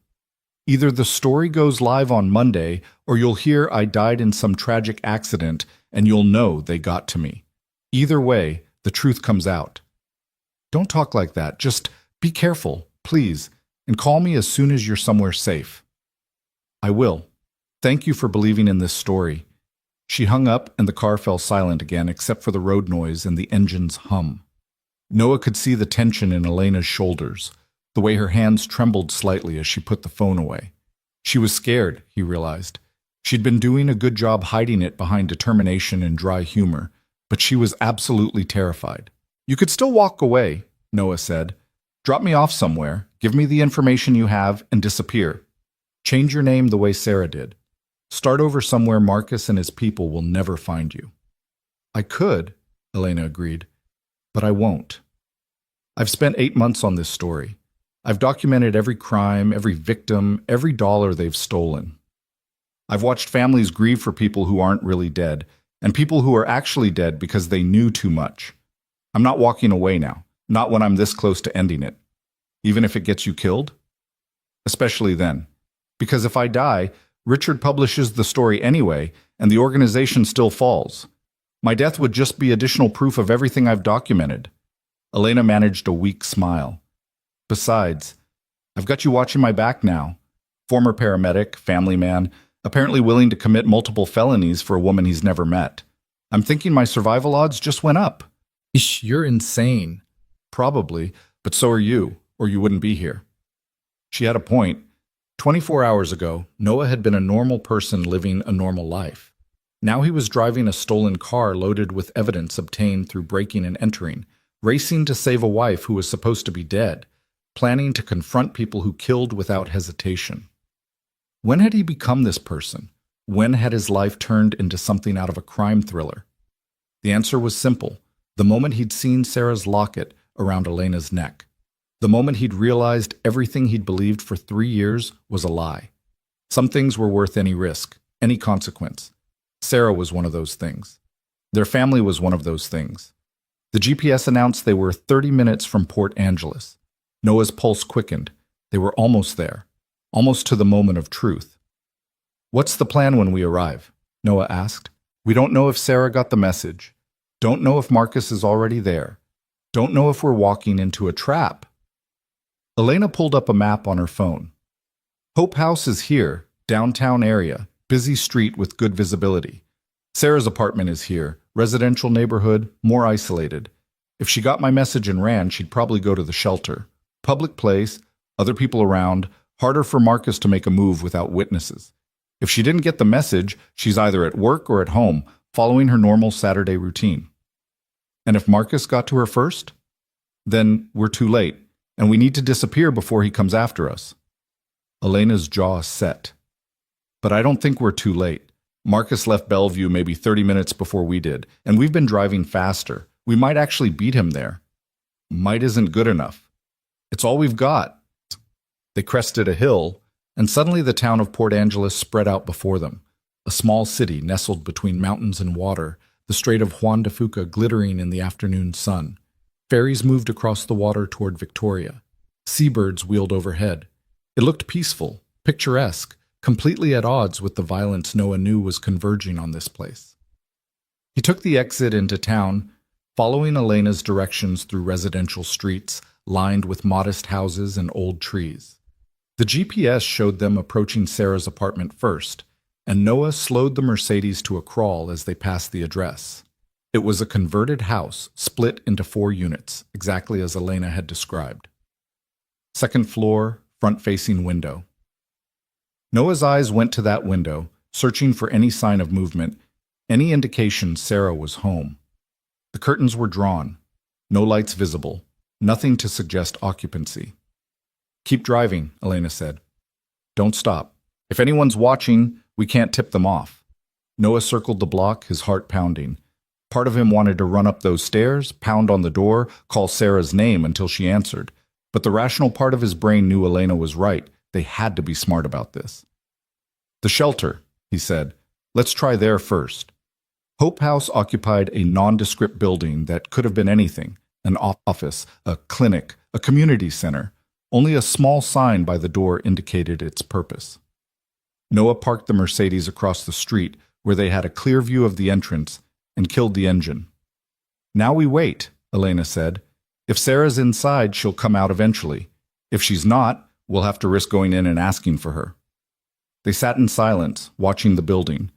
Either the story goes live on Monday, or you'll hear I died in some tragic accident, and you'll know they got to me. Either way, the truth comes out. Don't talk like that. Just be careful, please, and call me as soon as you're somewhere safe. I will. Thank you for believing in this story. She hung up, and the car fell silent again, except for the road noise and the engine's hum. Noah could see the tension in Elena's shoulders, the way her hands trembled slightly as she put the phone away. She was scared, he realized. She'd been doing a good job hiding it behind determination and dry humor, but she was absolutely terrified. You could still walk away, Noah said. Drop me off somewhere, give me the information you have, and disappear. Change your name the way Sarah did. Start over somewhere Marcus and his people will never find you. I could, Elena agreed, but I won't. I've spent 8 months on this story. I've documented every crime, every victim, every dollar they've stolen. I've watched families grieve for people who aren't really dead, and people who are actually dead because they knew too much. I'm not walking away now, not when I'm this close to ending it. Even if it gets you killed? Especially then. Because if I die, Richard publishes the story anyway, and the organization still falls. My death would just be additional proof of everything I've documented. Elena managed a weak smile. Besides, I've got you watching my back now. Former paramedic, family man, apparently willing to commit multiple felonies for a woman he's never met. I'm thinking my survival odds just went up. Ish, you're insane. Probably, but so are you, or you wouldn't be here. She had a point. 24 hours ago, Noah had been a normal person living a normal life. Now he was driving a stolen car loaded with evidence obtained through breaking and entering, racing to save a wife who was supposed to be dead, planning to confront people who killed without hesitation. When had he become this person? When had his life turned into something out of a crime thriller? The answer was simple: the moment he'd seen Sarah's locket around Elena's neck. The moment he'd realized everything he'd believed for 3 years was a lie. Some things were worth any risk, any consequence. Sarah was one of those things. Their family was one of those things. The GPS announced they were 30 minutes from Port Angeles. Noah's pulse quickened. They were almost there, almost to the moment of truth. "What's the plan when we arrive?" Noah asked. "We don't know if Sarah got the message. Don't know if Marcus is already there. Don't know if we're walking into a trap." Elena pulled up a map on her phone. Hope House is here, downtown area, busy street with good visibility. Sarah's apartment is here, residential neighborhood, more isolated. If she got my message and ran, she'd probably go to the shelter. Public place, other people around, harder for Marcus to make a move without witnesses. If she didn't get the message, she's either at work or at home, following her normal Saturday routine. And if Marcus got to her first? Then we're too late, and we need to disappear before he comes after us. Elena's jaw set. But I don't think we're too late. Marcus left Bellevue maybe 30 minutes before we did, and we've been driving faster. We might actually beat him there. Might isn't good enough. It's all we've got. They crested a hill, and suddenly the town of Port Angeles spread out before them, a small city nestled between mountains and water, the Strait of Juan de Fuca glittering in the afternoon sun. Ferries moved across the water toward Victoria. Seabirds wheeled overhead. It looked peaceful, picturesque, completely at odds with the violence Noah knew was converging on this place. He took the exit into town, following Elena's directions through residential streets lined with modest houses and old trees. The GPS showed them approaching Sarah's apartment first, and Noah slowed the Mercedes to a crawl as they passed the address. It was a converted house, split into 4 units, exactly as Elena had described. Second floor, front-facing window. Noah's eyes went to that window, searching for any sign of movement, any indication Sarah was home. The curtains were drawn, no lights visible, nothing to suggest occupancy. "Keep driving," Elena said. "Don't stop. If anyone's watching, we can't tip them off." Noah circled the block, his heart pounding. Part of him wanted to run up those stairs, pound on the door, call Sarah's name until she answered. But the rational part of his brain knew Elena was right. They had to be smart about this. "The shelter," he said. "Let's try there first." Hope House occupied a nondescript building that could have been anything: an office, a clinic, a community center. Only a small sign by the door indicated its purpose. Noah parked the Mercedes across the street, where they had a clear view of the entrance, and killed the engine. "Now we wait," Elena said. "If Sarah's inside, she'll come out eventually. If she's not, we'll have to risk going in and asking for her." They sat in silence, watching the building.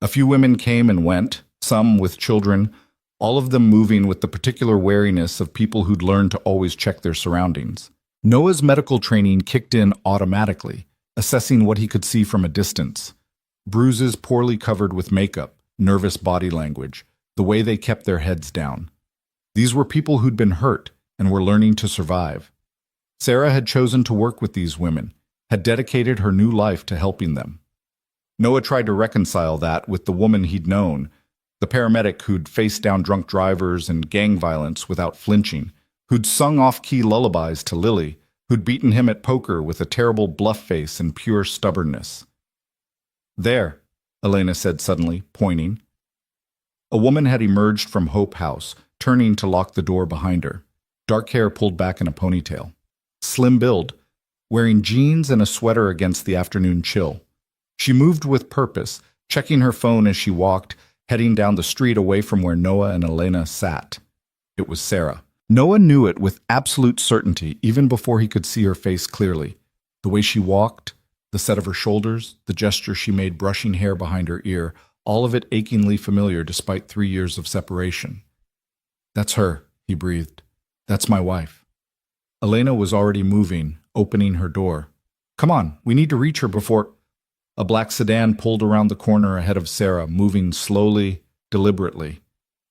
A few women came and went, some with children, all of them moving with the particular wariness of people who'd learned to always check their surroundings. Noah's medical training kicked in automatically, assessing what he could see from a distance. Bruises poorly covered with makeup, nervous body language, the way they kept their heads down. These were people who'd been hurt and were learning to survive. Sarah had chosen to work with these women, had dedicated her new life to helping them. Noah tried to reconcile that with the woman he'd known, the paramedic who'd faced down drunk drivers and gang violence without flinching, who'd sung off-key lullabies to Lily, who'd beaten him at poker with a terrible bluff face and pure stubbornness. "There," Elena said suddenly, pointing. A woman had emerged from Hope House, turning to lock the door behind her. Dark hair pulled back in a ponytail. Slim build, wearing jeans and a sweater against the afternoon chill. She moved with purpose, checking her phone as she walked, heading down the street away from where Noah and Elena sat. It was Sarah. Noah knew it with absolute certainty, even before he could see her face clearly. The way she walked, the set of her shoulders, the gesture she made brushing hair behind her ear, all of it achingly familiar despite 3 years of separation. "That's her," he breathed. "That's my wife." Elena was already moving, opening her door. "Come on, we need to reach her before—" A black sedan pulled around the corner ahead of Sarah, moving slowly, deliberately.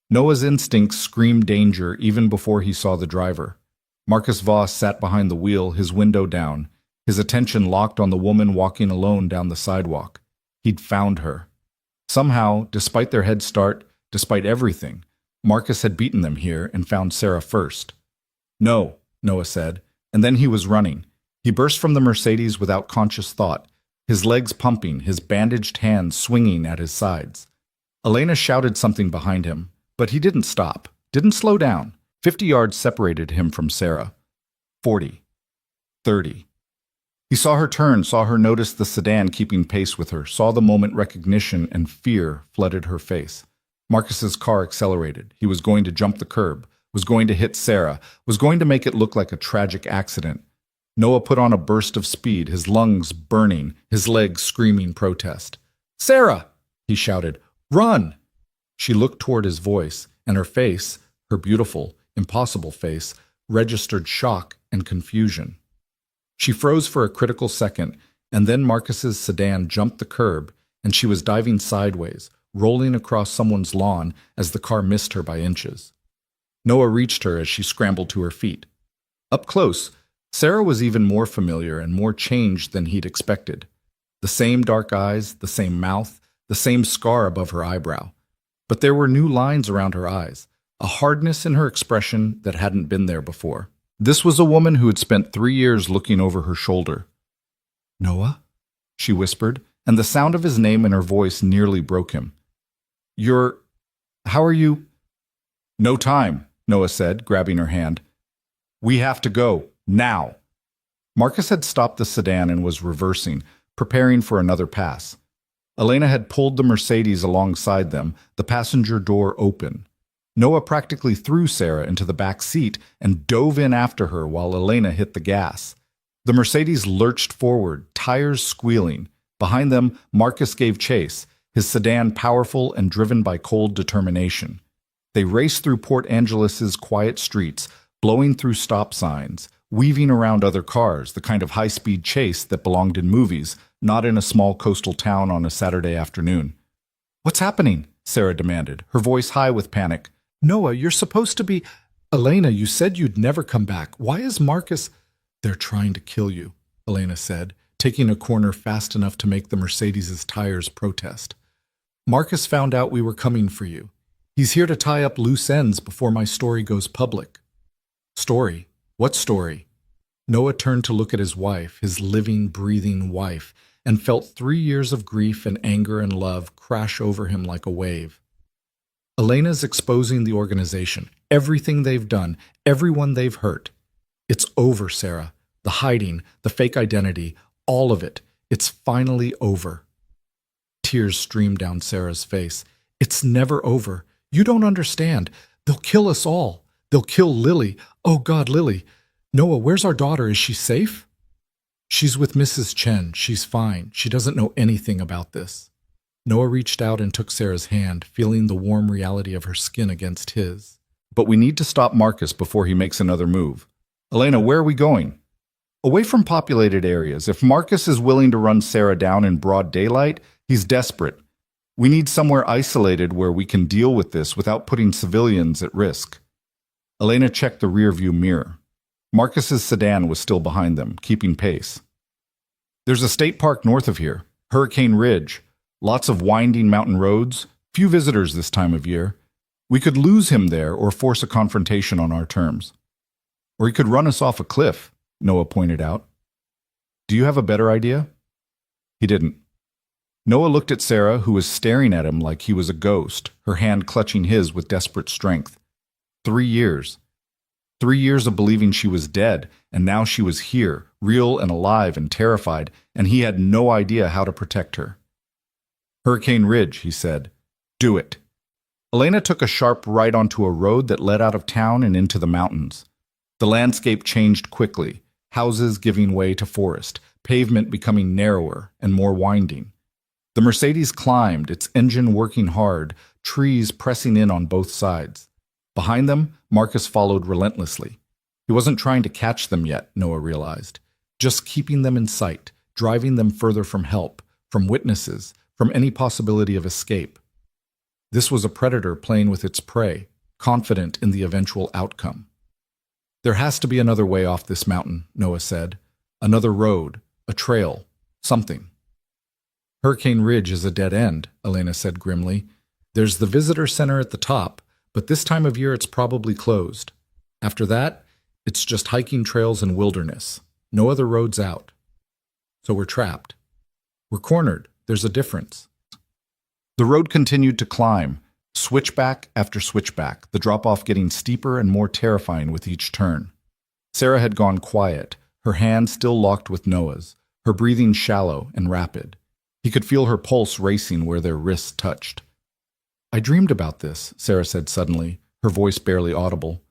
Noah's instincts screamed danger even before he saw the driver. Marcus Voss sat behind the wheel, his window down, his attention locked on the woman walking alone down the sidewalk. He'd found her. Somehow, despite their head start, despite everything, Marcus had beaten them here and found Sarah first. No, Noah said, and then he was running. He burst from the Mercedes without conscious thought, his legs pumping, his bandaged hands swinging at his sides. Elena shouted something behind him, but he didn't stop, didn't slow down. 50 yards separated him from Sarah. 40. 30. He saw her turn, saw her notice the sedan keeping pace with her, saw the moment recognition and fear flooded her face. Marcus's car accelerated. He was going to jump the curb, was going to hit Sarah, was going to make it look like a tragic accident. Noah put on a burst of speed, his lungs burning, his legs screaming protest. "Sarah!" he shouted. "Run!" She looked toward his voice, and her face, her beautiful, impossible face, registered shock and confusion. She froze for a critical second, and then Marcus's sedan jumped the curb, and she was diving sideways, rolling across someone's lawn as the car missed her by inches. Noah reached her as she scrambled to her feet. Up close, Sarah was even more familiar and more changed than he'd expected. The same dark eyes, the same mouth, the same scar above her eyebrow. But there were new lines around her eyes, a hardness in her expression that hadn't been there before. This was a woman who had spent 3 years looking over her shoulder. "Noah?" she whispered, and the sound of his name in her voice nearly broke him. How are you?" "No time," Noah said, grabbing her hand. "We have to go, now." Marcus had stopped the sedan and was reversing, preparing for another pass. Elena had pulled the Mercedes alongside them, the passenger door open. Noah practically threw Sarah into the back seat and dove in after her while Elena hit the gas. The Mercedes lurched forward, tires squealing. Behind them, Marcus gave chase, his sedan powerful and driven by cold determination. They raced through Port Angelis's quiet streets, blowing through stop signs, weaving around other cars, the kind of high-speed chase that belonged in movies, not in a small coastal town on a Saturday afternoon. "What's happening?" Sarah demanded, her voice high with panic. "Noah, you're supposed to be—" "Elena, you said you'd never come back. Why is Marcus—" "They're trying to kill you," Elena said, taking a corner fast enough to make the Mercedes's tires protest. "Marcus found out we were coming for you. He's here to tie up loose ends before my story goes public." "Story? What story?" Noah turned to look at his wife, his living, breathing wife, and felt 3 years of grief and anger and love crash over him like a wave. "Elena's exposing the organization, everything they've done, everyone they've hurt. It's over, Sarah. The hiding, the fake identity, all of it. It's finally over." Tears streamed down Sarah's face. "It's never over. You don't understand. They'll kill us all. They'll kill Lily. Oh, God, Lily. Noah, where's our daughter? Is she safe?" "She's with Mrs. Chen. She's fine. She doesn't know anything about this." Noah reached out and took Sarah's hand, feeling the warm reality of her skin against his. "But we need to stop Marcus before he makes another move. Elena, where are we going?" "Away from populated areas. If Marcus is willing to run Sarah down in broad daylight, he's desperate. We need somewhere isolated where we can deal with this without putting civilians at risk." Elena checked the rearview mirror. Marcus's sedan was still behind them, keeping pace. "There's a state park north of here, Hurricane Ridge. Lots of winding mountain roads, few visitors this time of year. We could lose him there or force a confrontation on our terms. Or he could run us off a cliff," Noah pointed out. "Do you have a better idea?" He didn't. Noah looked at Sarah, who was staring at him like he was a ghost, her hand clutching his with desperate strength. 3 years. 3 years of believing she was dead, and now she was here, real and alive and terrified, and he had no idea how to protect her. "Hurricane Ridge," he said. "Do it." Elena took a sharp right onto a road that led out of town and into the mountains. The landscape changed quickly, houses giving way to forest, pavement becoming narrower and more winding. The Mercedes climbed, its engine working hard, trees pressing in on both sides. Behind them, Marcus followed relentlessly. He wasn't trying to catch them yet, Noah realized, just keeping them in sight, driving them further from help, from witnesses, from any possibility of escape. This was a predator playing with its prey, confident in the eventual outcome. There has to be another way off this mountain, Noah said. Another road, a trail, something. Hurricane Ridge is a dead end, Elena said grimly. There's the visitor center at the top, but this time of year it's probably closed. After that, it's just hiking trails and wilderness. No other roads out. So we're trapped. We're cornered. There's a difference. The road continued to climb, switchback after switchback, the drop-off getting steeper and more terrifying with each turn. Sarah had gone quiet, her hand still locked with Noah's, her breathing shallow and rapid. He could feel her pulse racing where their wrists touched. I dreamed about this, Sarah said suddenly, her voice barely audible.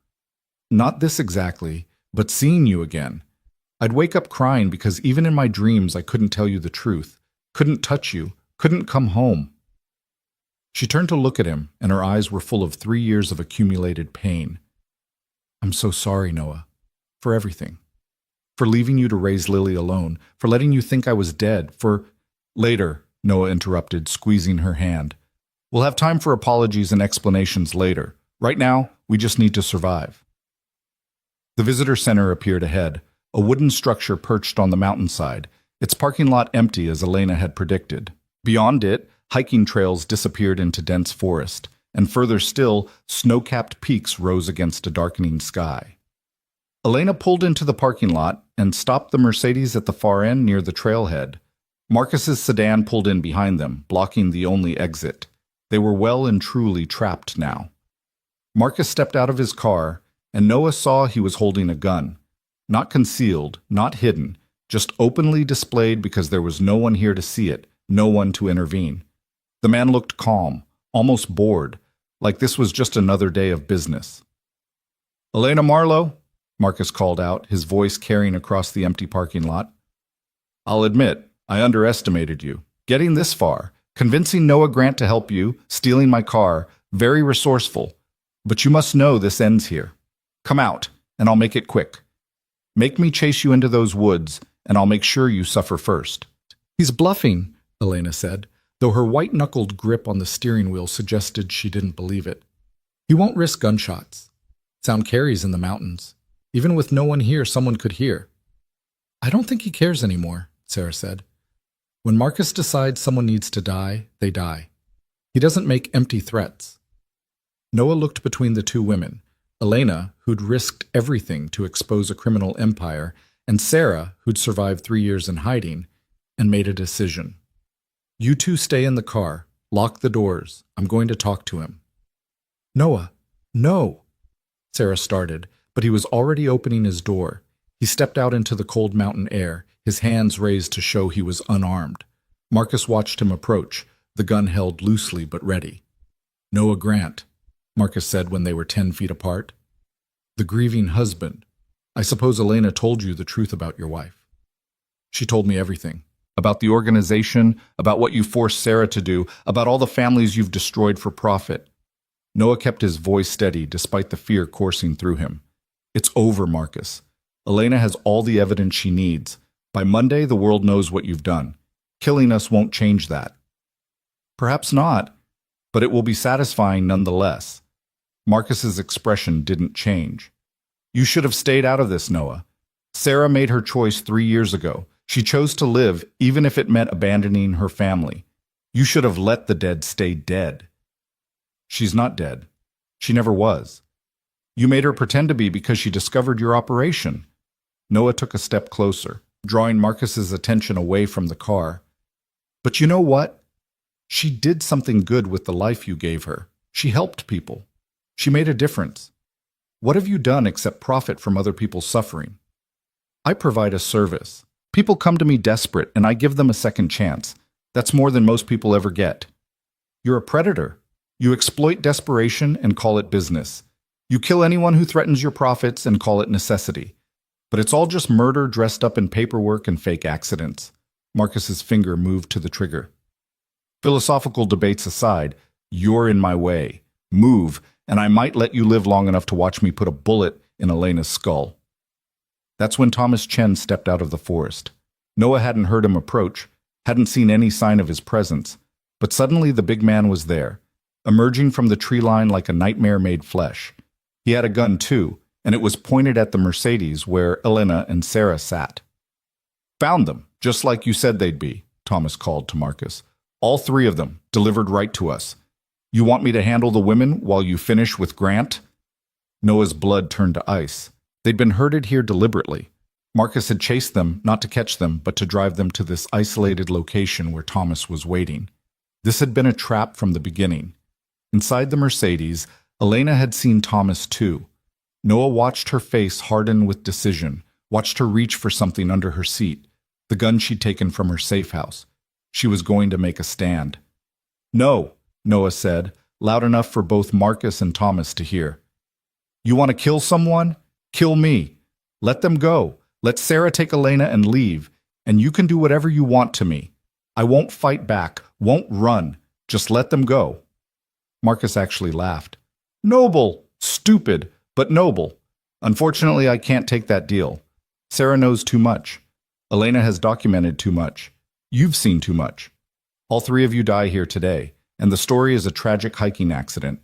Not this exactly, but seeing you again. I'd wake up crying because even in my dreams I couldn't tell you the truth, couldn't touch you, couldn't come home. She turned to look at him, and her eyes were full of 3 years of accumulated pain. I'm so sorry, Noah, for everything. For leaving you to raise Lily alone, for letting you think I was dead, for... Later, Noah interrupted, squeezing her hand. We'll have time for apologies and explanations later. Right now, we just need to survive. The visitor center appeared ahead, a wooden structure perched on the mountainside, its parking lot empty as Elena had predicted. Beyond it, hiking trails disappeared into dense forest, and further still, snow-capped peaks rose against a darkening sky. Elena pulled into the parking lot and stopped the Mercedes at the far end near the trailhead. Marcus's sedan pulled in behind them, blocking the only exit. They were well and truly trapped now. Marcus stepped out of his car, and Noah saw he was holding a gun. Not concealed, not hidden, just openly displayed because there was no one here to see it, no one to intervene. The man looked calm, almost bored, like this was just another day of business. Elena Marlowe, Marcus called out, his voice carrying across the empty parking lot. I'll admit, I underestimated you. Getting this far, convincing Noah Grant to help you, stealing my car, very resourceful. But you must know this ends here. Come out, and I'll make it quick. Make me chase you into those woods, and I'll make sure you suffer first. He's bluffing, Elena said, though her white-knuckled grip on the steering wheel suggested she didn't believe it. He won't risk gunshots. Sound carries in the mountains. Even with no one here, someone could hear. I don't think he cares anymore, Sarah said. When Marcus decides someone needs to die, they die. He doesn't make empty threats. Noah looked between the two women, Elena, who'd risked everything to expose a criminal empire, and Sarah, who'd survived 3 years in hiding, and made a decision. You two stay in the car. Lock the doors. I'm going to talk to him. Noah, no! Sarah started, but he was already opening his door. He stepped out into the cold mountain air, his hands raised to show he was unarmed. Marcus watched him approach, the gun held loosely but ready. Noah Grant, Marcus said when they were 10 feet apart. The grieving husband. I suppose Elena told you the truth about your wife. She told me everything. About the organization, about what you forced Sarah to do, about all the families you've destroyed for profit. Noah kept his voice steady despite the fear coursing through him. It's over, Marcus. Elena has all the evidence she needs. By Monday, the world knows what you've done. Killing us won't change that. Perhaps not, but it will be satisfying nonetheless. Marcus's expression didn't change. You should have stayed out of this, Noah. Sarah made her choice 3 years ago. She chose to live, even if it meant abandoning her family. You should have let the dead stay dead. She's not dead. She never was. You made her pretend to be because she discovered your operation. Noah took a step closer, drawing Marcus's attention away from the car. But you know what? She did something good with the life you gave her. She helped people. She made a difference. What have you done except profit from other people's suffering? I provide a service. People come to me desperate, and I give them a second chance. That's more than most people ever get. You're a predator. You exploit desperation and call it business. You kill anyone who threatens your profits and call it necessity. But it's all just murder dressed up in paperwork and fake accidents. Marcus's finger moved to the trigger. Philosophical debates aside, you're in my way. Move, and I might let you live long enough to watch me put a bullet in Elena's skull. That's when Thomas Chen stepped out of the forest. Noah hadn't heard him approach, hadn't seen any sign of his presence, but suddenly the big man was there, emerging from the tree line like a nightmare made flesh. He had a gun too, and it was pointed at the Mercedes where Elena and Sarah sat. "Found them, just like you said they'd be," Thomas called to Marcus. "All three of them, delivered right to us. You want me to handle the women while you finish with Grant?" Noah's blood turned to ice. They'd been herded here deliberately. Marcus had chased them, not to catch them, but to drive them to this isolated location where Thomas was waiting. This had been a trap from the beginning. Inside the Mercedes, Elena had seen Thomas too. Noah watched her face harden with decision, watched her reach for something under her seat, the gun she'd taken from her safe house. She was going to make a stand. "No," Noah said, loud enough for both Marcus and Thomas to hear. "You want to kill someone? Kill me. Let them go. Let Sarah take Elena and leave, and you can do whatever you want to me. I won't fight back, won't run. Just let them go." Marcus actually laughed. "Noble! Stupid, but noble. Unfortunately, I can't take that deal. Sarah knows too much. Elena has documented too much. You've seen too much. All three of you die here today, and the story is a tragic hiking accident.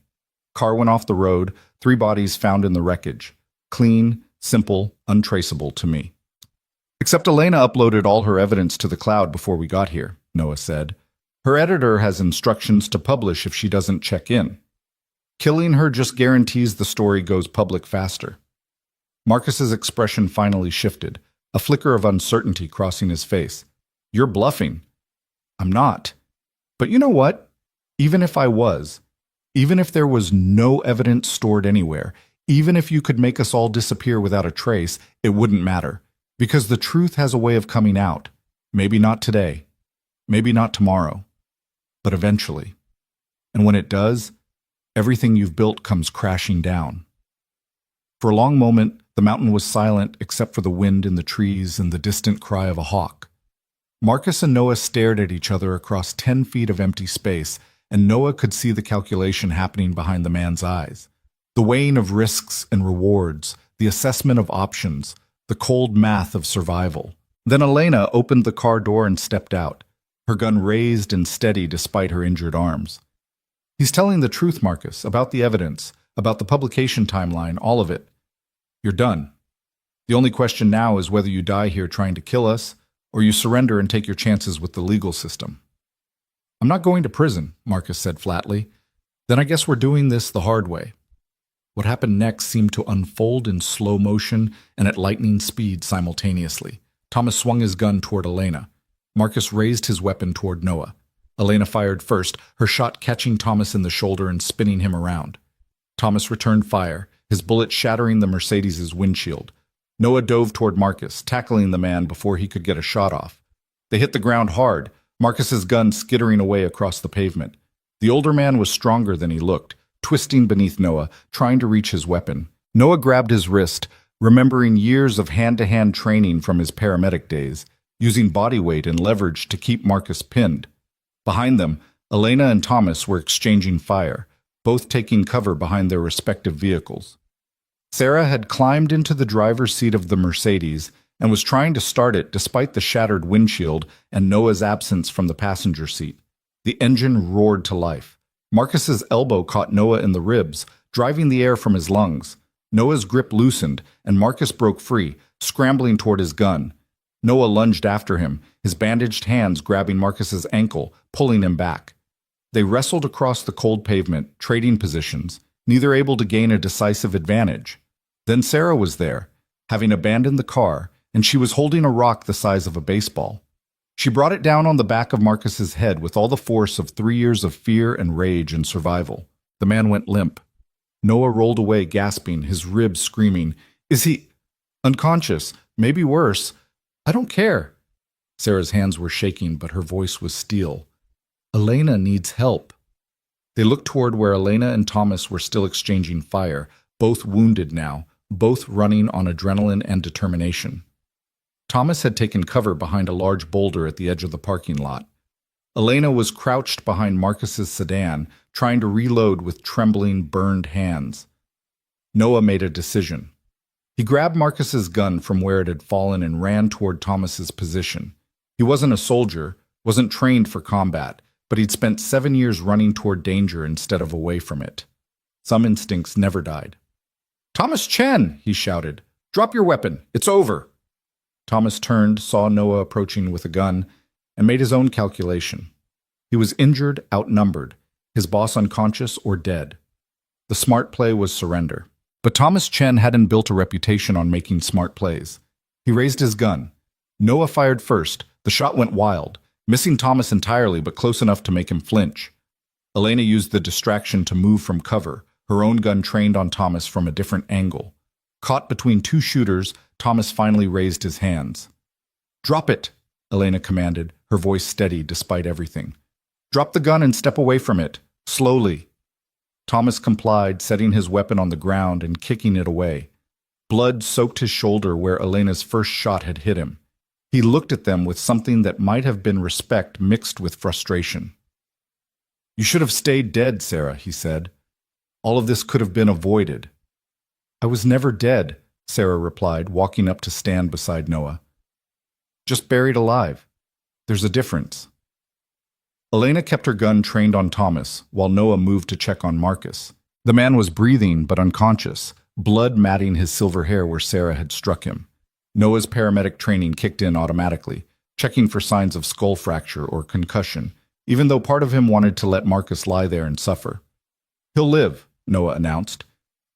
Car went off the road, 3 bodies found in the wreckage. Clean, simple, untraceable to me." "Except Elena uploaded all her evidence to the cloud before we got here," Noah said. "Her editor has instructions to publish if she doesn't check in. Killing her just guarantees the story goes public faster." Marcus's expression finally shifted, a flicker of uncertainty crossing his face. "You're bluffing." "I'm not. But you know what? Even if I was, even if there was no evidence stored anywhere, even if you could make us all disappear without a trace, it wouldn't matter. Because the truth has a way of coming out. Maybe not today. Maybe not tomorrow. But eventually. And when it does, everything you've built comes crashing down." For a long moment, the mountain was silent except for the wind in the trees and the distant cry of a hawk. Marcus and Noah stared at each other across 10 feet of empty space, and Noah could see the calculation happening behind the man's eyes. The weighing of risks and rewards, the assessment of options, the cold math of survival. Then Elena opened the car door and stepped out, her gun raised and steady despite her injured arms. "He's telling the truth, Marcus, about the evidence, about the publication timeline, all of it. You're done. The only question now is whether you die here trying to kill us, or you surrender and take your chances with the legal system." "I'm not going to prison," Marcus said flatly. "Then I guess we're doing this the hard way." What happened next seemed to unfold in slow motion and at lightning speed simultaneously. Thomas swung his gun toward Elena. Marcus raised his weapon toward Noah. Elena fired first, her shot catching Thomas in the shoulder and spinning him around. Thomas returned fire, his bullet shattering the Mercedes' windshield. Noah dove toward Marcus, tackling the man before he could get a shot off. They hit the ground hard, Marcus's gun skittering away across the pavement. The older man was stronger than he looked, twisting beneath Noah, trying to reach his weapon. Noah grabbed his wrist, remembering years of hand-to-hand training from his paramedic days, using body weight and leverage to keep Marcus pinned. Behind them, Elena and Thomas were exchanging fire, both taking cover behind their respective vehicles. Sarah had climbed into the driver's seat of the Mercedes and was trying to start it despite the shattered windshield and Noah's absence from the passenger seat. The engine roared to life. Marcus's elbow caught Noah in the ribs, driving the air from his lungs. Noah's grip loosened, and Marcus broke free, scrambling toward his gun. Noah lunged after him, his bandaged hands grabbing Marcus's ankle, pulling him back. They wrestled across the cold pavement, trading positions, neither able to gain a decisive advantage. Then Sarah was there, having abandoned the car, and she was holding a rock the size of a baseball. She brought it down on the back of Marcus's head with all the force of 3 years of fear and rage and survival. The man went limp. Noah rolled away, gasping, his ribs screaming. "Is he unconscious? Maybe worse. I don't care." Sarah's hands were shaking, but her voice was steel. "Elena needs help." They looked toward where Elena and Thomas were still exchanging fire, both wounded now, both running on adrenaline and determination. Thomas had taken cover behind a large boulder at the edge of the parking lot. Elena was crouched behind Marcus's sedan, trying to reload with trembling, burned hands. Noah made a decision. He grabbed Marcus's gun from where it had fallen and ran toward Thomas's position. He wasn't a soldier, wasn't trained for combat, but he'd spent 7 years running toward danger instead of away from it. Some instincts never died. "Thomas Chen!" he shouted. "Drop your weapon. It's over." Thomas turned, saw Noah approaching with a gun, and made his own calculation. He was injured, outnumbered, his boss unconscious or dead. The smart play was surrender. But Thomas Chen hadn't built a reputation on making smart plays. He raised his gun. Noah fired first. The shot went wild, missing Thomas entirely but close enough to make him flinch. Elena used the distraction to move from cover, her own gun trained on Thomas from a different angle. Caught between two shooters, Thomas finally raised his hands. "Drop it," Elena commanded, her voice steady despite everything. "Drop the gun and step away from it. Slowly." Thomas complied, setting his weapon on the ground and kicking it away. Blood soaked his shoulder where Elena's first shot had hit him. He looked at them with something that might have been respect mixed with frustration. "You should have stayed dead, Sarah," he said. "All of this could have been avoided." "I was never dead," Sarah replied, walking up to stand beside Noah. "Just buried alive. There's a difference." Elena kept her gun trained on Thomas, while Noah moved to check on Marcus. The man was breathing but unconscious, blood matting his silver hair where Sarah had struck him. Noah's paramedic training kicked in automatically, checking for signs of skull fracture or concussion, even though part of him wanted to let Marcus lie there and suffer. "He'll live," Noah announced.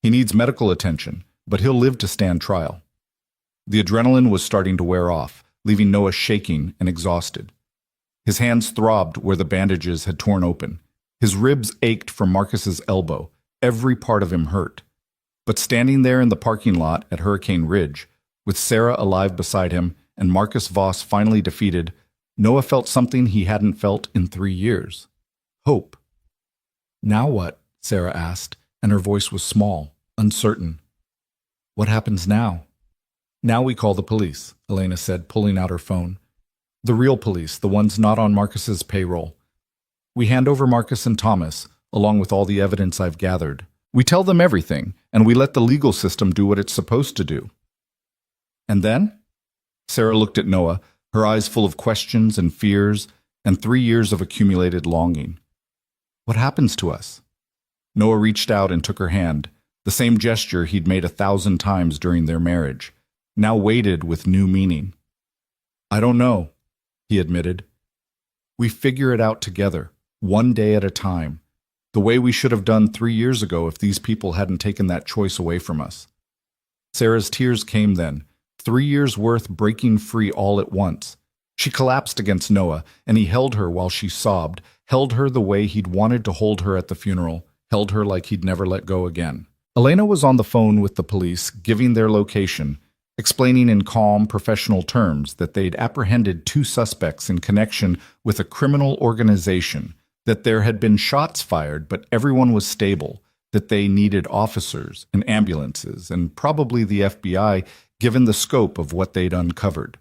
"He needs medical attention, but he'll live to stand trial." The adrenaline was starting to wear off, leaving Noah shaking and exhausted. His hands throbbed where the bandages had torn open. His ribs ached from Marcus's elbow. Every part of him hurt. But standing there in the parking lot at Hurricane Ridge, with Sarah alive beside him and Marcus Voss finally defeated, Noah felt something he hadn't felt in 3 years. Hope. "Now what?" Sarah asked, and her voice was small, uncertain. "What happens now?" "Now we call the police," Elena said, pulling out her phone. "The real police, the ones not on Marcus's payroll. We hand over Marcus and Thomas, along with all the evidence I've gathered. We tell them everything, and we let the legal system do what it's supposed to do." "And then?" Sarah looked at Noah, her eyes full of questions and fears, and 3 years of accumulated longing. "What happens to us?" Noah reached out and took her hand, the same gesture he'd made 1,000 times during their marriage, now weighted with new meaning. "I don't know," he admitted. "We figure it out together, one day at a time, the way we should have done 3 years ago if these people hadn't taken that choice away from us." Sarah's tears came then, 3 years worth breaking free all at once. She collapsed against Noah, and he held her while she sobbed, held her the way he'd wanted to hold her at the funeral, held her like he'd never let go again. Elena was on the phone with the police, giving their location, explaining in calm, professional terms that they'd apprehended 2 suspects in connection with a criminal organization, that there had been shots fired but everyone was stable, that they needed officers and ambulances and probably the FBI given the scope of what they'd uncovered.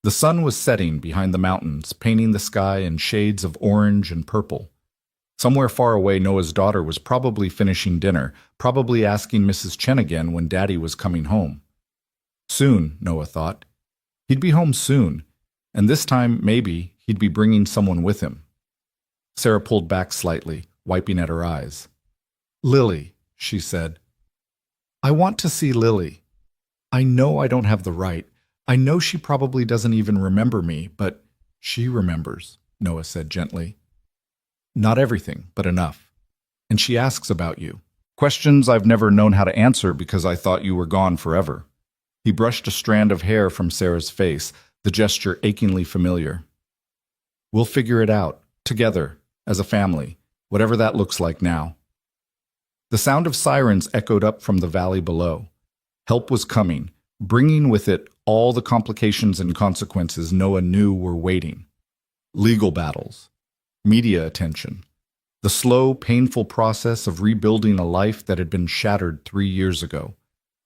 The sun was setting behind the mountains, painting the sky in shades of orange and purple. Somewhere far away, Noah's daughter was probably finishing dinner, probably asking Mrs. Chen again when Daddy was coming home. Soon, Noah thought. He'd be home soon, and this time, maybe, he'd be bringing someone with him. Sarah pulled back slightly, wiping at her eyes. "Lily," she said. "I want to see Lily. I know I don't have the right. I know she probably doesn't even remember me, but she remembers," Noah said gently. "Not everything, but enough. And she asks about you. Questions I've never known how to answer because I thought you were gone forever." He brushed a strand of hair from Sarah's face, the gesture achingly familiar. "We'll figure it out, together, as a family, whatever that looks like now." The sound of sirens echoed up from the valley below. Help was coming, bringing with it all the complications and consequences Noah knew were waiting. Legal battles, media attention, the slow, painful process of rebuilding a life that had been shattered 3 years ago.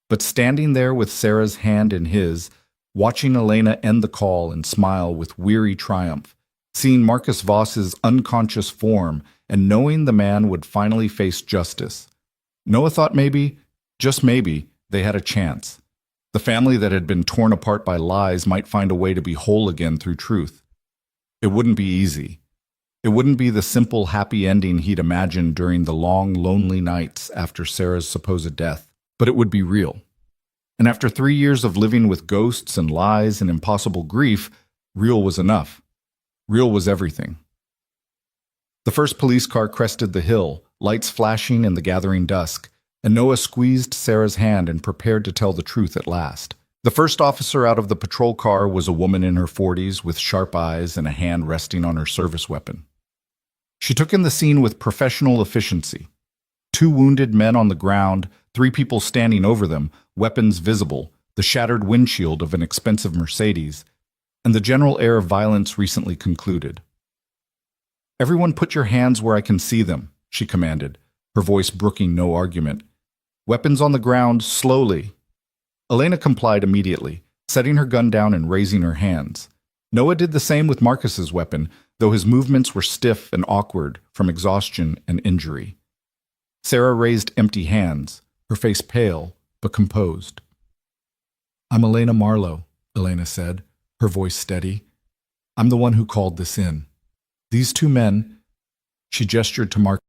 But standing there with Sarah's hand in his, watching Elena end the call and smile with weary triumph, seeing Marcus Voss's unconscious form and knowing the man would finally face justice, Noah thought maybe, just maybe, they had a chance. The family that had been torn apart by lies might find a way to be whole again through truth. It wouldn't be easy. It wouldn't be the simple, happy ending he'd imagined during the long, lonely nights after Sarah's supposed death, but it would be real. And after 3 years of living with ghosts and lies and impossible grief, real was enough. Real was everything. The first police car crested the hill, lights flashing in the gathering dusk, and Noah squeezed Sarah's hand and prepared to tell the truth at last. The first officer out of the patrol car was a woman in her 40s with sharp eyes and a hand resting on her service weapon. She took in the scene with professional efficiency. 2 wounded men on the ground, 3 people standing over them, weapons visible, the shattered windshield of an expensive Mercedes, and the general air of violence recently concluded. "Everyone put your hands where I can see them," she commanded, her voice brooking no argument. "Weapons on the ground, slowly." Elena complied immediately, setting her gun down and raising her hands. Noah did the same with Marcus's weapon, though his movements were stiff and awkward from exhaustion and injury. Sarah raised empty hands, her face pale but composed. "I'm Elena Marlowe," Elena said, her voice steady. "I'm the one who called this in. These 2 men," she gestured to Marcus,